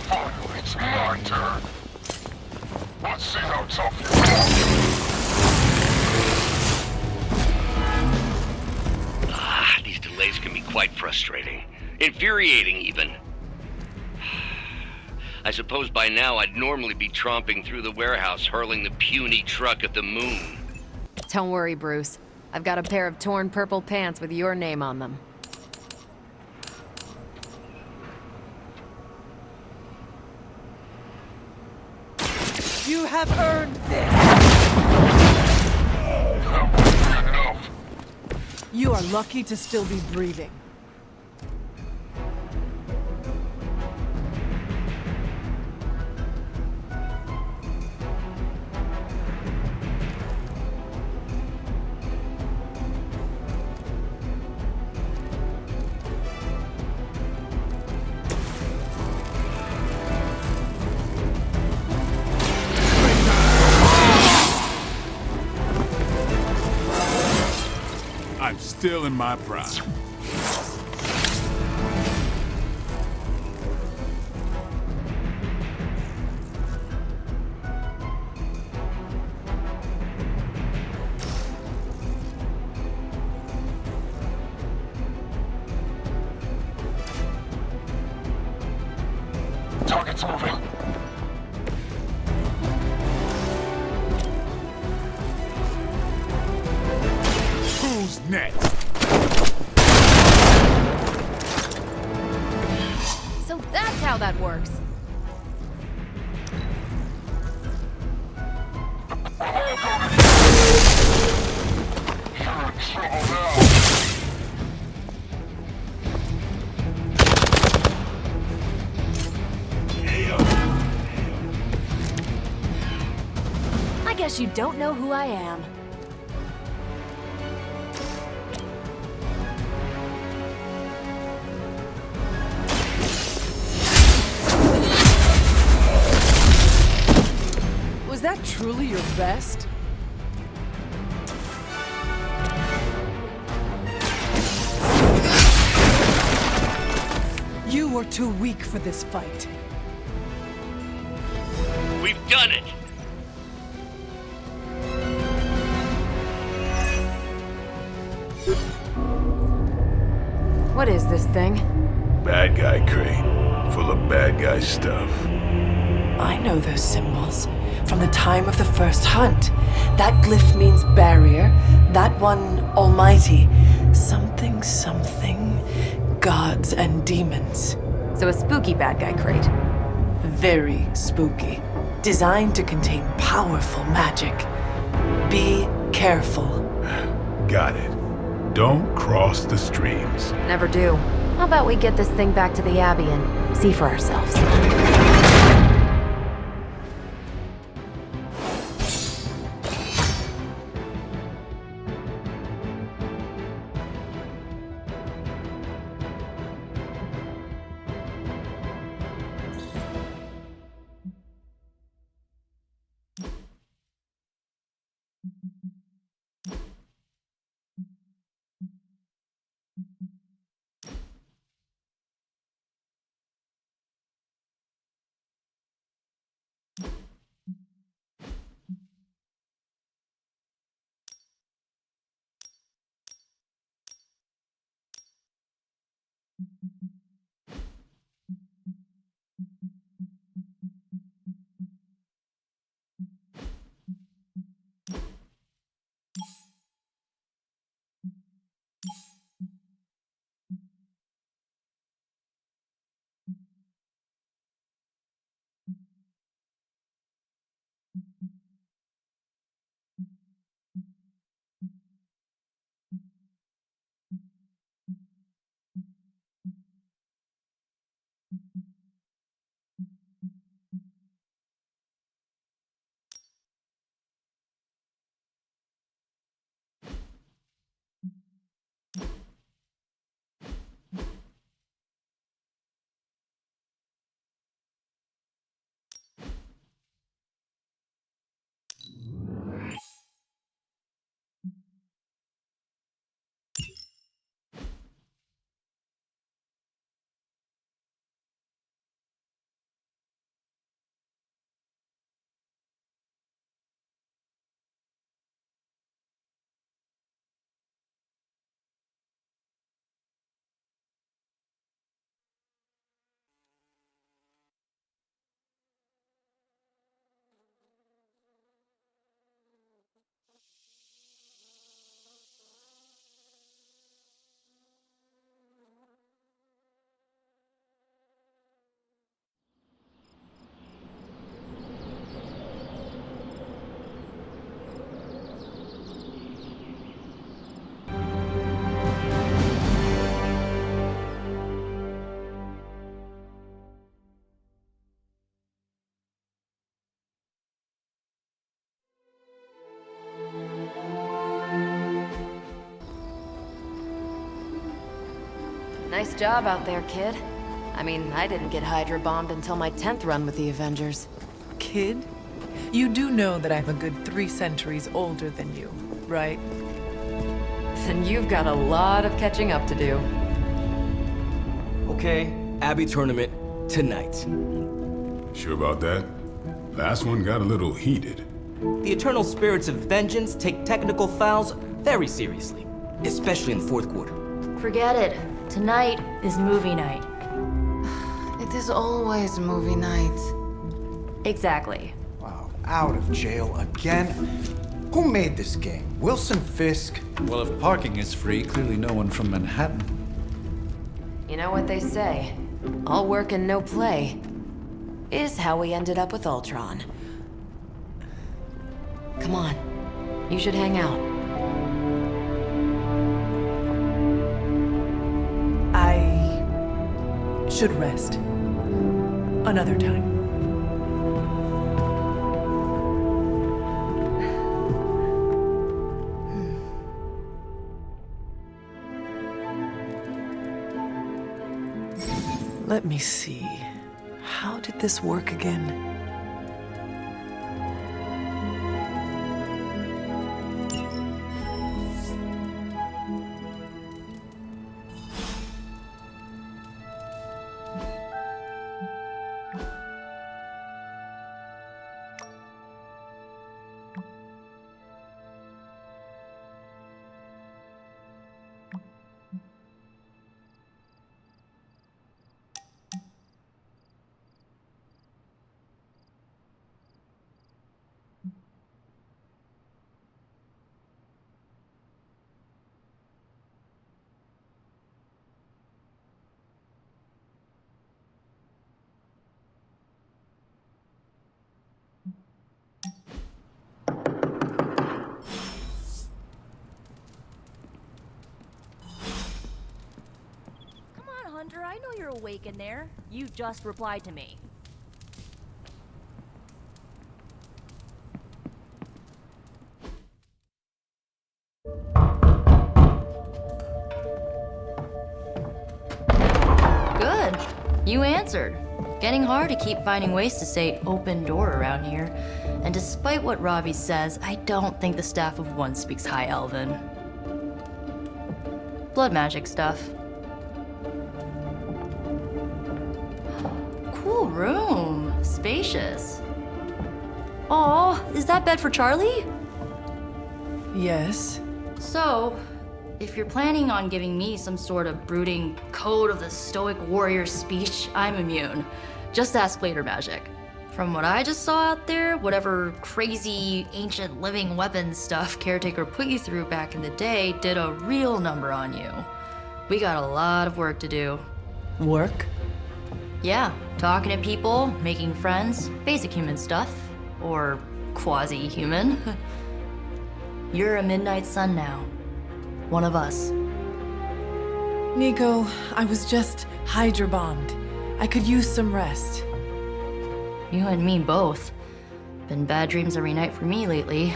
Finally, it's my turn. Let's see how tough you are. These delays can be quite frustrating. Infuriating, even. I suppose by now I'd normally be tromping through the warehouse hurling the puny truck at the moon. Don't worry, Bruce. I've got a pair of torn purple pants with your name on them. You have earned this! Enough. You are lucky to still be breathing. I'm still in my prime. Target's moving. Who's next? So that's how that works. You're in trouble now. I guess you don't know who I am. Was that truly your best? You were too weak for this fight. We've done it! What is this thing? Bad guy crate, full of bad guy stuff. I know those symbols from the time of the first hunt. That glyph means barrier, that one almighty. Something, something, gods and demons. So a spooky bad guy crate. Very spooky. Designed to contain powerful magic. Be careful. Got it. Don't cross the streams. Never do. How about we get this thing back to the Abbey and see for ourselves? Nice job out there, kid. I mean, I didn't get Hydra bombed until my 10th run with the Avengers. Kid? You do know that I'm a good 3 centuries older than you, right? Then you've got a lot of catching up to do. Okay, Abbey tournament tonight. Sure about that? Last one got a little heated. The Eternal Spirits of Vengeance take technical fouls very seriously, especially in the fourth quarter. Forget it. Tonight is movie night. It is always movie night. Exactly. Wow, out of jail again? Who made this game? Wilson Fisk? Well, if parking is free, clearly no one from Manhattan. You know what they say? All work and no play is how we ended up with Ultron. Come on. You should hang out. I should rest. Another time. Let me see. How did this work again? Hunter, I know you're awake in there. You just replied to me. Good. You answered. Getting hard to keep finding ways to say open door around here. And despite what Robbie says, I don't think the staff of One speaks High Elven. Blood magic stuff. Cool room. Spacious. Aw, is that bed for Charlie? Yes. So, if you're planning on giving me some sort of brooding code of the stoic warrior speech, I'm immune. Just ask later magic. From what I just saw out there, whatever crazy ancient living weapons stuff Caretaker put you through back in the day did a real number on you. We got a lot of work to do. Work? Yeah, talking to people, making friends, basic human stuff. Or quasi-human. You're a Midnight Sun now. One of us. Nico, I was just Hydra bombed. I could use some rest. You and me both. Been bad dreams every night for me lately.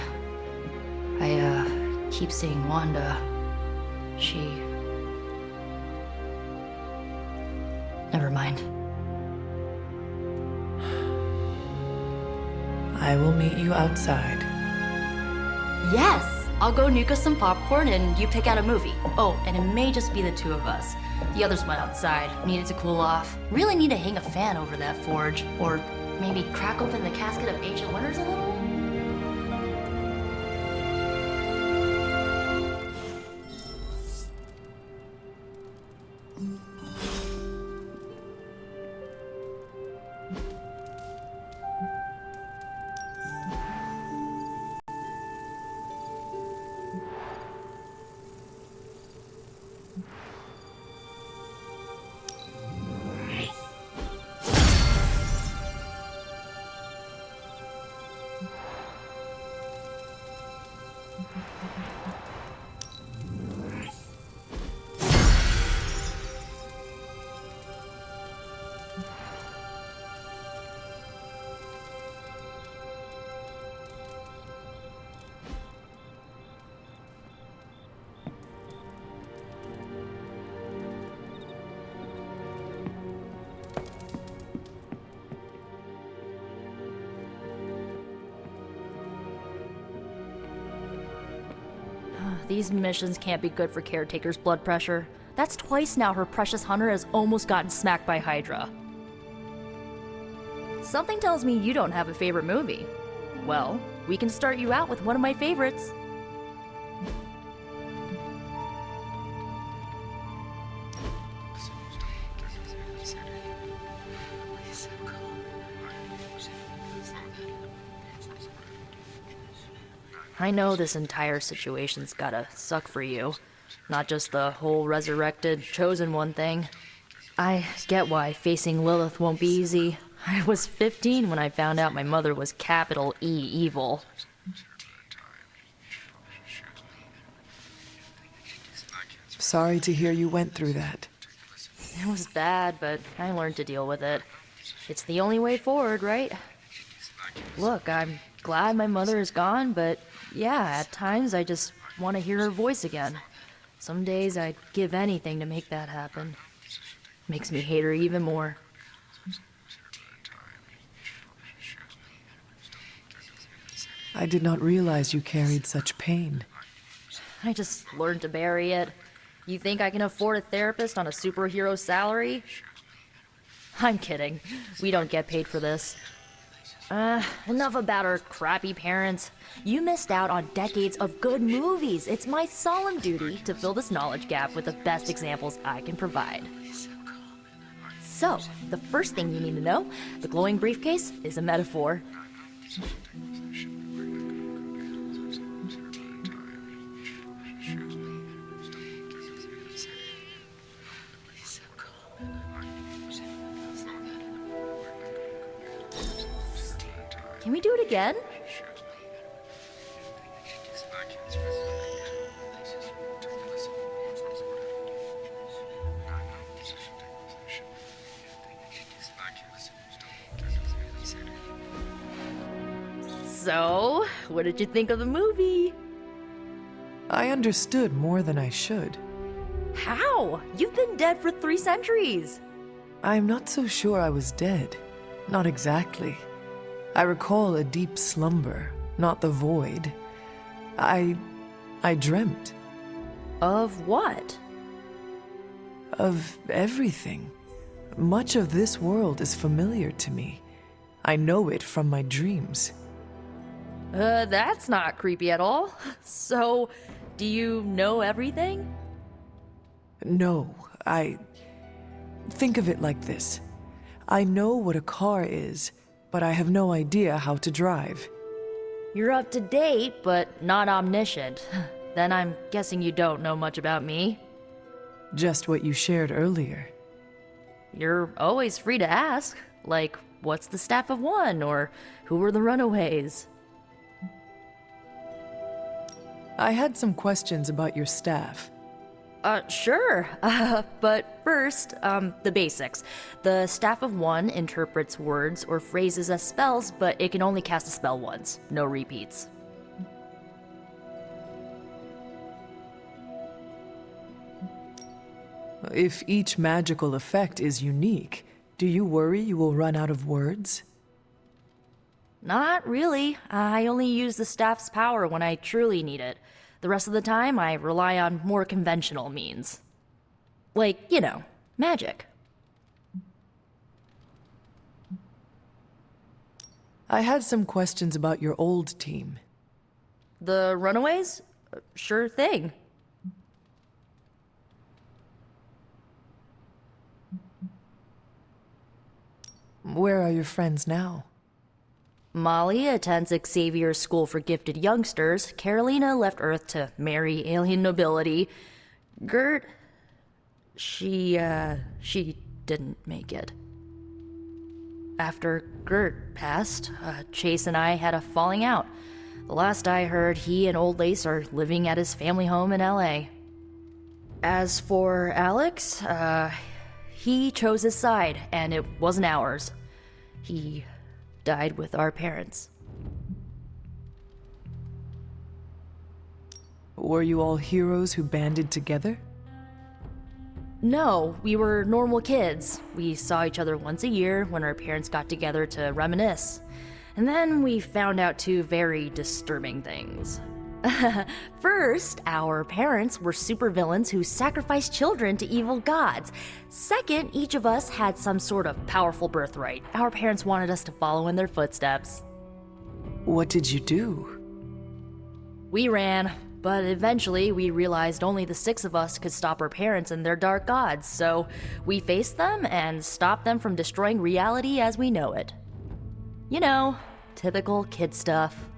I, keep seeing Wanda. She... Never mind. I will meet you outside. Yes! I'll go nuke us some popcorn and you pick out a movie. Oh, and it may just be the two of us. The others went outside, needed to cool off. Really need to hang a fan over that forge. Or maybe crack open the casket of Ancient Wonders a little? these missions can't be good for Caretaker's blood pressure. That's twice now her precious hunter has almost gotten smacked by Hydra. Something tells me you don't have a favorite movie. Well, we can start you out with one of my favorites. I know this entire situation's gotta suck for you. Not just the whole resurrected, chosen one thing. I get why facing Lilith won't be easy. I was 15 when I found out my mother was capital E evil. Sorry to hear you went through that. It was bad, but I learned to deal with it. It's the only way forward, right? Look, I'm glad my mother is gone, but yeah, at times I just want to hear her voice again. Some days I'd give anything to make that happen. Makes me hate her even more. I did not realize you carried such pain. I just learned to bury it. You think I can afford a therapist on a superhero salary? I'm kidding. We don't get paid for this. Enough about our crappy parents. You missed out on decades of good movies. It's my solemn duty to fill this knowledge gap with the best examples I can provide. So, the first thing you need to know, the glowing briefcase is a metaphor. Can we do it again? So, what did you think of the movie? I understood more than I should. How? You've been dead for 3 centuries. I'm not so sure I was dead. Not exactly. I recall a deep slumber, not the void. I dreamt. Of what? Of everything. Much of this world is familiar to me. I know it from my dreams. That's not creepy at all. So, do you know everything? No, think of it like this. I know what a car is, but I have no idea how to drive. You're up to date, but not omniscient. Then I'm guessing you don't know much about me. Just what you shared earlier. You're always free to ask. Like, what's the Staff of One? Or who were the Runaways? I had some questions about your staff. Sure. But first, the basics. The Staff of One interprets words or phrases as spells, but it can only cast a spell once. No repeats. If each magical effect is unique, do you worry you will run out of words? Not really. I only use the staff's power when I truly need it. The rest of the time, I rely on more conventional means. Like, you know, magic. I had some questions about your old team. The Runaways? Sure thing. Where are your friends now? Molly attends Xavier's School for Gifted Youngsters. Carolina left Earth to marry alien nobility. Gert... She didn't make it. After Gert passed, Chase and I had a falling out. The last I heard, he and Old Lace are living at his family home in LA. As for Alex, he chose his side, and it wasn't ours. He died with our parents. Were you all heroes who banded together? No, we were normal kids. We saw each other once a year when our parents got together to reminisce. And then we found out 2 very disturbing things. First, our parents were supervillains who sacrificed children to evil gods. Second, each of us had some sort of powerful birthright. Our parents wanted us to follow in their footsteps. What did you do? We ran, but eventually we realized only the 6 of us could stop our parents and their dark gods, so we faced them and stopped them from destroying reality as we know it. You know, typical kid stuff.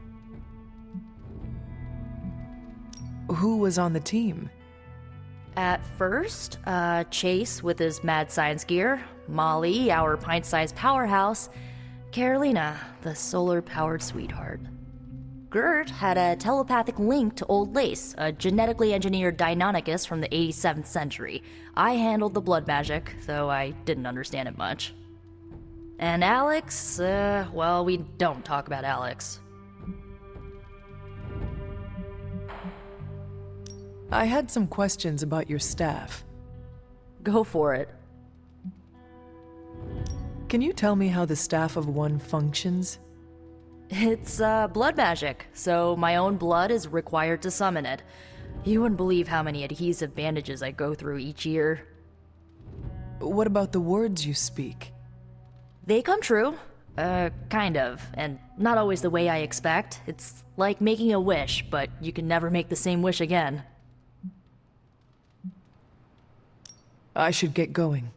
Who was on the team? At first, Chase with his mad science gear, Molly, our pint-sized powerhouse, Carolina, the solar-powered sweetheart. Gert had a telepathic link to Old Lace, a genetically engineered Deinonychus from the 87th century. I handled the blood magic, though I didn't understand it much. And Alex, well, we don't talk about Alex. I had some questions about your staff. Go for it. Can you tell me how the Staff of One functions? It's, blood magic, so my own blood is required to summon it. You wouldn't believe how many adhesive bandages I go through each year. What about the words you speak? They come true. Kind of, and not always the way I expect. It's like making a wish, but you can never make the same wish again. I should get going.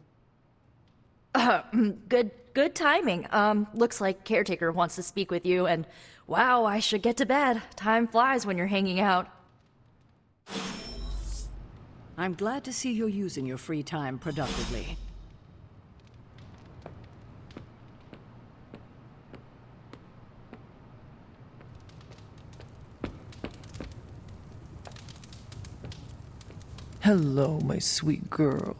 Good timing. Looks like Caretaker wants to speak with you, and wow, I should get to bed. Time flies when you're hanging out. I'm glad to see you're using your free time productively. Hello, my sweet girl.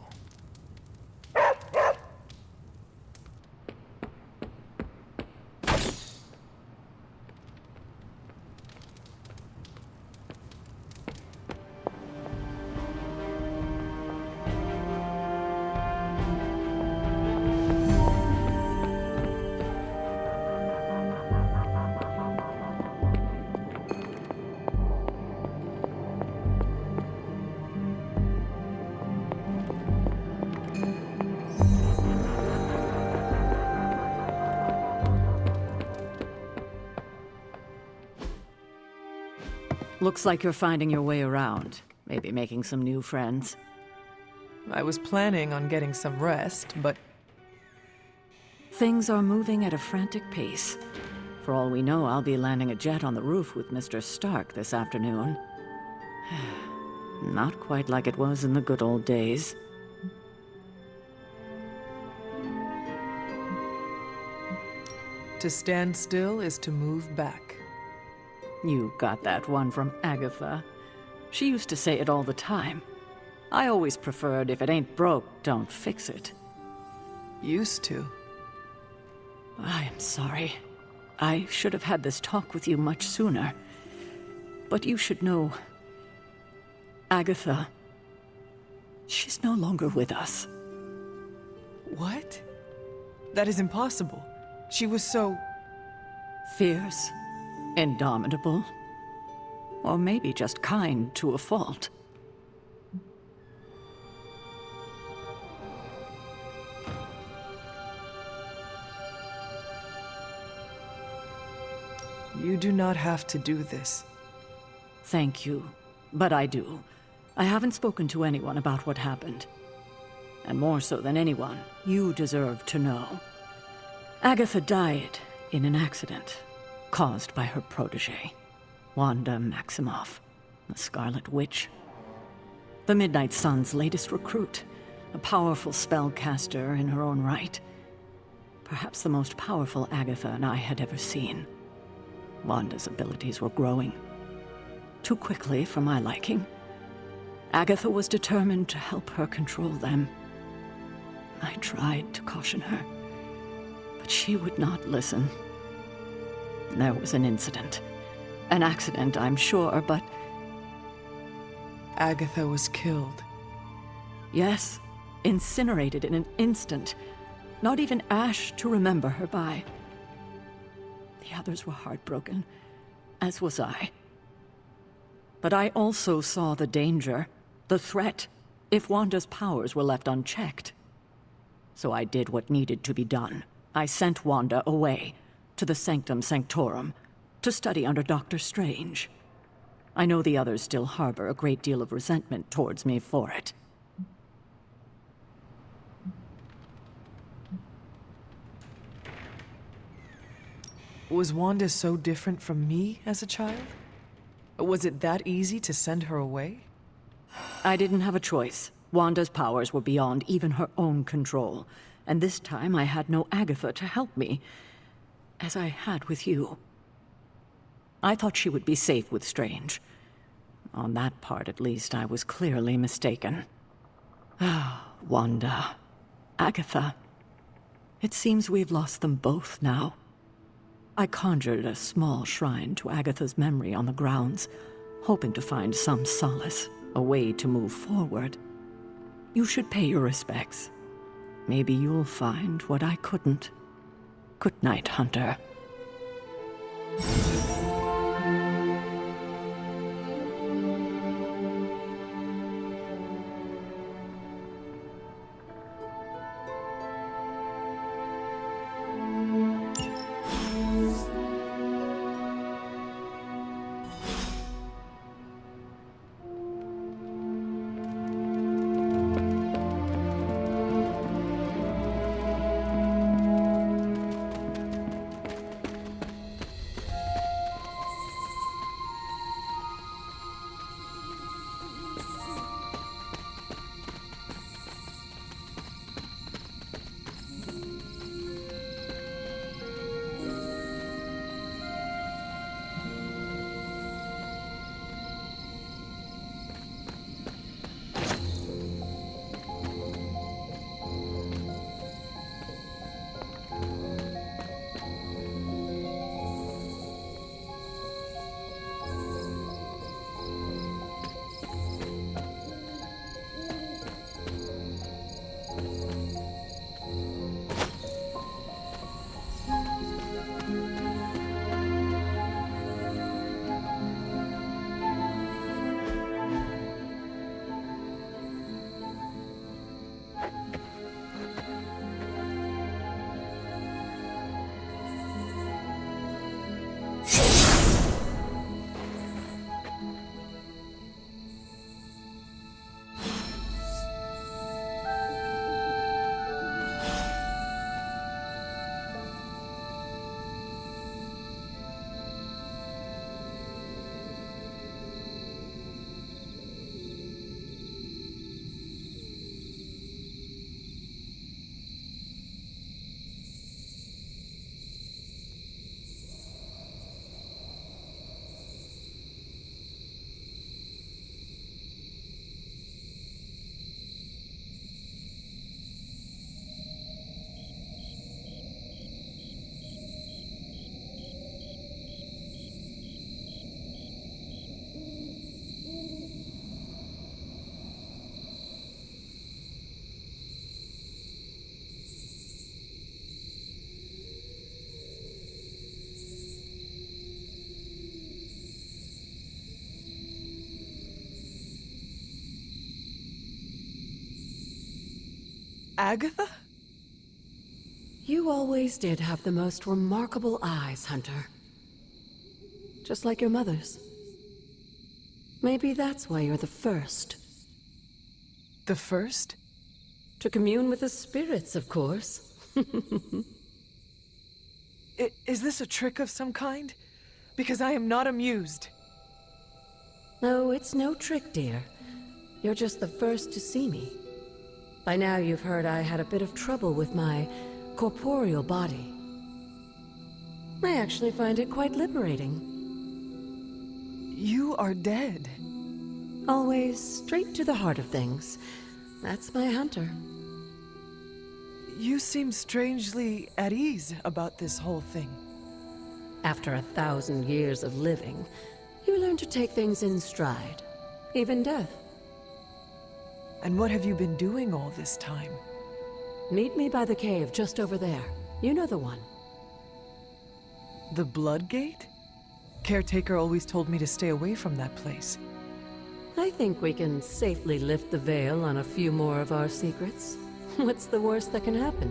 Looks like you're finding your way around. Maybe making some new friends. I was planning on getting some rest, but... Things are moving at a frantic pace. For all we know, I'll be landing a jet on the roof with Mr. Stark this afternoon. Not quite like it was in the good old days. To stand still is to move back. You got that one from Agatha. She used to say it all the time. I always preferred if it ain't broke, don't fix it. Used to. I am sorry. I should have had this talk with you much sooner. But you should know... Agatha... she's no longer with us. What? That is impossible. She was so... fierce. Indomitable. Or maybe just kind to a fault. You do not have to do this. Thank you, but I do. I haven't spoken to anyone about what happened. And more so than anyone, you deserve to know. Agatha died in an accident. Caused by her protege, Wanda Maximoff, the Scarlet Witch. The Midnight Sun's latest recruit, a powerful spellcaster in her own right. Perhaps the most powerful Agatha and I had ever seen. Wanda's abilities were growing. Too quickly for my liking. Agatha was determined to help her control them. I tried to caution her, but she would not listen. There was an incident. An accident, I'm sure, but... Agatha was killed. Yes, incinerated in an instant. Not even ash to remember her by. The others were heartbroken, as was I. But I also saw the danger, the threat, if Wanda's powers were left unchecked. So I did what needed to be done. I sent Wanda away, to the Sanctum Sanctorum, to study under Doctor Strange. I know the others still harbor a great deal of resentment towards me for it. Was Wanda so different from me as a child? Was it that easy to send her away? I didn't have a choice. Wanda's powers were beyond even her own control, and this time I had no Agatha to help me, as I had with you. I thought she would be safe with Strange. On that part, at least, I was clearly mistaken. Ah, Wanda. Agatha. It seems we've lost them both now. I conjured a small shrine to Agatha's memory on the grounds, hoping to find some solace, a way to move forward. You should pay your respects. Maybe you'll find what I couldn't. Good night, Hunter. Agatha? You always did have the most remarkable eyes, Hunter. Just like your mother's. Maybe that's why you're the first. The first? To commune with the spirits, of course. Is this a trick of some kind? Because I am not amused. No, it's no trick, dear. You're just the first to see me. By now you've heard I had a bit of trouble with my corporeal body. I actually find it quite liberating. You are dead. Always straight to the heart of things. That's my Hunter. You seem strangely at ease about this whole thing. After 1,000 years of living, you learn to take things in stride. Even death. And what have you been doing all this time? Meet me by the cave just over there. You know the one. The Blood Gate? Caretaker always told me to stay away from that place. I think we can safely lift the veil on a few more of our secrets. What's the worst that can happen?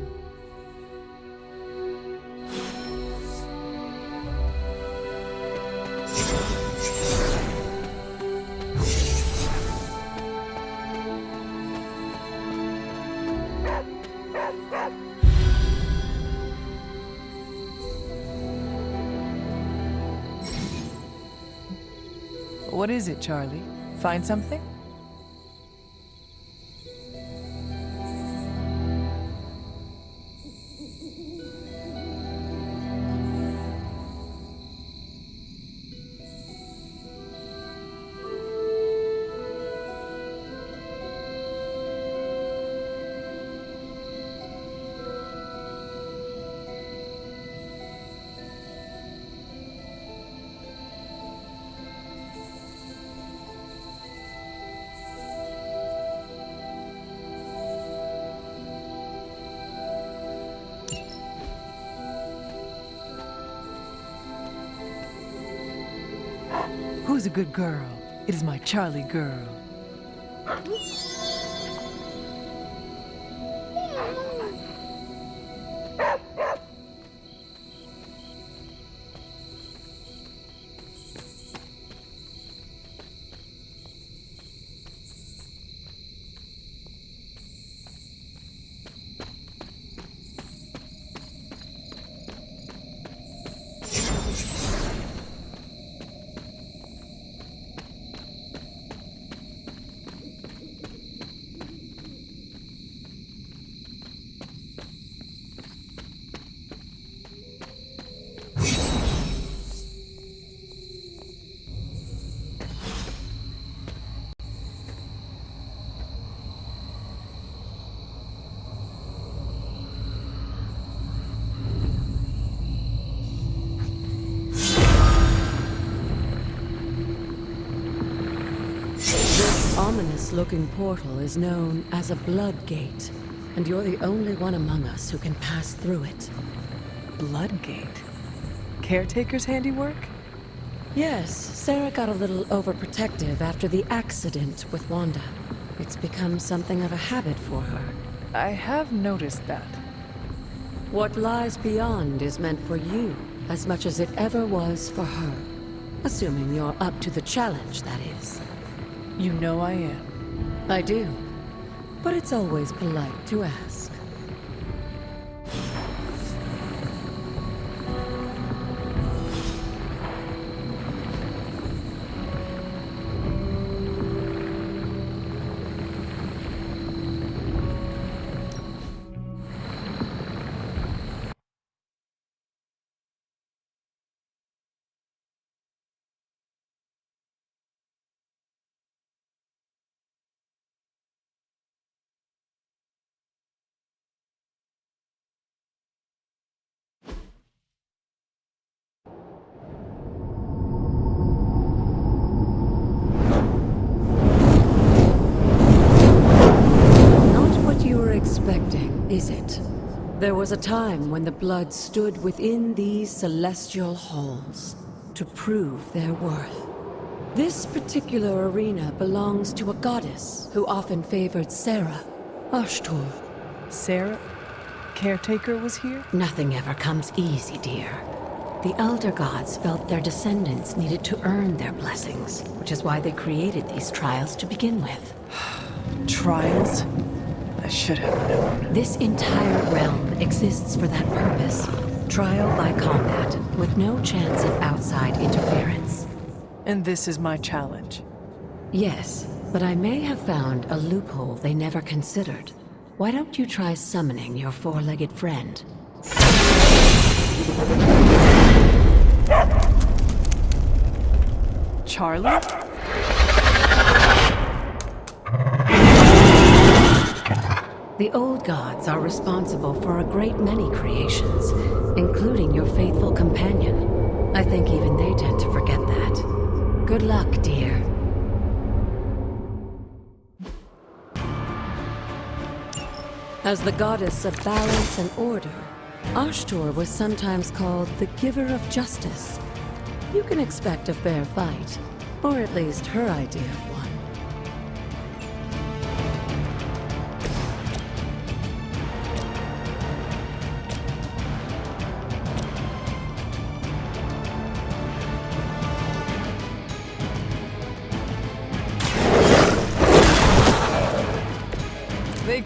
What is it, Charlie? Find something? Who's a good girl? It is my Charlie girl. Ominous-looking portal is known as a Blood Gate, and you're the only one among us who can pass through it. Blood Gate? Caretaker's handiwork? Yes, Sarah got a little overprotective after the accident with Wanda. It's become something of a habit for her. I have noticed that. What lies beyond is meant for you as much as it ever was for her. Assuming you're up to the challenge, that is. You know I am. I do. But it's always polite to ask. Is it? There was a time when the blood stood within these celestial halls to prove their worth. This particular arena belongs to a goddess who often favored Sarah, Ashtor. Sarah? Caretaker was here? Nothing ever comes easy, dear. The Elder Gods felt their descendants needed to earn their blessings, which is why they created these trials to begin with. Trials? I should have known. This entire realm exists for that purpose. Trial by combat, with no chance of outside interference. And this is my challenge? Yes, but I may have found a loophole they never considered. Why don't you try summoning your four-legged friend? Charlie? The old gods are responsible for a great many creations, including your faithful companion. I think even they tend to forget that. Good luck, dear. As the goddess of balance and order, Ashtor was sometimes called the Giver of Justice. You can expect a fair fight, or at least her idea of one.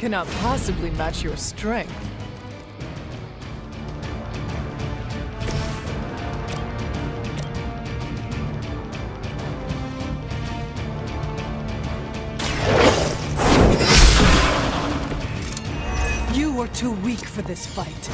cannot possibly match your strength. You are too weak for this fight.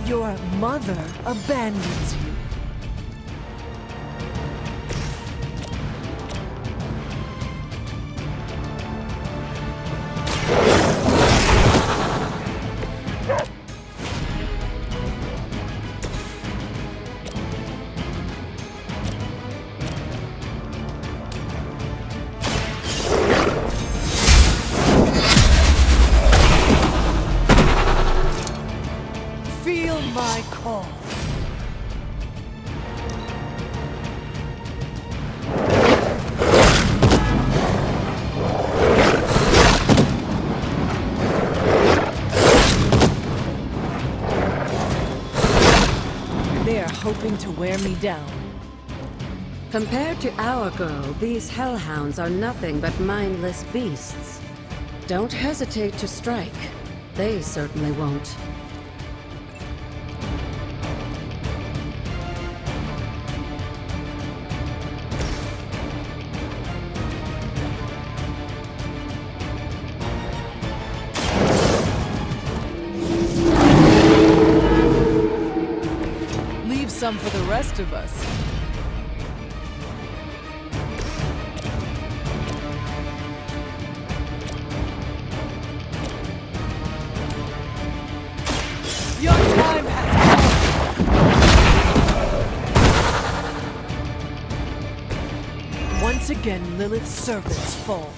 Your mother abandons you. Feel my call. They are hoping to wear me down. Compared to our girl, these hellhounds are nothing but mindless beasts. Don't hesitate to strike. They certainly won't. Leave some for the rest of us. Your time has come. Once again, Lilith's servants fall.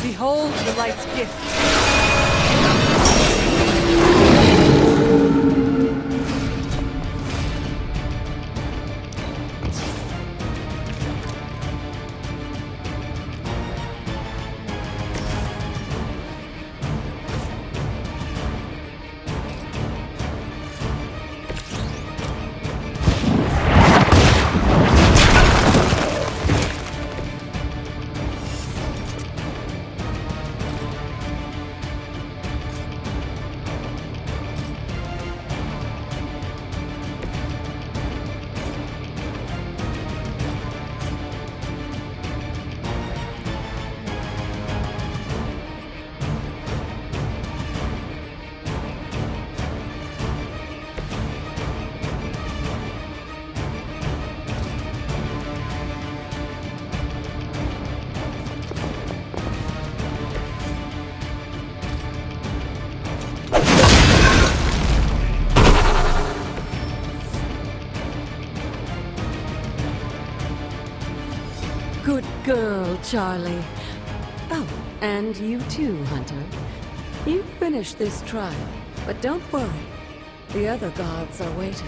Behold the light's gift. Good girl, Charlie. Oh, and you too, Hunter. You finished this trial, but don't worry. The other gods are waiting.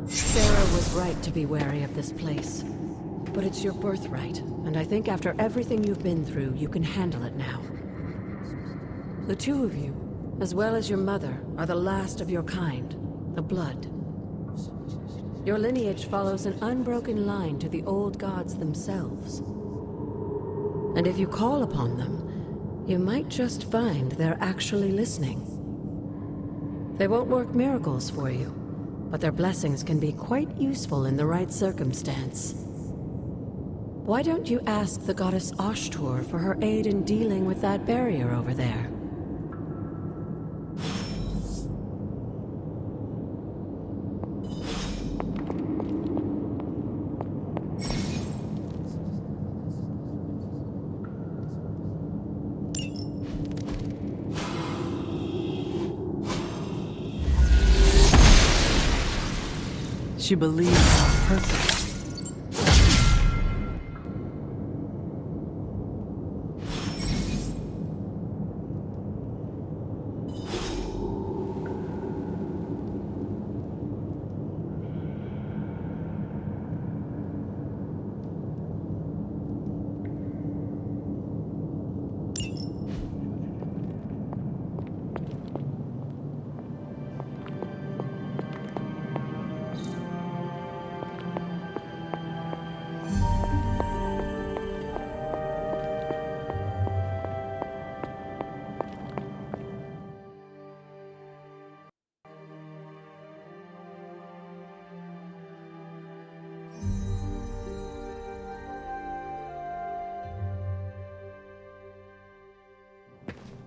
Sarah was right to be wary of this place. But it's your birthright, and I think after everything you've been through, you can handle it now. The two of you, as well as your mother, are the last of your kind, the Blood. Your lineage follows an unbroken line to the old gods themselves. And if you call upon them, you might just find they're actually listening. They won't work miracles for you, but their blessings can be quite useful in the right circumstance. Why don't you ask the goddess Ashtur for her aid in dealing with that barrier over there? She believes in purpose.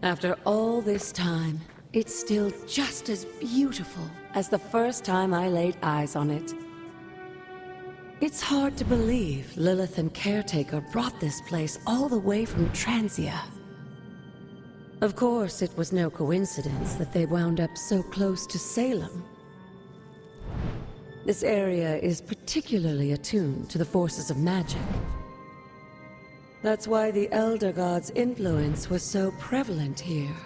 After all this time, it's still just as beautiful as the first time I laid eyes on it. It's hard to believe Lilith and Caretaker brought this place all the way from Transia. Of course, it was no coincidence that they wound up so close to Salem. This area is particularly attuned to the forces of magic. That's why the Elder God's influence was so prevalent here.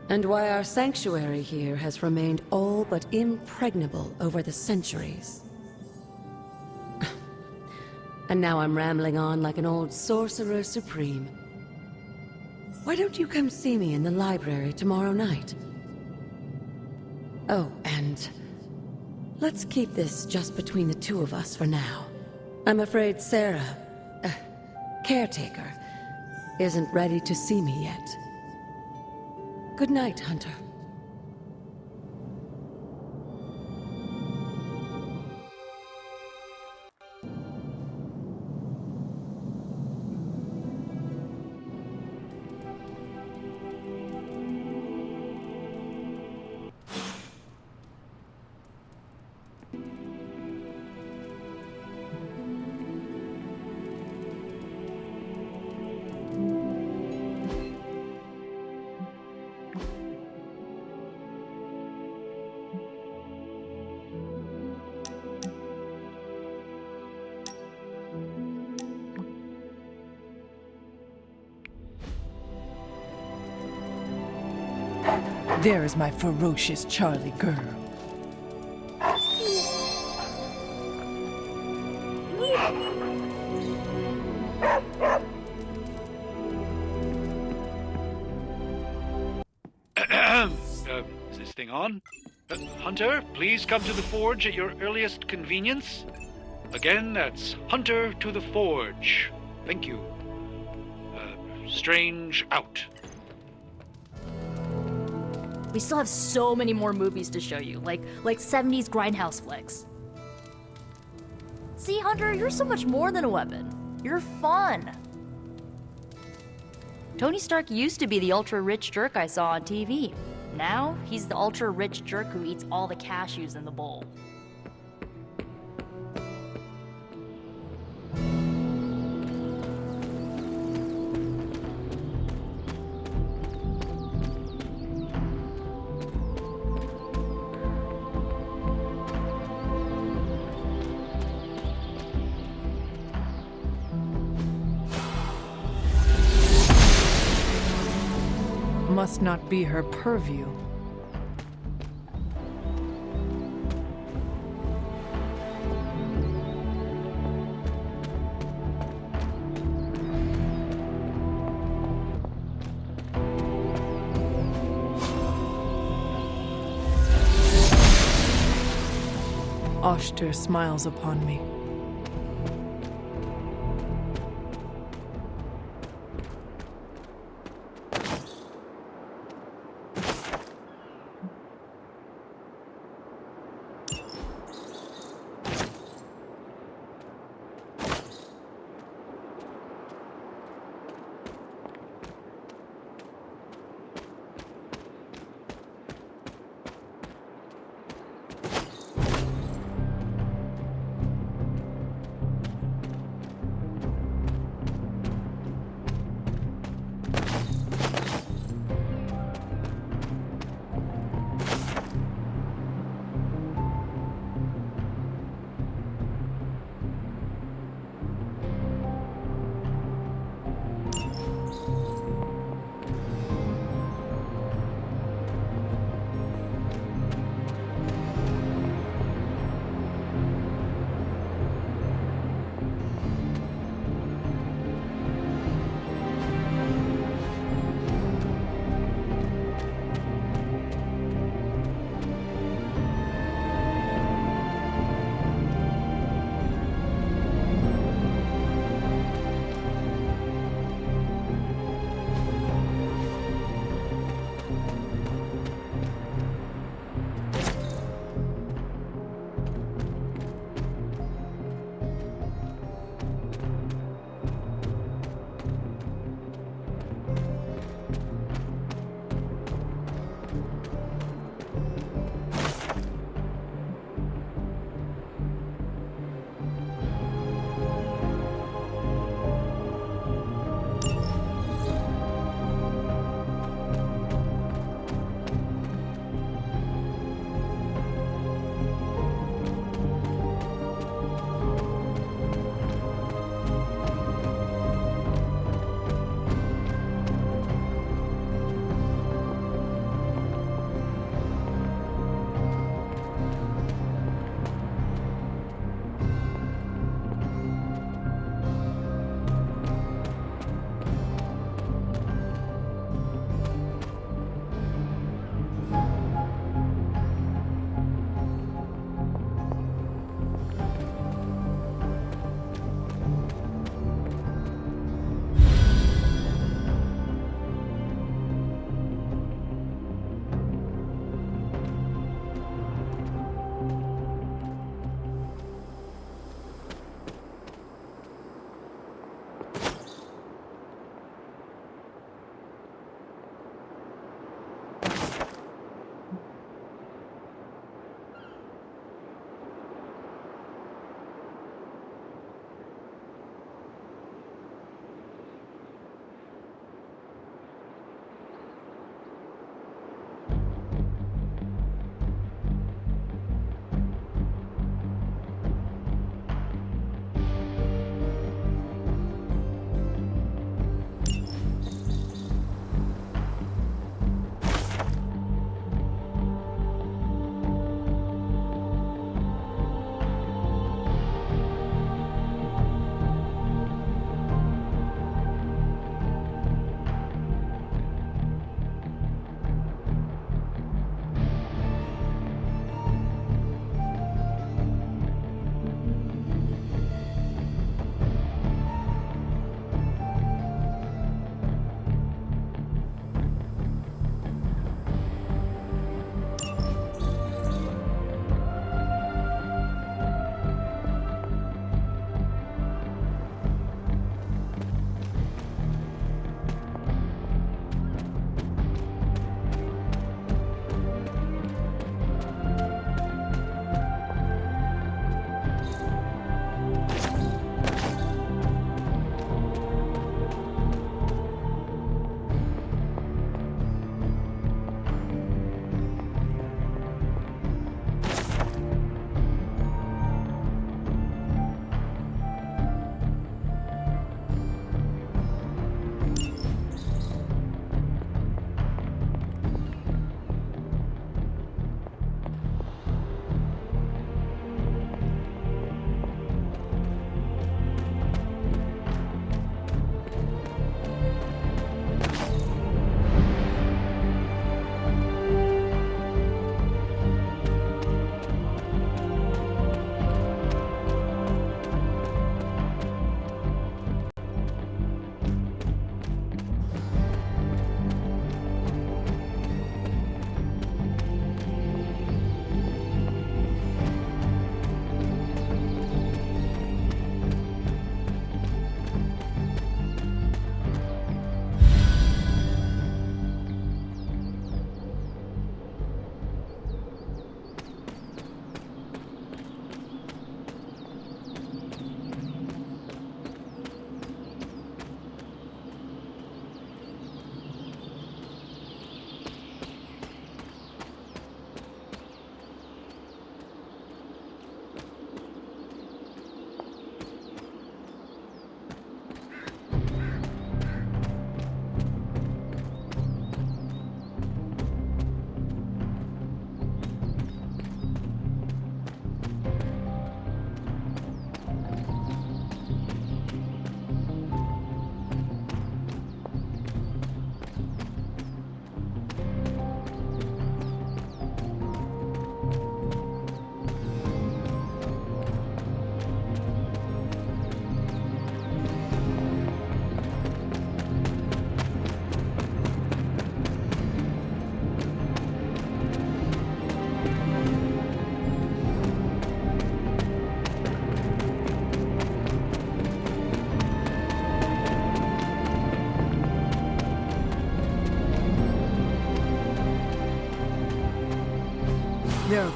And why our sanctuary here has remained all but impregnable over the centuries. And now I'm rambling on like an old sorcerer supreme. Why don't you come see me in the library tomorrow night? Oh, and let's keep this just between the two of us for now. I'm afraid Sarah, Caretaker, isn't ready to see me yet. Good night, Hunter. There is my ferocious Charlie girl. Is this thing on? Hunter, please come to the forge at your earliest convenience. Again, that's Hunter to the forge. Thank you. Strange out. We still have so many more movies to show you, like 70s grindhouse flicks. See, Hunter, you're so much more than a weapon. You're fun. Tony Stark used to be the ultra-rich jerk I saw on TV. Now, he's the ultra-rich jerk who eats all the cashews in the bowl. Must not be her purview. Oshter smiles upon me.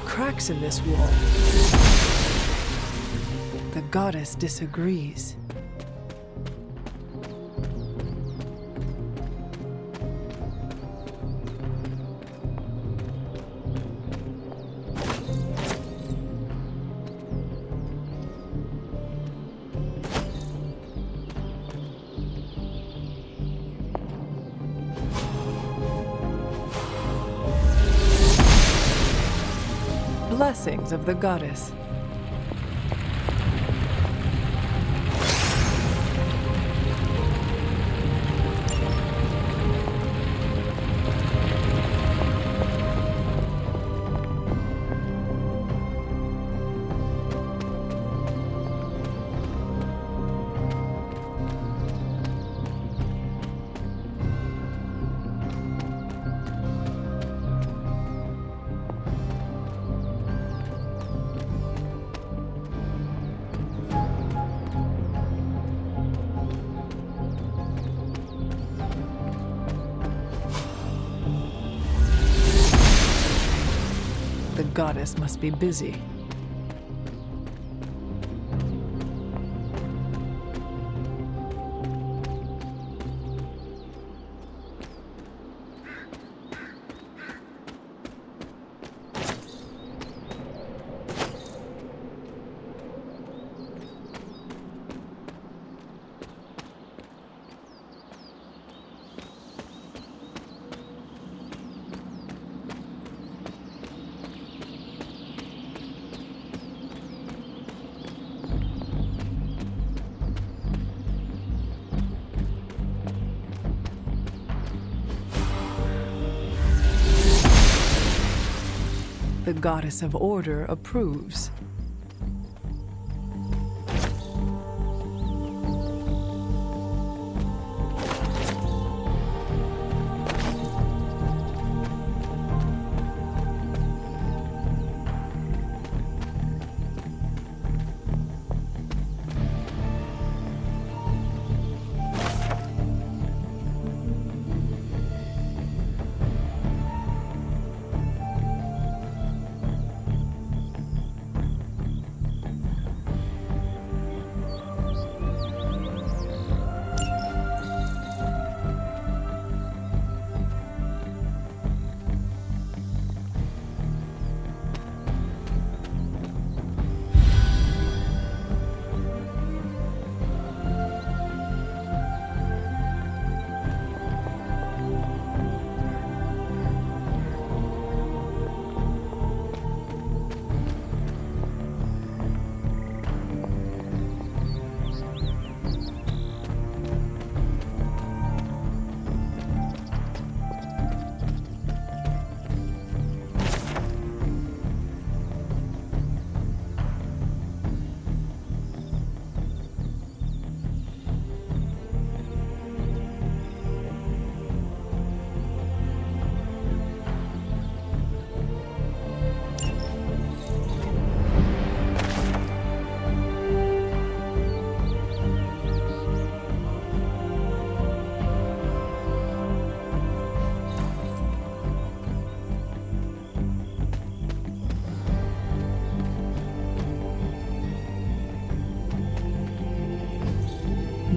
cracks in this wall. The goddess disagrees. Blessings of the goddess. The goddess must be busy. The goddess of order approves.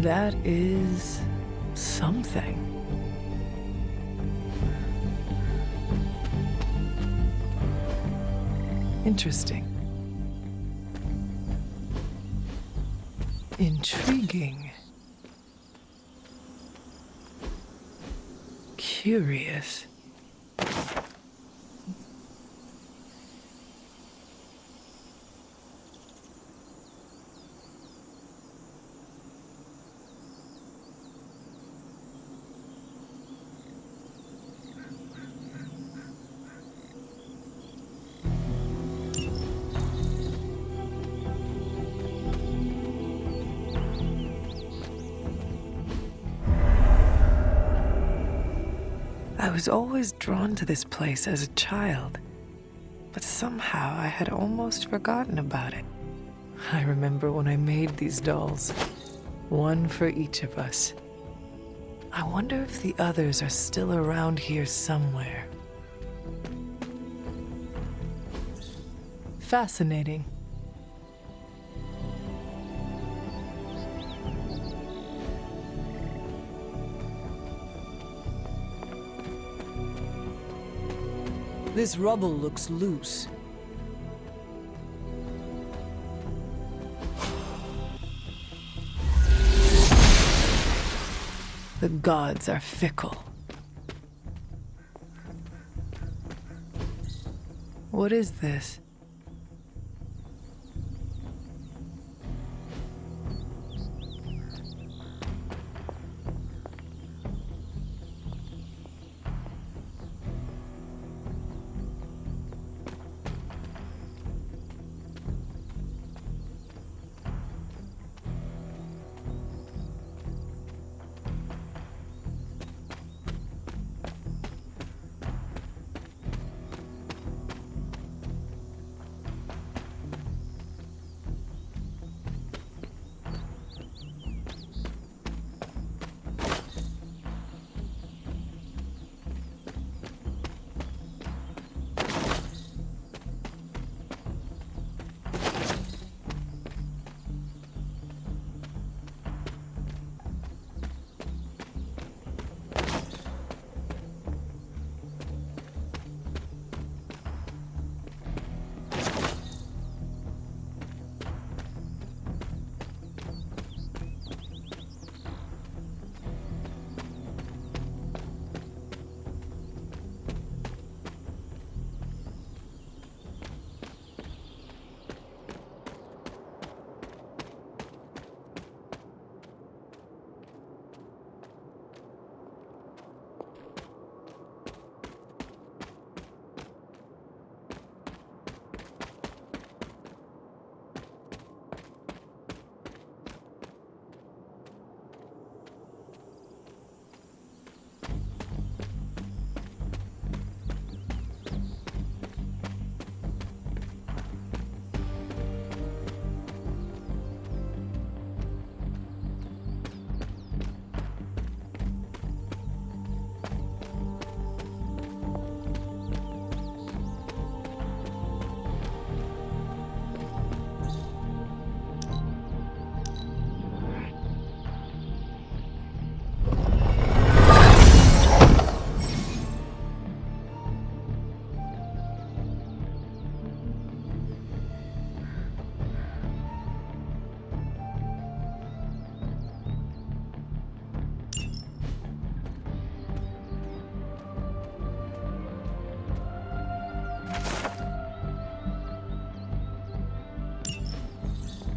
That is something. Interesting. Intriguing. Curious. I was always drawn to this place as a child, but somehow I had almost forgotten about it. I remember when I made these dolls, one for each of us. I wonder if the others are still around here somewhere. Fascinating. This rubble looks loose. The gods are fickle. What is this?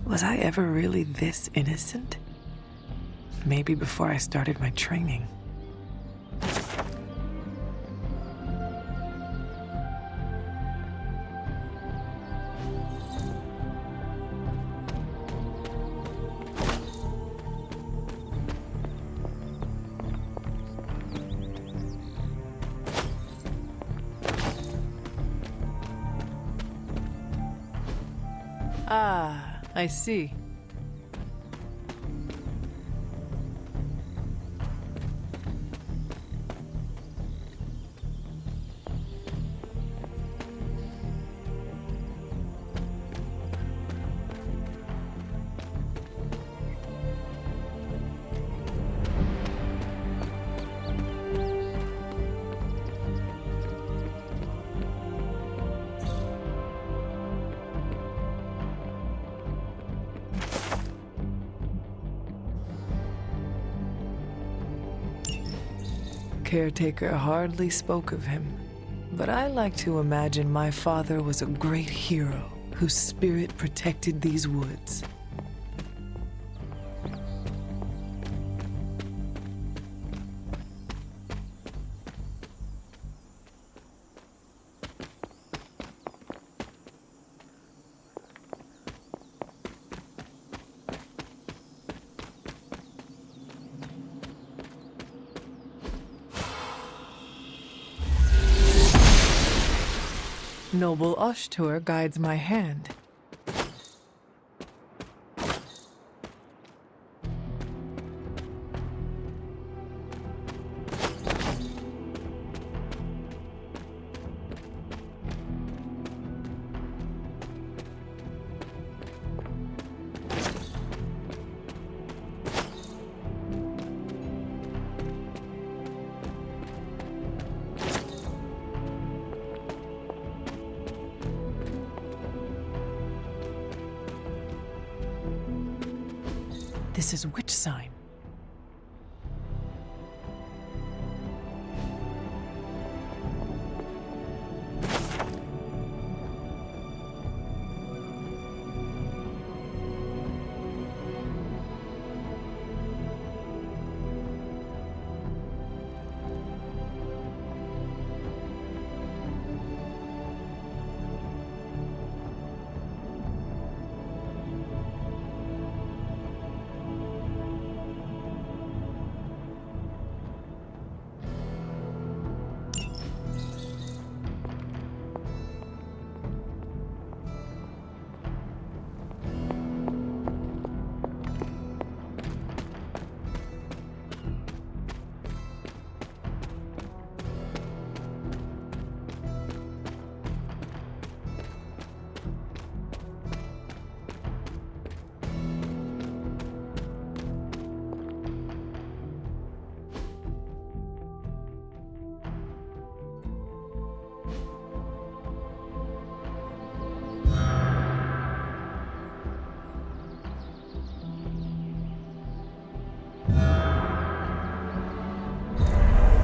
Was I ever really this innocent? Maybe before I started my training. Ah, I see. Caretaker hardly spoke of him, but I like to imagine my father was a great hero whose spirit protected these woods. Noble Ashtur guides my hand. This is which sign?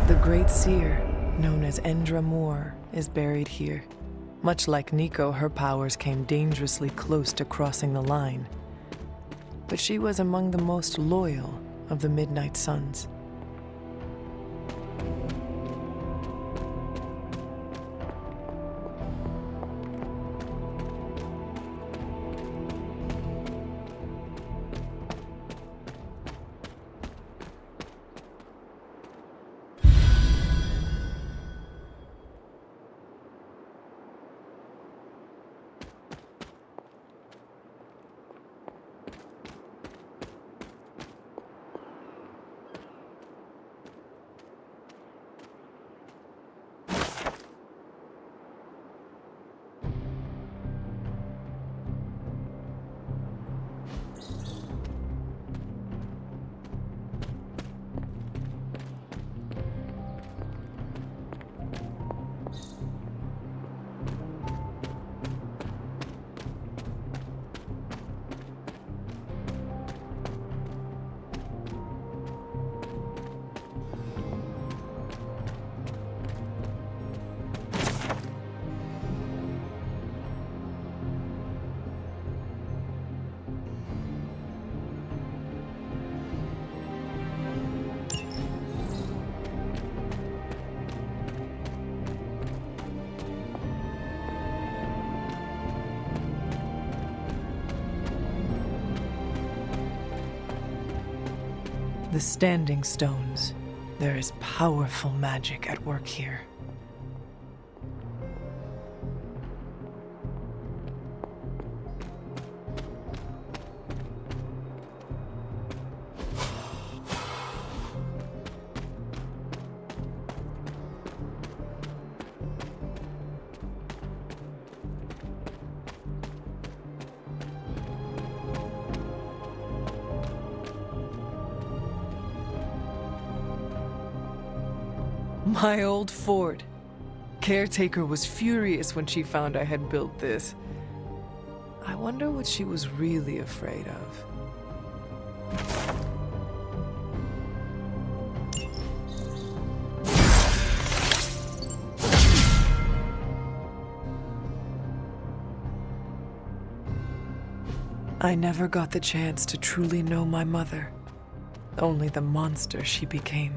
The Great Seer, known as Endra Moore, is buried here. Much like Nico, her powers came dangerously close to crossing the line. But she was among the most loyal of the Midnight Suns. The Standing Stones. There is powerful magic at work here. My old fort. Caretaker was furious when she found I had built this. I wonder what she was really afraid of. I never got the chance to truly know my mother. Only the monster she became.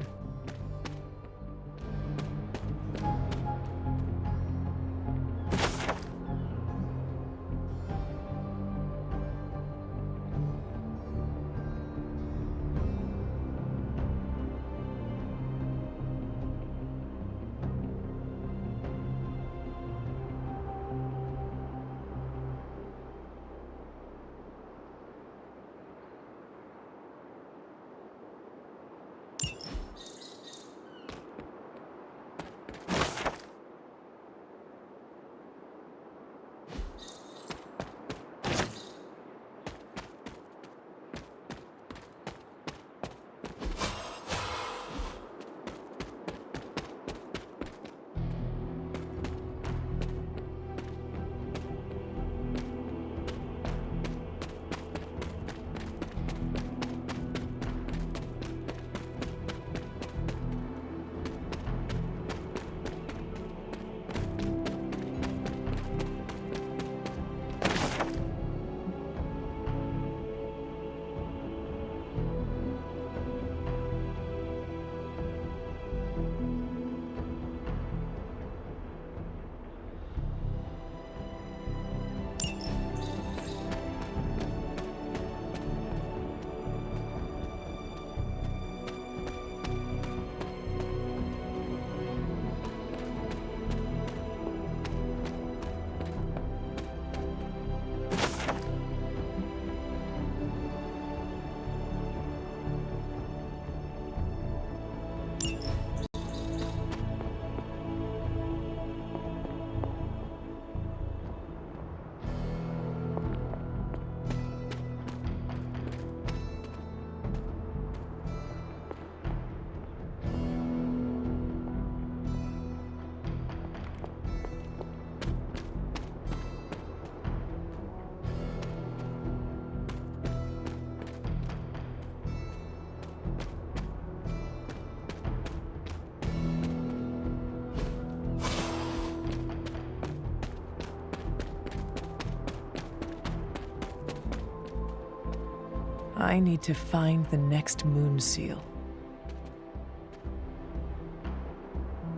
I need to find the next moon seal.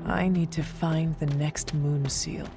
I need to find the next moon seal.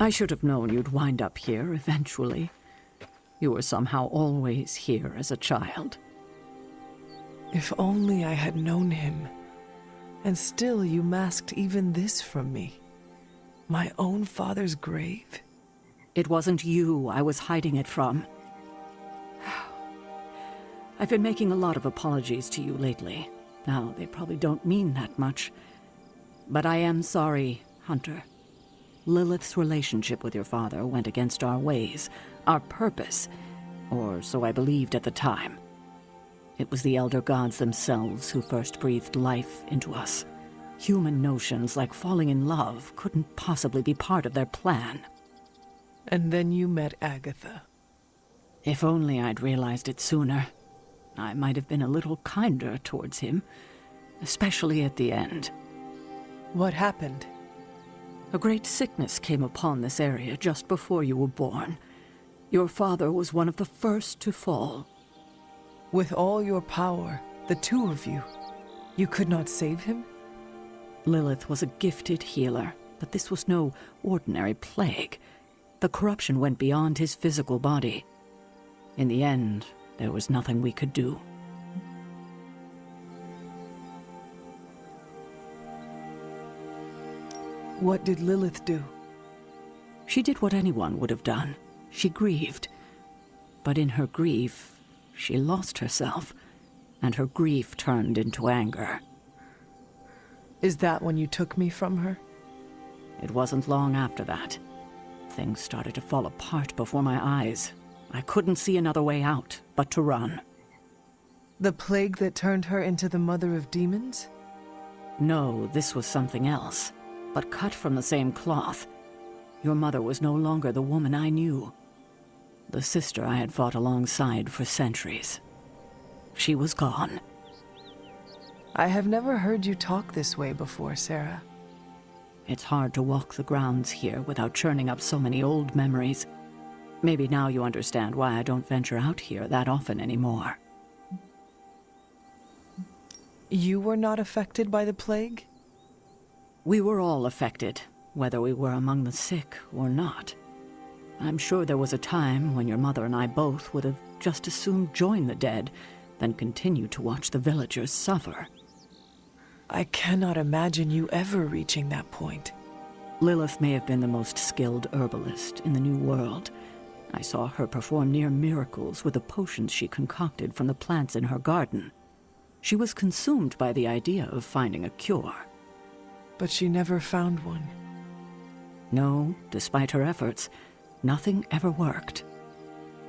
I should have known you'd wind up here eventually. You were somehow always here as a child. If only I had known him. And still you masked even this from me. My own father's grave. It wasn't you I was hiding it from. I've been making a lot of apologies to you lately. Now, they probably don't mean that much. But I am sorry, Hunter. Lilith's relationship with your father went against our ways, our purpose, or so I believed at the time. It was the Elder Gods themselves who first breathed life into us. Human notions like falling in love couldn't possibly be part of their plan. And then you met Agatha. If only I'd realized it sooner. I might have been a little kinder towards him, especially at the end. What happened? A great sickness came upon this area just before you were born. Your father was one of the first to fall. With all your power, the two of you, you could not save him? Lilith was a gifted healer, but this was no ordinary plague. The corruption went beyond his physical body. In the end, there was nothing we could do. What did Lilith do? She did what anyone would have done. She grieved. But in her grief, she lost herself, and her grief turned into anger. Is that when you took me from her? It wasn't long after that. Things started to fall apart before my eyes. I couldn't see another way out but to run. The plague that turned her into the mother of demons? No, this was something else, but cut from the same cloth. Your mother was no longer the woman I knew. The sister I had fought alongside for centuries. She was gone. I have never heard you talk this way before, Sarah. It's hard to walk the grounds here without churning up so many old memories. Maybe now you understand why I don't venture out here that often anymore. You were not affected by the plague? We were all affected, whether we were among the sick or not. I'm sure there was a time when your mother and I both would have just as soon joined the dead than continue to watch the villagers suffer. I cannot imagine you ever reaching that point. Lilith may have been the most skilled herbalist in the New World. I saw her perform near miracles with the potions she concocted from the plants in her garden. She was consumed by the idea of finding a cure. But she never found one. No, despite her efforts, nothing ever worked.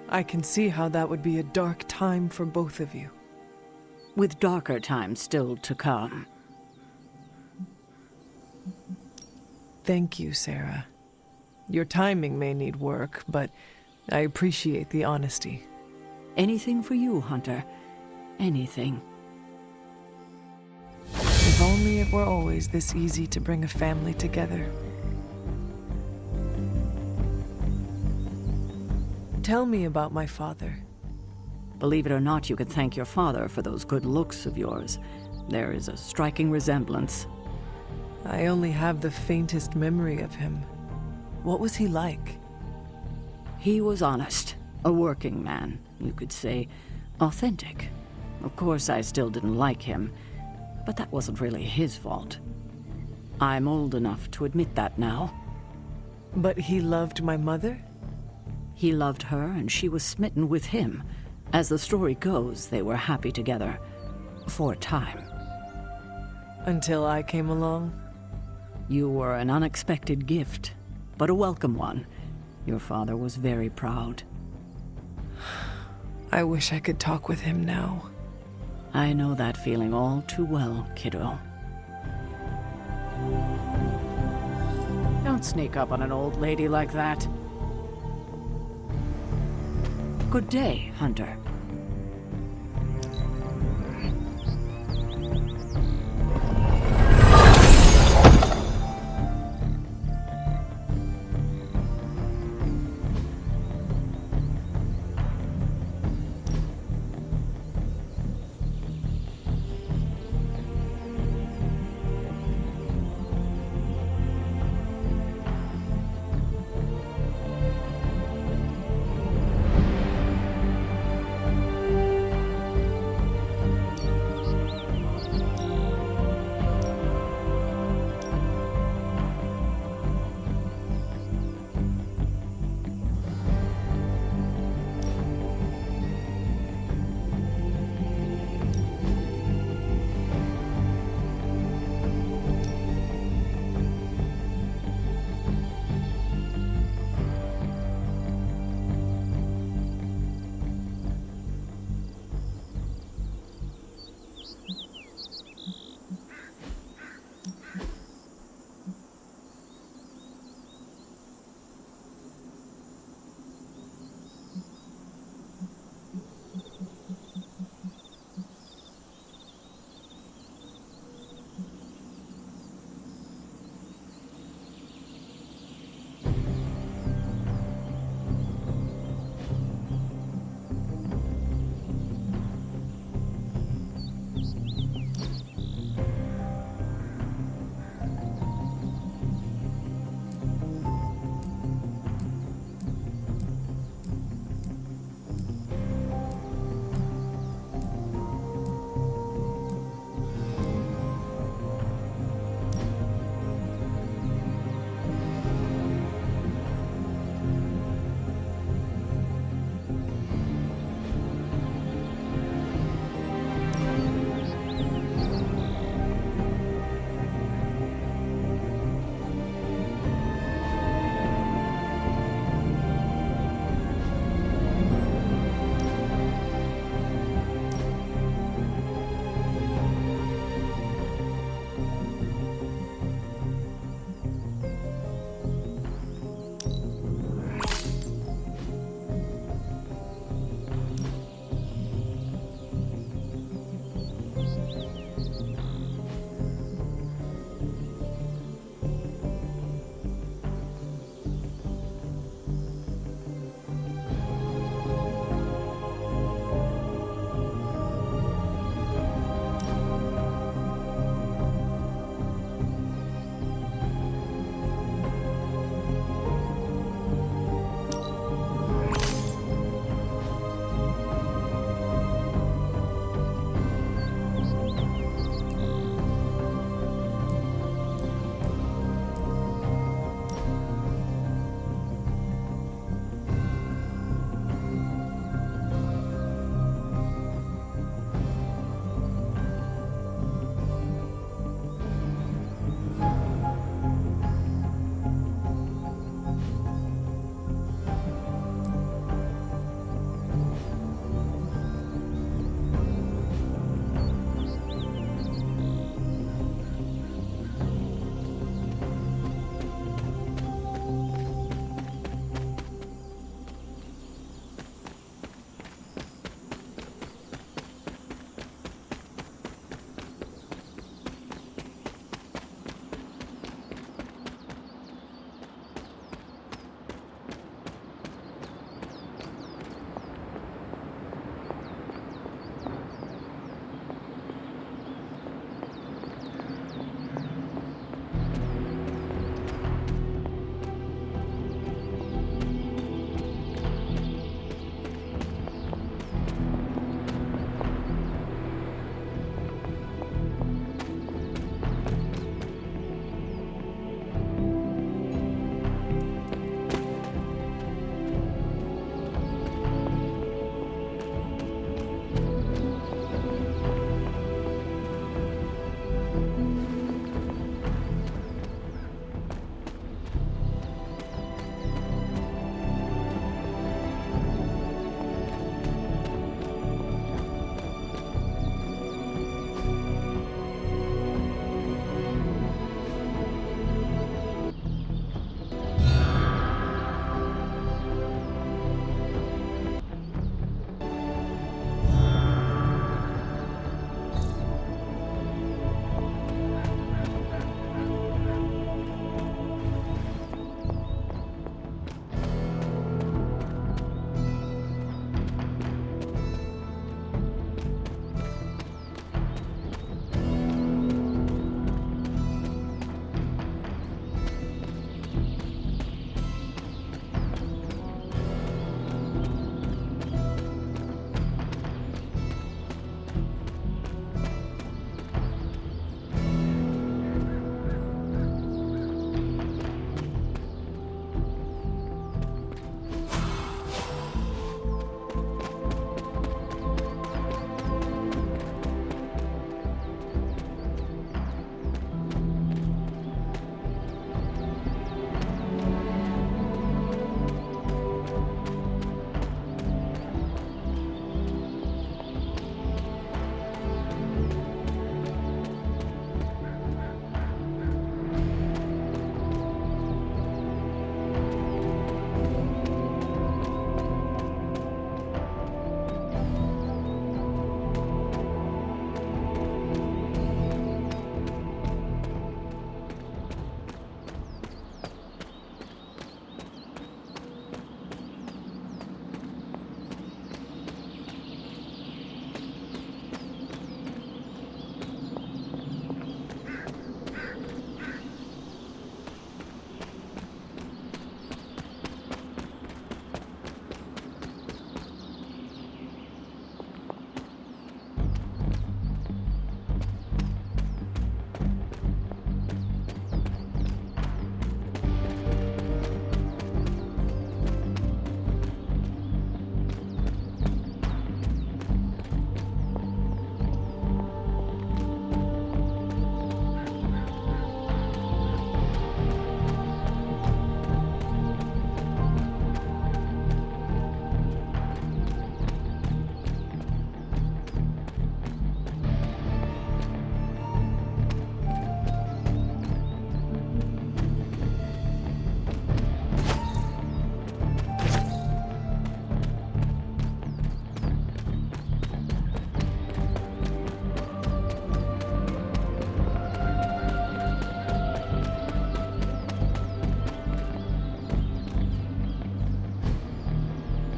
I can see how that would be a dark time for both of you. With darker times still to come. Thank you, Sarah. Your timing may need work, but I appreciate the honesty. Anything for you, Hunter. Anything. If only it were always this easy to bring a family together. Tell me about my father. Believe it or not, you can thank your father for those good looks of yours. There is a striking resemblance. I only have the faintest memory of him. What was he like? He was honest. A working man, you could say. Authentic. Of course, I still didn't like him. But that wasn't really his fault. I'm old enough to admit that now. But he loved my mother? He loved her, and she was smitten with him. As the story goes, they were happy together. For a time. Until I came along? You were an unexpected gift, but a welcome one. Your father was very proud. I wish I could talk with him now. I know that feeling all too well, kiddo. Don't sneak up on an old lady like that. Good day, Hunter.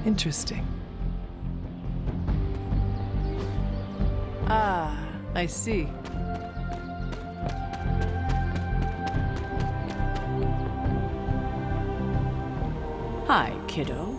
Interesting. Ah, I see. Hi, kiddo.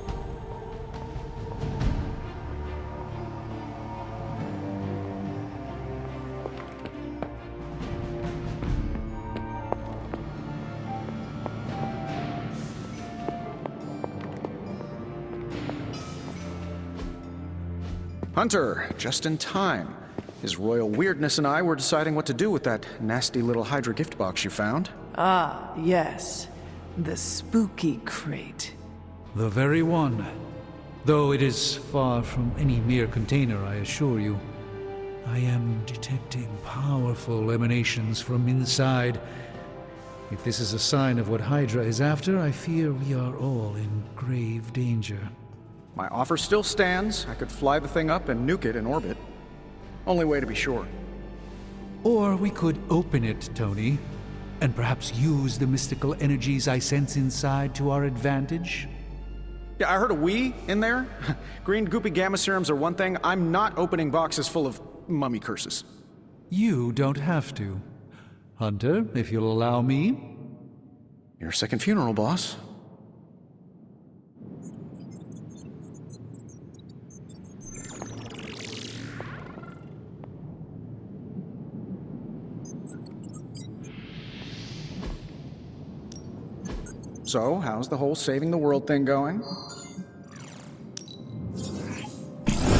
Hunter, just in time. His royal weirdness and I were deciding what to do with that nasty little Hydra gift box you found. Ah, yes. The spooky crate. The very one. Though it is far from any mere container, I assure you. I am detecting powerful emanations from inside. If this is a sign of what Hydra is after, I fear we are all in grave danger. My offer still stands. I could fly the thing up and nuke it in orbit. Only way to be sure. Or we could open it, Tony, and perhaps use the mystical energies I sense inside to our advantage. Yeah, I heard a we in there. Green goopy gamma serums are one thing. I'm not opening boxes full of mummy curses. You don't have to. Hunter, if you'll allow me. Your second funeral, boss. So, how's the whole saving the world thing going? Let's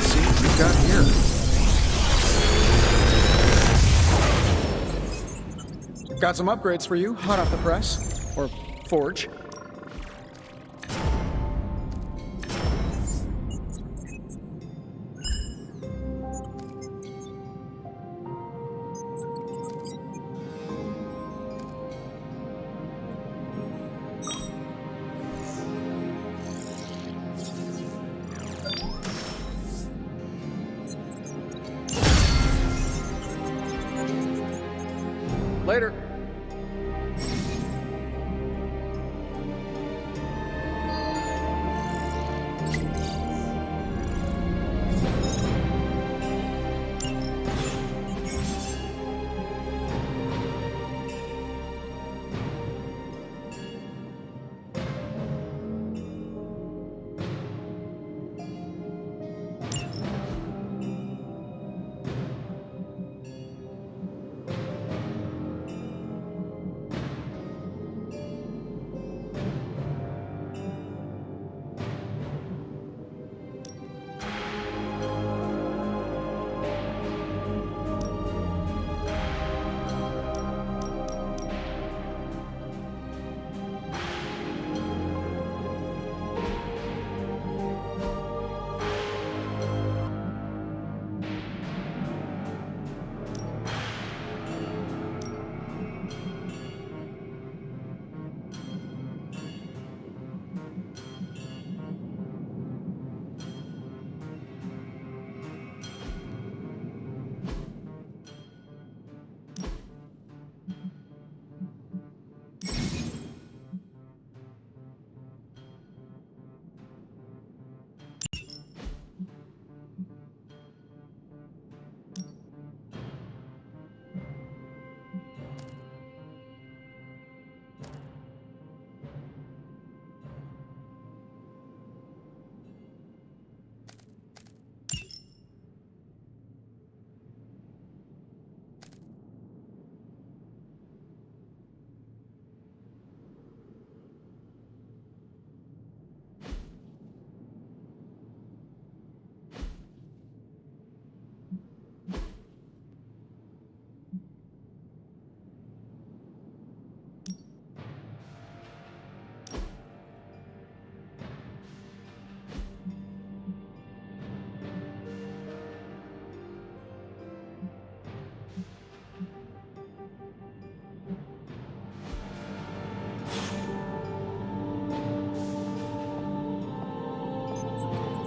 see what we've got here. Got some upgrades for you, hot off the press. Or forge. Later.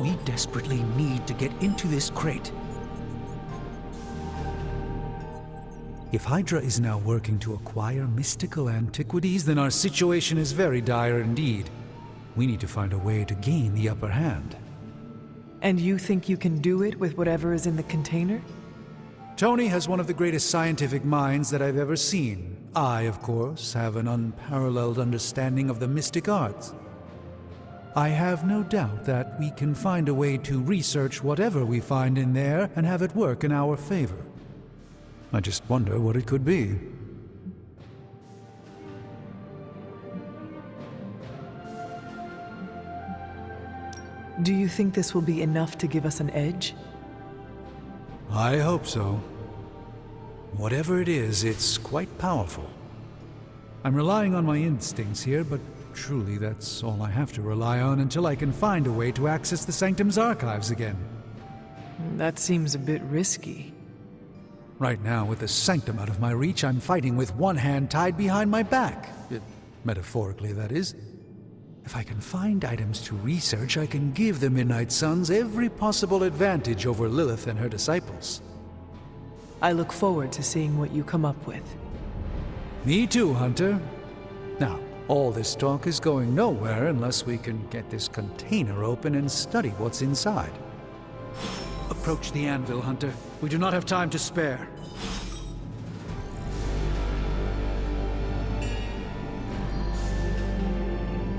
We desperately need to get into this crate. If Hydra is now working to acquire mystical antiquities, then our situation is very dire indeed. We need to find a way to gain the upper hand. And you think you can do it with whatever is in the container? Tony has one of the greatest scientific minds that I've ever seen. I, of course, have an unparalleled understanding of the mystic arts. I have no doubt that we can find a way to research whatever we find in there and have it work in our favor. I just wonder what it could be. Do you think this will be enough to give us an edge? I hope so. Whatever it is, it's quite powerful. I'm relying on my instincts here, but truly that's all I have to rely on until I can find a way to access the Sanctum's archives again. That seems a bit risky. Right now, with the Sanctum out of my reach, I'm fighting with one hand tied behind my back. Metaphorically, that is. If I can find items to research, I can give the Midnight Suns every possible advantage over Lilith and her disciples. I look forward to seeing what you come up with. Me too, Hunter. Now, all this talk is going nowhere unless we can get this container open and study what's inside. Approach the anvil, Hunter. We do not have time to spare.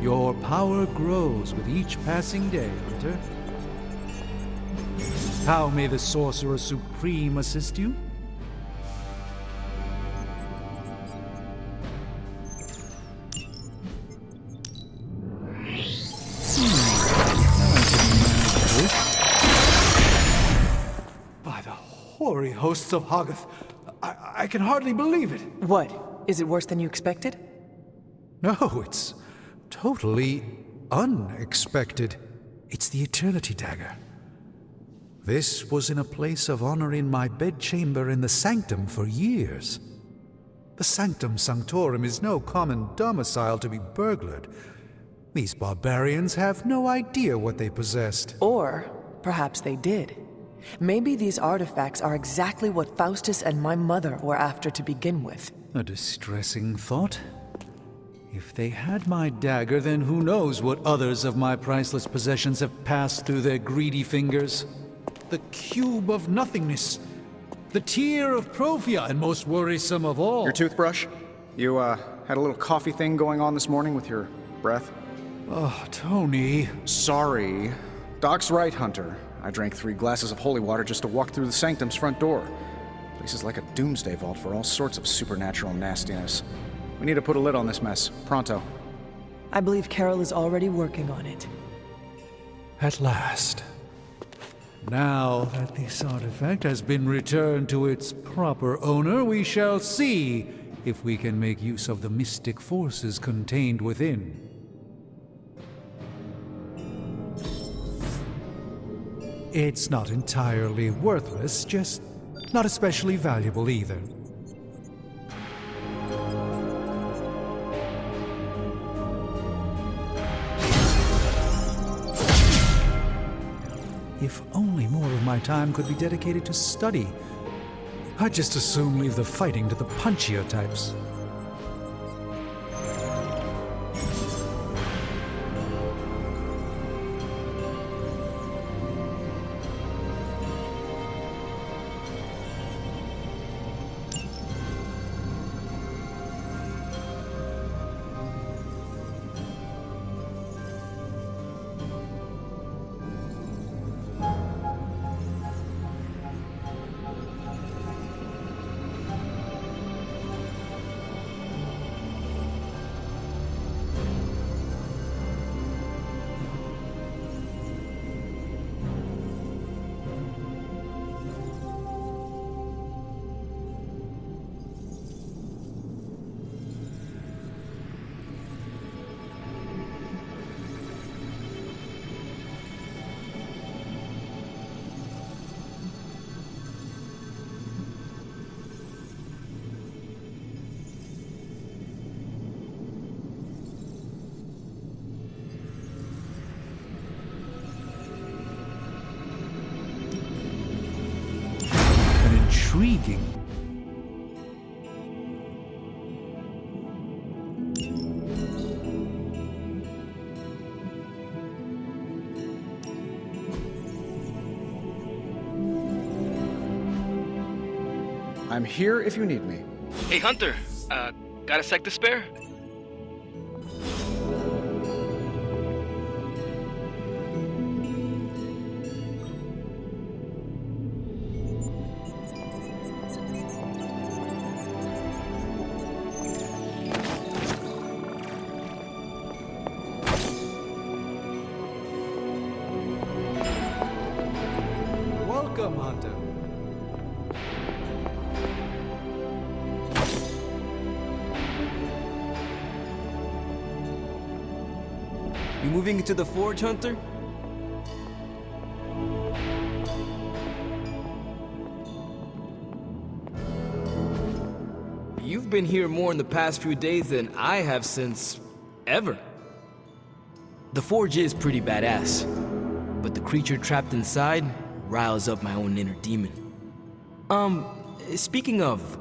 Your power grows with each passing day, Hunter. How may the Sorcerer Supreme assist you? By the hoary hosts of Hoggoth, I can hardly believe it. What? Is it worse than you expected? No, it's totally unexpected. It's the Eternity Dagger. This was in a place of honor in my bedchamber in the Sanctum for years. The Sanctum Sanctorum is no common domicile to be burglared. These barbarians have no idea what they possessed. Or perhaps they did. Maybe these artifacts are exactly what Faustus and my mother were after to begin with. A distressing thought. If they had my dagger, then who knows what others of my priceless possessions have passed through their greedy fingers. The cube of nothingness. The tear of Profia, and most worrisome of all. Your toothbrush? You, had a little coffee thing going on this morning with your breath? Oh, Tony. Sorry. Doc's right, Hunter. I drank 3 glasses of holy water just to walk through the Sanctum's front door. Place is like a doomsday vault for all sorts of supernatural nastiness. We need to put a lid on this mess. Pronto. I believe Carol is already working on it. At last. Now that this artifact has been returned to its proper owner, we shall see if we can make use of the mystic forces contained within. It's not entirely worthless, just not especially valuable either. If only more of my time could be dedicated to study. I'd just as soon leave the fighting to the punchier types. Intriguing. I'm here if you need me. Hey, Hunter. Got a sec to spare? Welcome, Hunter. You moving into the forge, Hunter? You've been here more in the past few days than I have since... ever. The forge is pretty badass, but the creature trapped inside riles up my own inner demon. Speaking of,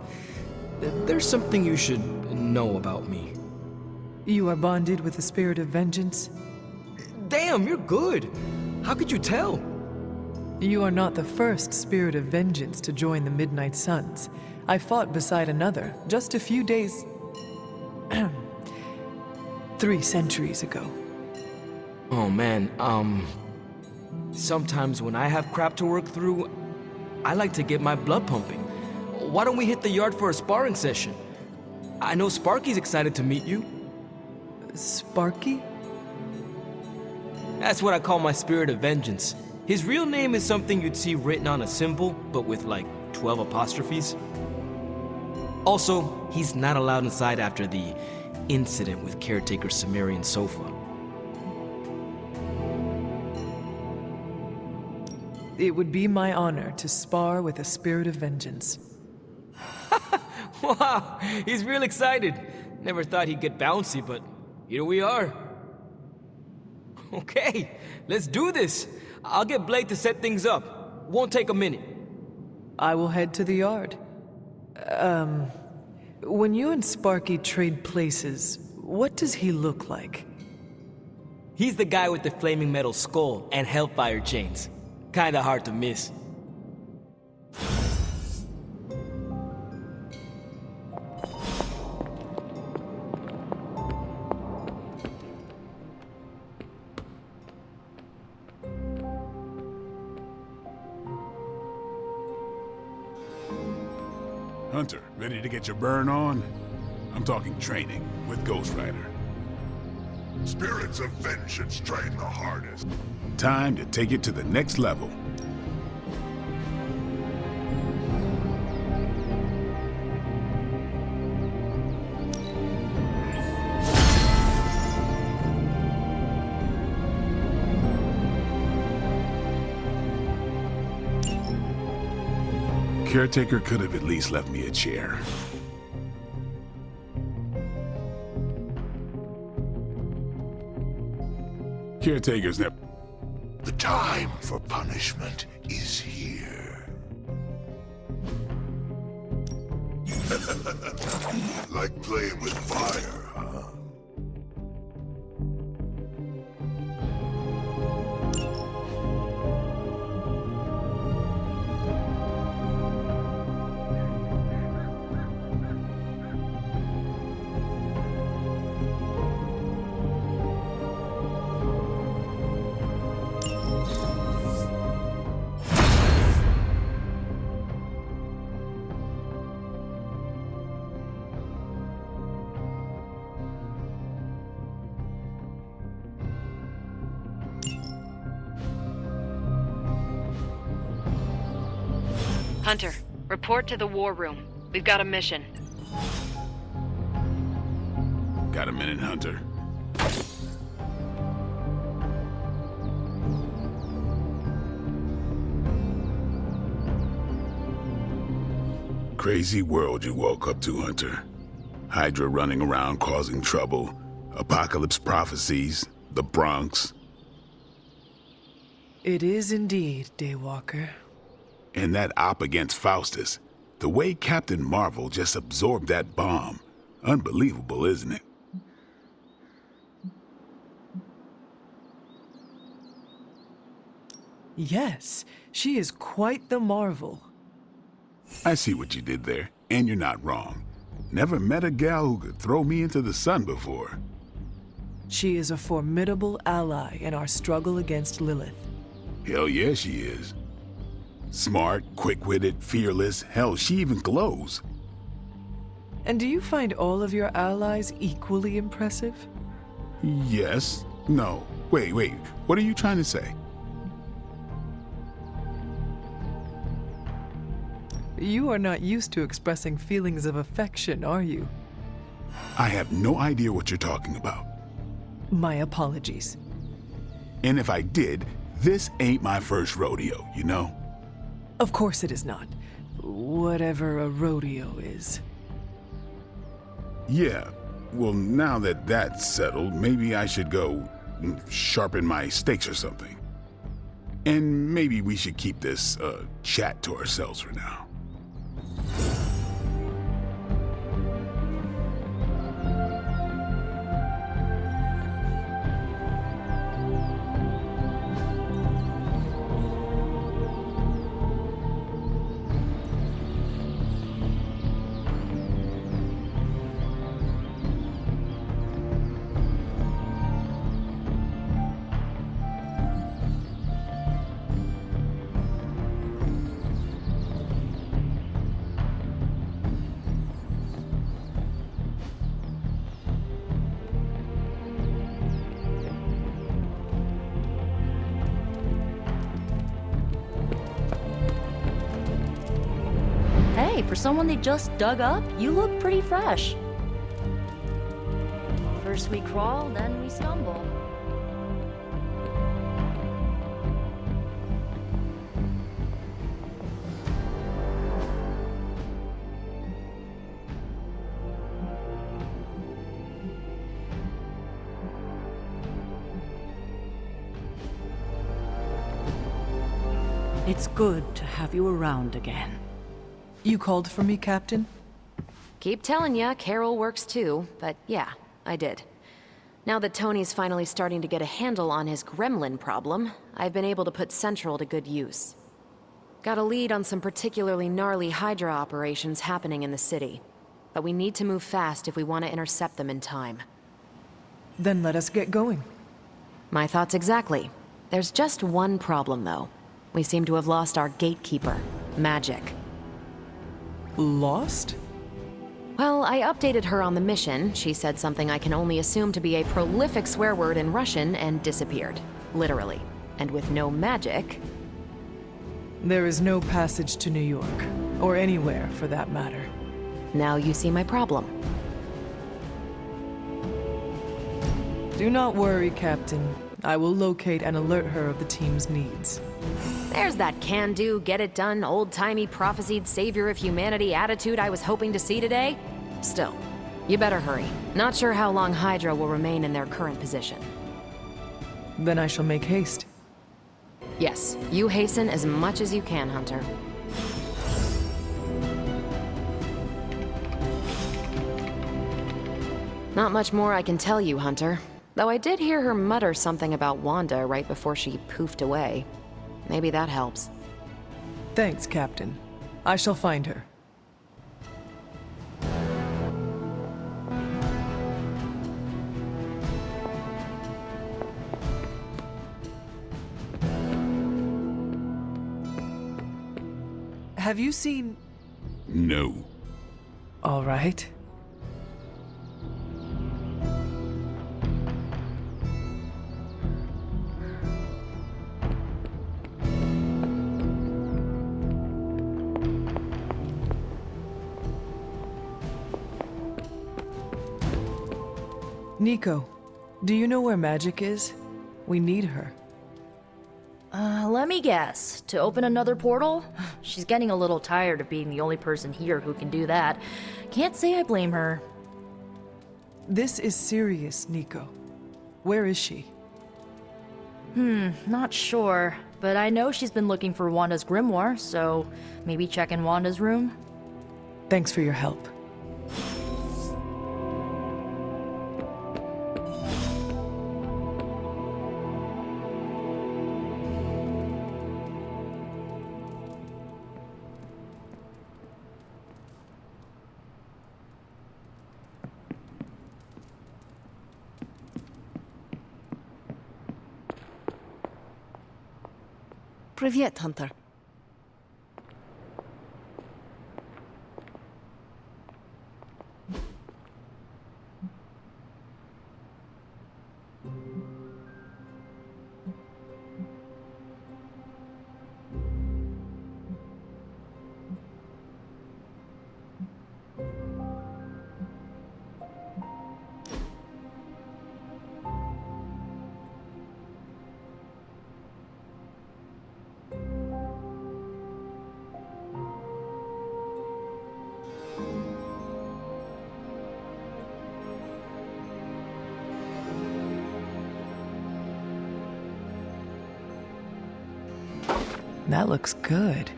there's something you should know about me. You are bonded with the spirit of vengeance? Damn, you're good! How could you tell? You are not the first spirit of vengeance to join the Midnight Suns. I fought beside another just a few days... 3 centuries ago. Oh man, sometimes when I have crap to work through, I like to get my blood pumping. Why don't we hit the yard for a sparring session? I know Sparky's excited to meet you. Sparky? That's what I call my spirit of vengeance. His real name is something you'd see written on a symbol, but with like 12 apostrophes. Also, he's not allowed inside after the incident with caretaker Sumerian Sofa. It would be my honor to spar with a spirit of vengeance. Wow, he's real excited. Never thought he'd get bouncy, but here we are. Okay, let's do this. I'll get Blade to set things up. Won't take a minute. I will head to the yard. When you and Sparky trade places, what does he look like? He's the guy with the flaming metal skull and hellfire chains. Kinda hard to miss. Hunter, ready to get your burn on? I'm talking training with Ghost Rider. Spirits of vengeance train the hardest. Time to take it to the next level. Caretaker could have at least left me a chair. Caretaker's never... The time for punishment is here. Like playing with fire, huh? Hunter, report to the war room. We've got a mission. Got a minute, Hunter? Crazy world you woke up to, Hunter. Hydra running around causing trouble, apocalypse prophecies, the Bronx. It is indeed, Daywalker. And that op against Faustus. The way Captain Marvel just absorbed that bomb. Unbelievable, isn't it? Yes, she is quite the marvel. I see what you did there, and you're not wrong. Never met a gal who could throw me into the sun before. She is a formidable ally in our struggle against Lilith. Hell yeah, she is. Smart, quick-witted, fearless, hell, she even glows. And do you find all of your allies equally impressive? Yes. No. Wait. What are you trying to say? You are not used to expressing feelings of affection, are you? I have no idea what you're talking about. My apologies. And if I did, this ain't my first rodeo, you know? Of course it is not. Whatever a rodeo is. Yeah. Well, now that that's settled, maybe I should go sharpen my stakes or something. And maybe we should keep this chat to ourselves for now. Hey, for someone they just dug up, you look pretty fresh. First we crawl, then we stumble. It's good to have you around again. You called for me, Captain? Keep telling ya, Carol works too, but yeah, I did. Now that Tony's finally starting to get a handle on his gremlin problem, I've been able to put Central to good use. Got a lead on some particularly gnarly Hydra operations happening in the city. But we need to move fast if we want to intercept them in time. Then let us get going. My thoughts exactly. There's just one problem, though. We seem to have lost our gatekeeper, Magic. Lost? Well, I updated her on the mission. She said something I can only assume to be a prolific swear word in Russian and disappeared. Literally. And with no magic... There is no passage to New York. Or anywhere, for that matter. Now you see my problem. Do not worry, Captain. I will locate and alert her of the team's needs. There's that can-do, get-it-done, old-timey, prophesied savior of humanity attitude I was hoping to see today. Still, you better hurry. Not sure how long Hydra will remain in their current position. Then I shall make haste. Yes, you hasten as much as you can, Hunter. Not much more I can tell you, Hunter. Though I did hear her mutter something about Wanda right before she poofed away. Maybe that helps. Thanks, Captain. I shall find her. Have you seen... No. All right. Nico, do you know where Magic is? We need her. Let me guess. To open another portal? She's getting a little tired of being the only person here who can do that. Can't say I blame her. This is serious, Nico. Where is she? Not sure. But I know she's been looking for Wanda's grimoire, so maybe check in Wanda's room? Thanks for your help. Privyet, Hunter. That looks good.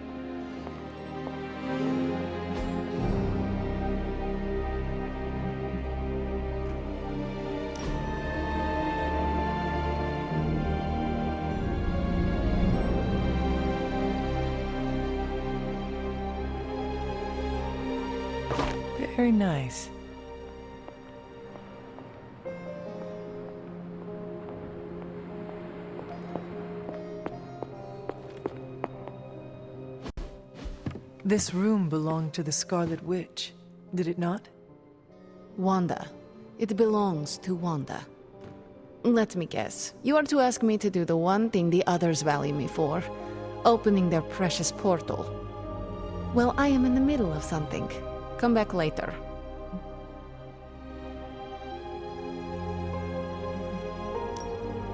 Very nice. This room belonged to the Scarlet Witch, did it not? Wanda. It belongs to Wanda. Let me guess. You are to ask me to do the one thing the others value me for. Opening their precious portal. Well, I am in the middle of something. Come back later.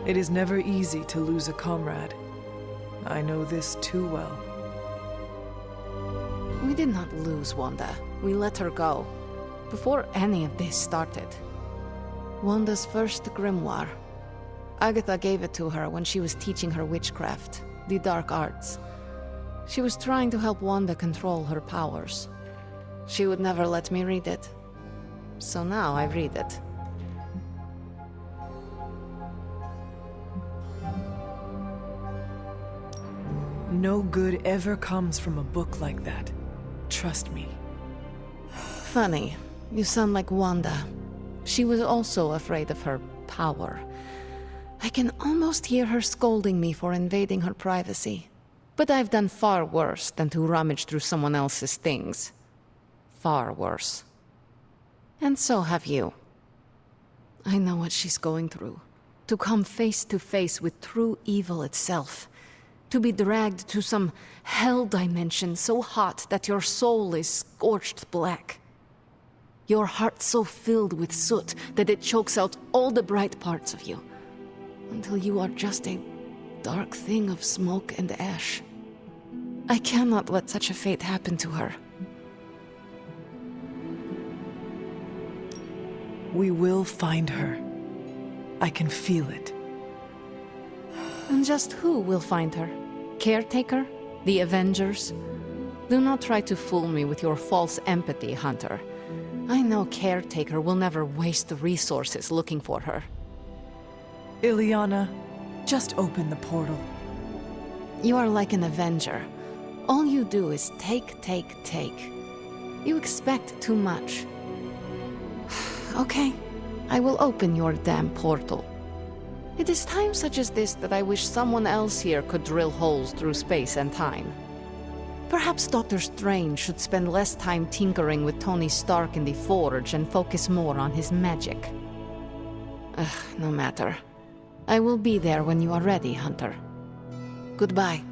It is never easy to lose a comrade. I know this too well. We did not lose Wanda. We let her go. Before any of this started. Wanda's first grimoire. Agatha gave it to her when she was teaching her witchcraft, the dark arts. She was trying to help Wanda control her powers. She would never let me read it. So now I read it. No good ever comes from a book like that. Trust me. Funny. You sound like Wanda. She was also afraid of her power. I can almost hear her scolding me for invading her privacy. But I've done far worse than to rummage through someone else's things. Far worse. And so have you. I know what she's going through. To come face to face with true evil itself. To be dragged to some hell dimension so hot that your soul is scorched black. Your heart so filled with soot that it chokes out all the bright parts of you. Until you are just a dark thing of smoke and ash. I cannot let such a fate happen to her. We will find her. I can feel it. And just who will find her? Caretaker? The Avengers? Do not try to fool me with your false empathy, Hunter. I know Caretaker will never waste the resources looking for her. Illyana, just open the portal. You are like an Avenger. All you do is take. You expect too much. Okay, I will open your damn portal. It is times such as this that I wish someone else here could drill holes through space and time. Perhaps Dr. Strange should spend less time tinkering with Tony Stark in the Forge and focus more on his magic. No matter. I will be there when you are ready, Hunter. Goodbye.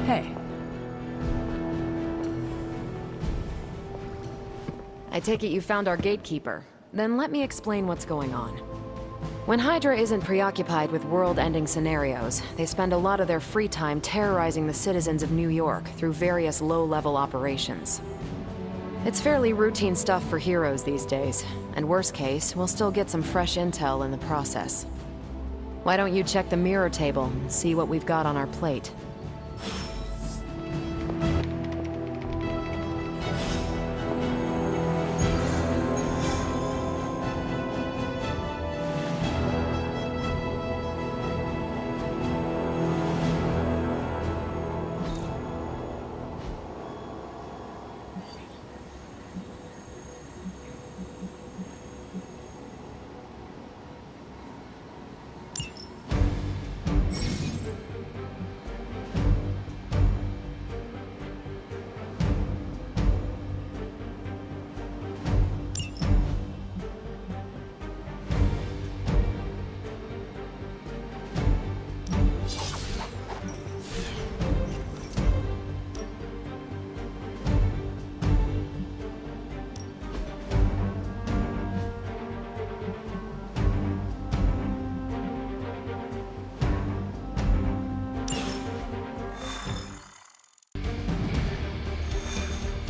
Hey. I take it you found our gatekeeper. Then let me explain what's going on. When Hydra isn't preoccupied with world-ending scenarios, they spend a lot of their free time terrorizing the citizens of New York through various low-level operations. It's fairly routine stuff for heroes these days, and worst case, we'll still get some fresh intel in the process. Why don't you check the mirror table and see what we've got on our plate?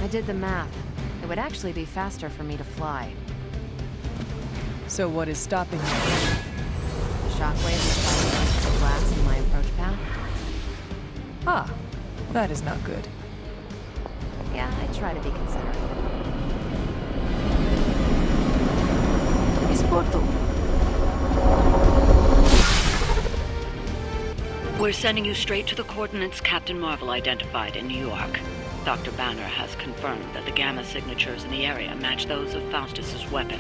did the math. It would actually be faster for me to fly. So what is stopping you? The shockwaves of the glass in my approach path? Ah, that is not good. Yeah, I try to be considerate. Miss Porto. We're sending you straight to the coordinates Captain Marvel identified in New York. Dr. Banner has confirmed that the gamma signatures in the area match those of Faustus's weapon.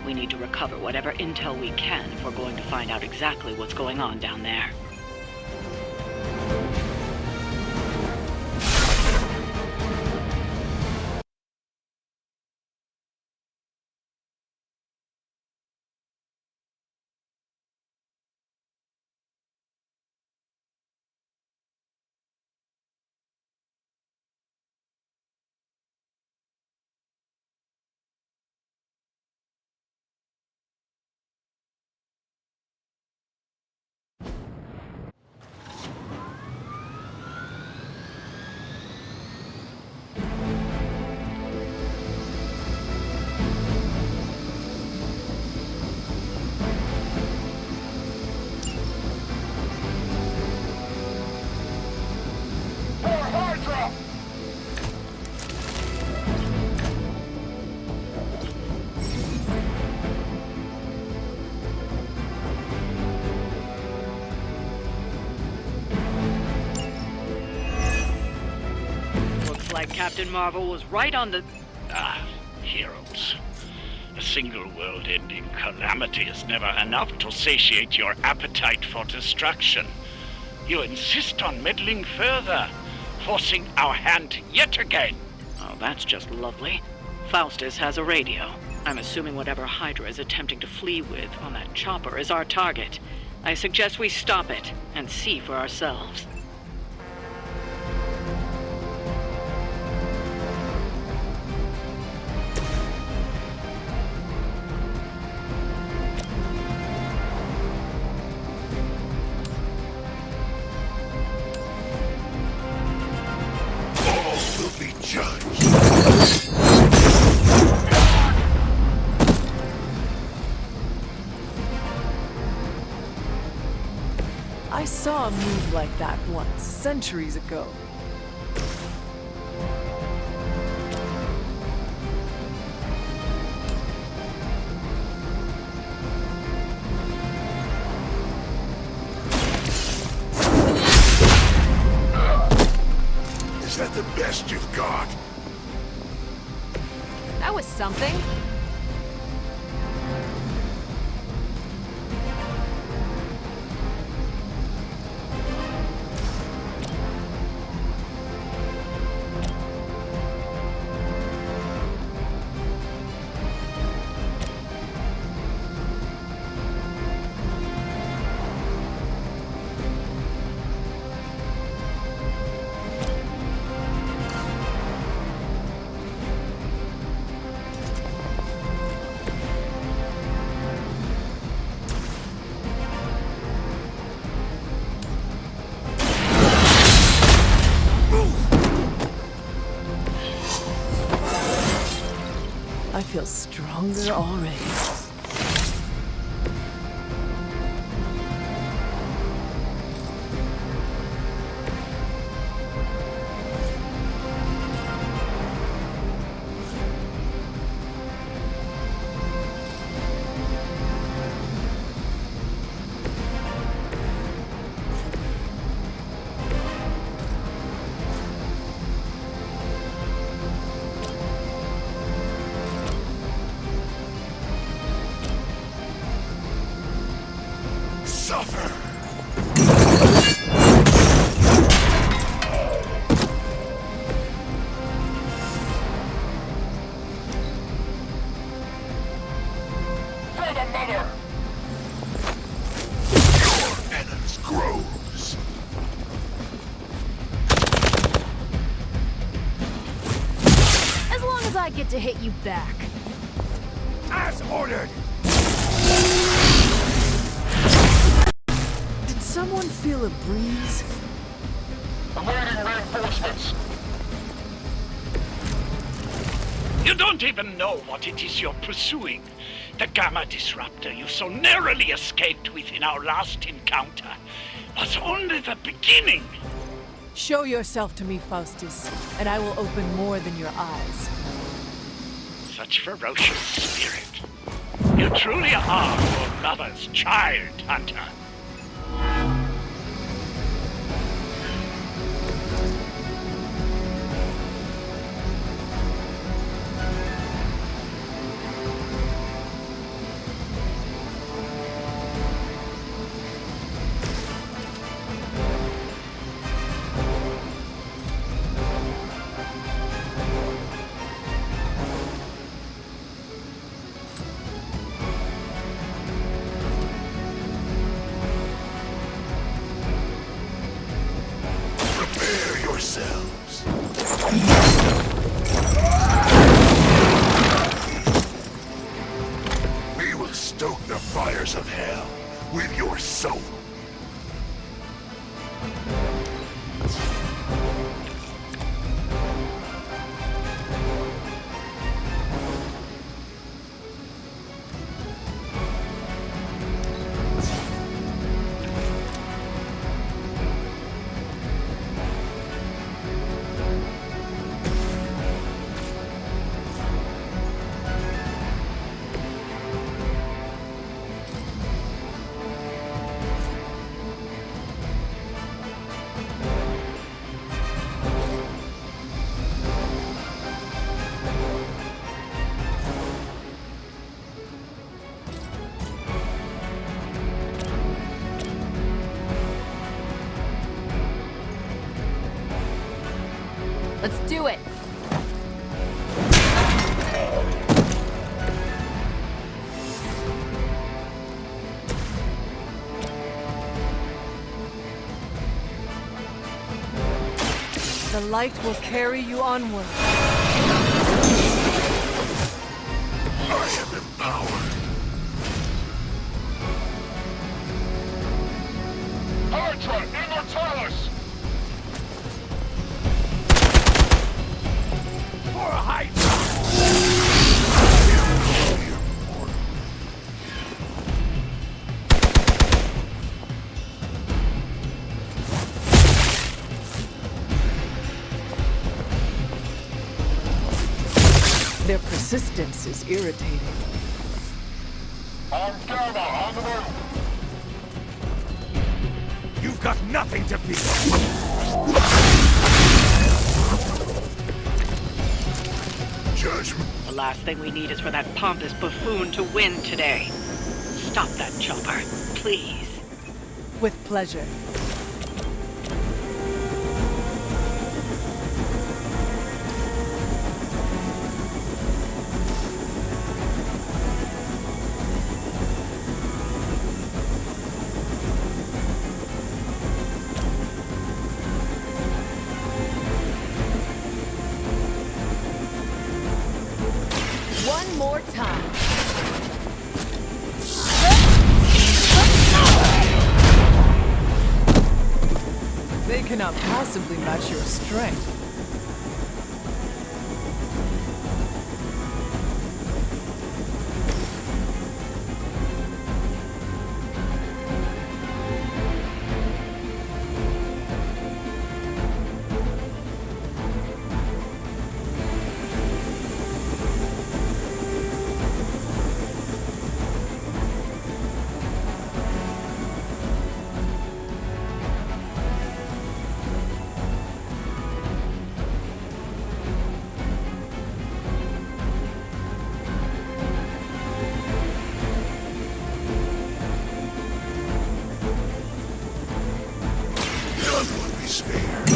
We need to recover whatever intel we can if we're going to find out exactly what's going on down there. Like Captain Marvel was right on the... Heroes. A single world-ending calamity is never enough to satiate your appetite for destruction. You insist on meddling further, forcing our hand yet again. Oh, that's just lovely. Faustus has a radio. I'm assuming whatever Hydra is attempting to flee with on that chopper is our target. I suggest we stop it and see for ourselves. I saw a move like that once, centuries ago. Is that the best you've got? That was something. I feel stronger already. Suffer! Your menace grows. As long as I get to hit you back. As ordered! Did someone feel a breeze? Awaiting reinforcements. You don't even know what it is you're pursuing. The Gamma Disruptor you so narrowly escaped with in our last encounter was only the beginning. Show yourself to me, Faustus, and I will open more than your eyes. Such ferocious spirit. You truly are your mother's child, Hunter. We will stoke the fires of hell with your soul. Let's do it! The light will carry you onward. I am empowered. Hydra, Immortalis! For Hydra! Their persistence is irritating. I'm Gamma, on the move! You've got nothing to fear! Judgment. The last thing we need is for that pompous buffoon to win today. Stop that chopper, please. With pleasure. One more time. They cannot possibly match your strength. None will be spared.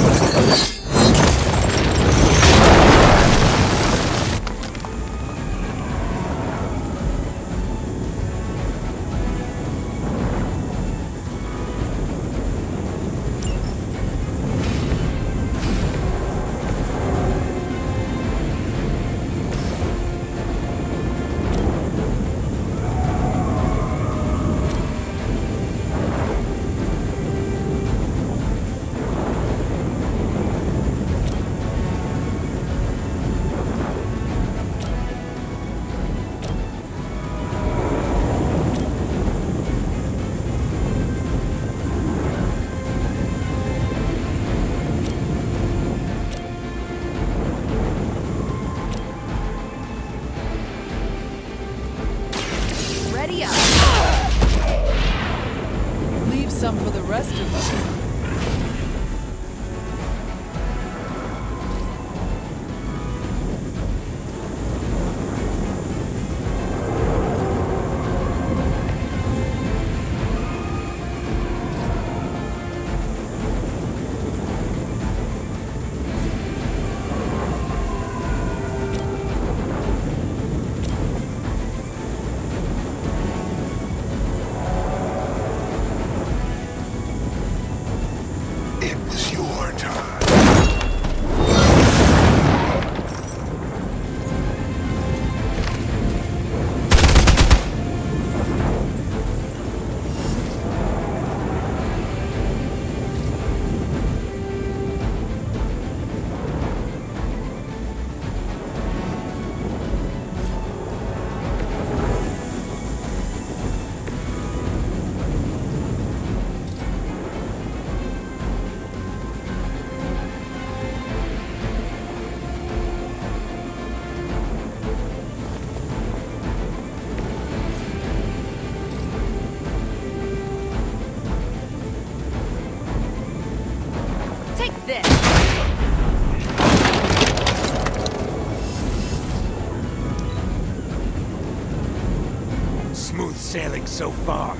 sailing so far.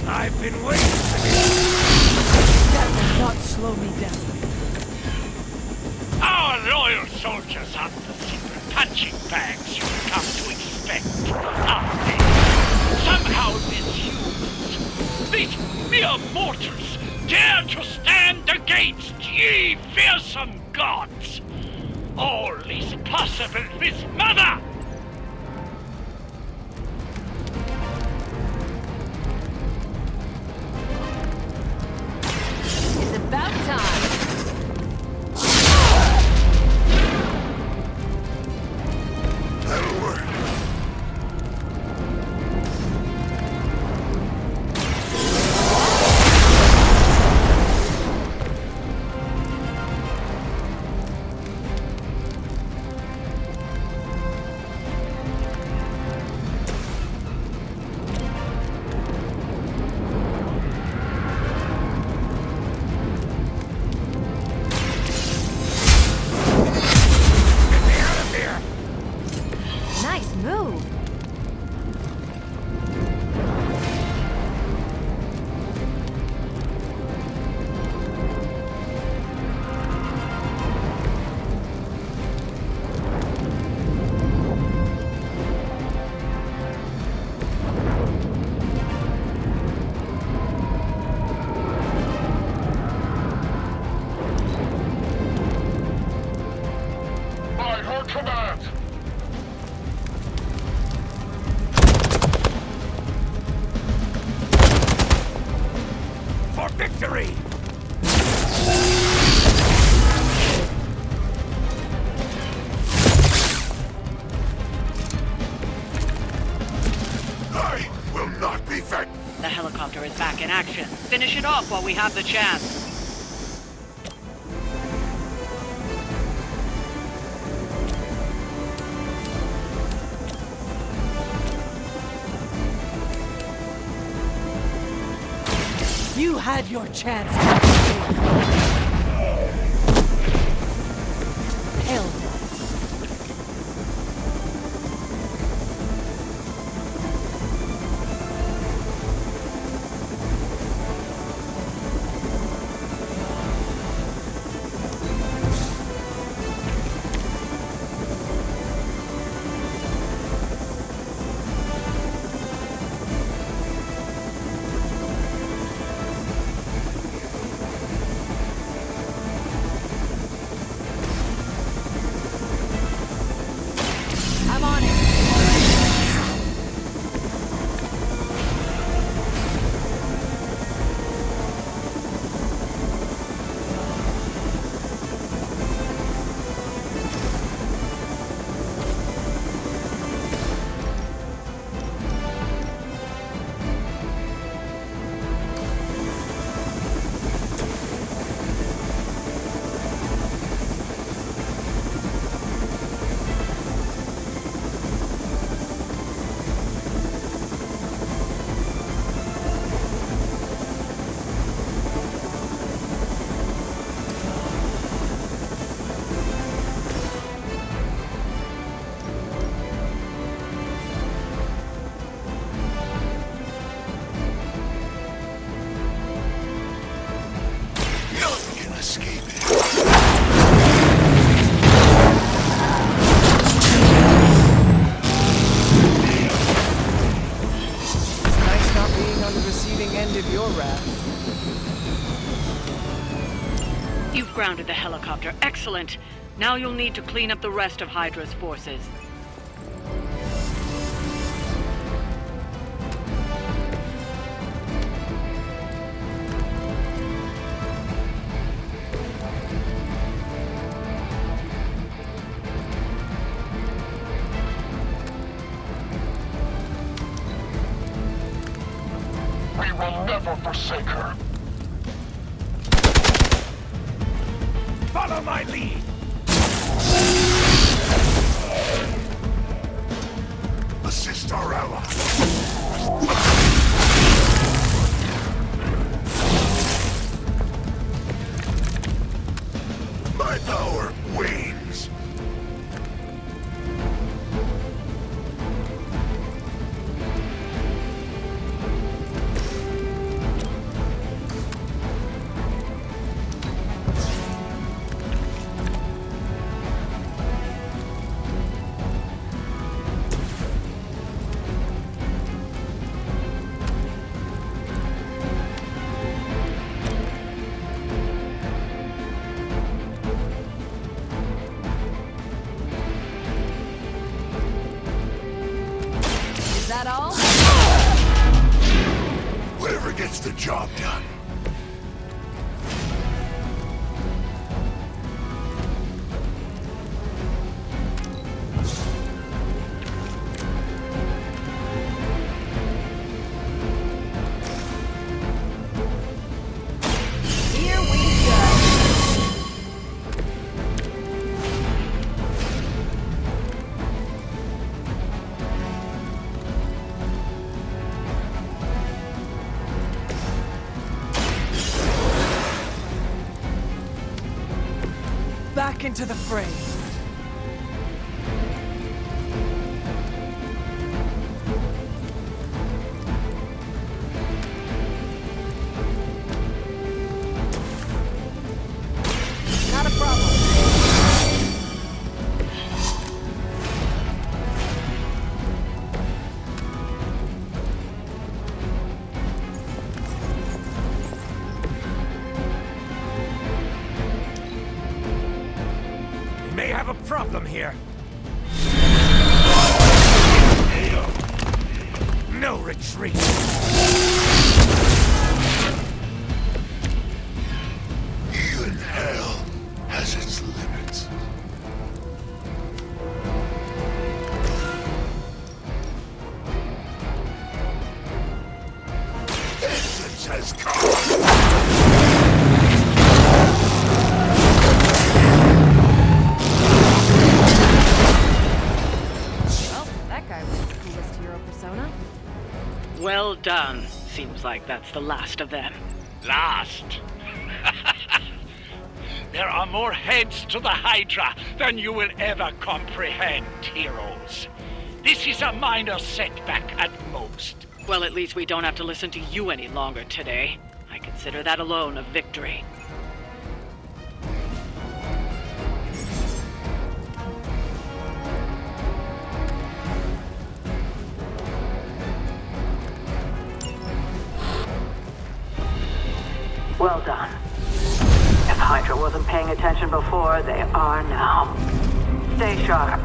I've been waiting for this. That will not slow me down. Our loyal soldiers aren't the secret punching bags you've come to expect, are they? Somehow these humans, these mere mortals, dare to stand against ye fearsome gods. All is possible with Mother! It's about time. That'll work. Nice move. By her command! For victory! I will not be fed. The helicopter is back in action. Finish it off while we have the chance. You had your chance. Hell. I'm on it. None can escape it. It's nice not being on the receiving end of your wrath. You've grounded the helicopter. Excellent. Now you'll need to clean up the rest of Hydra's forces. We will never forsake her. Follow my lead! Assist our ally. that all? Whatever gets the job done. Here we go. Back into the fray. Not a problem. We may have a problem here. No retreat. Even hell has its limits. Vengeance has come. Well, that guy was the coolest hero persona. Well done. Seems like that's the last of them. Last. There are more heads to the Hydra than you will ever comprehend, heroes. This is a minor setback at most. Well, at least we don't have to listen to you any longer today. I consider that alone a victory. Well done. If Hydra wasn't paying attention before, they are now. Stay sharp.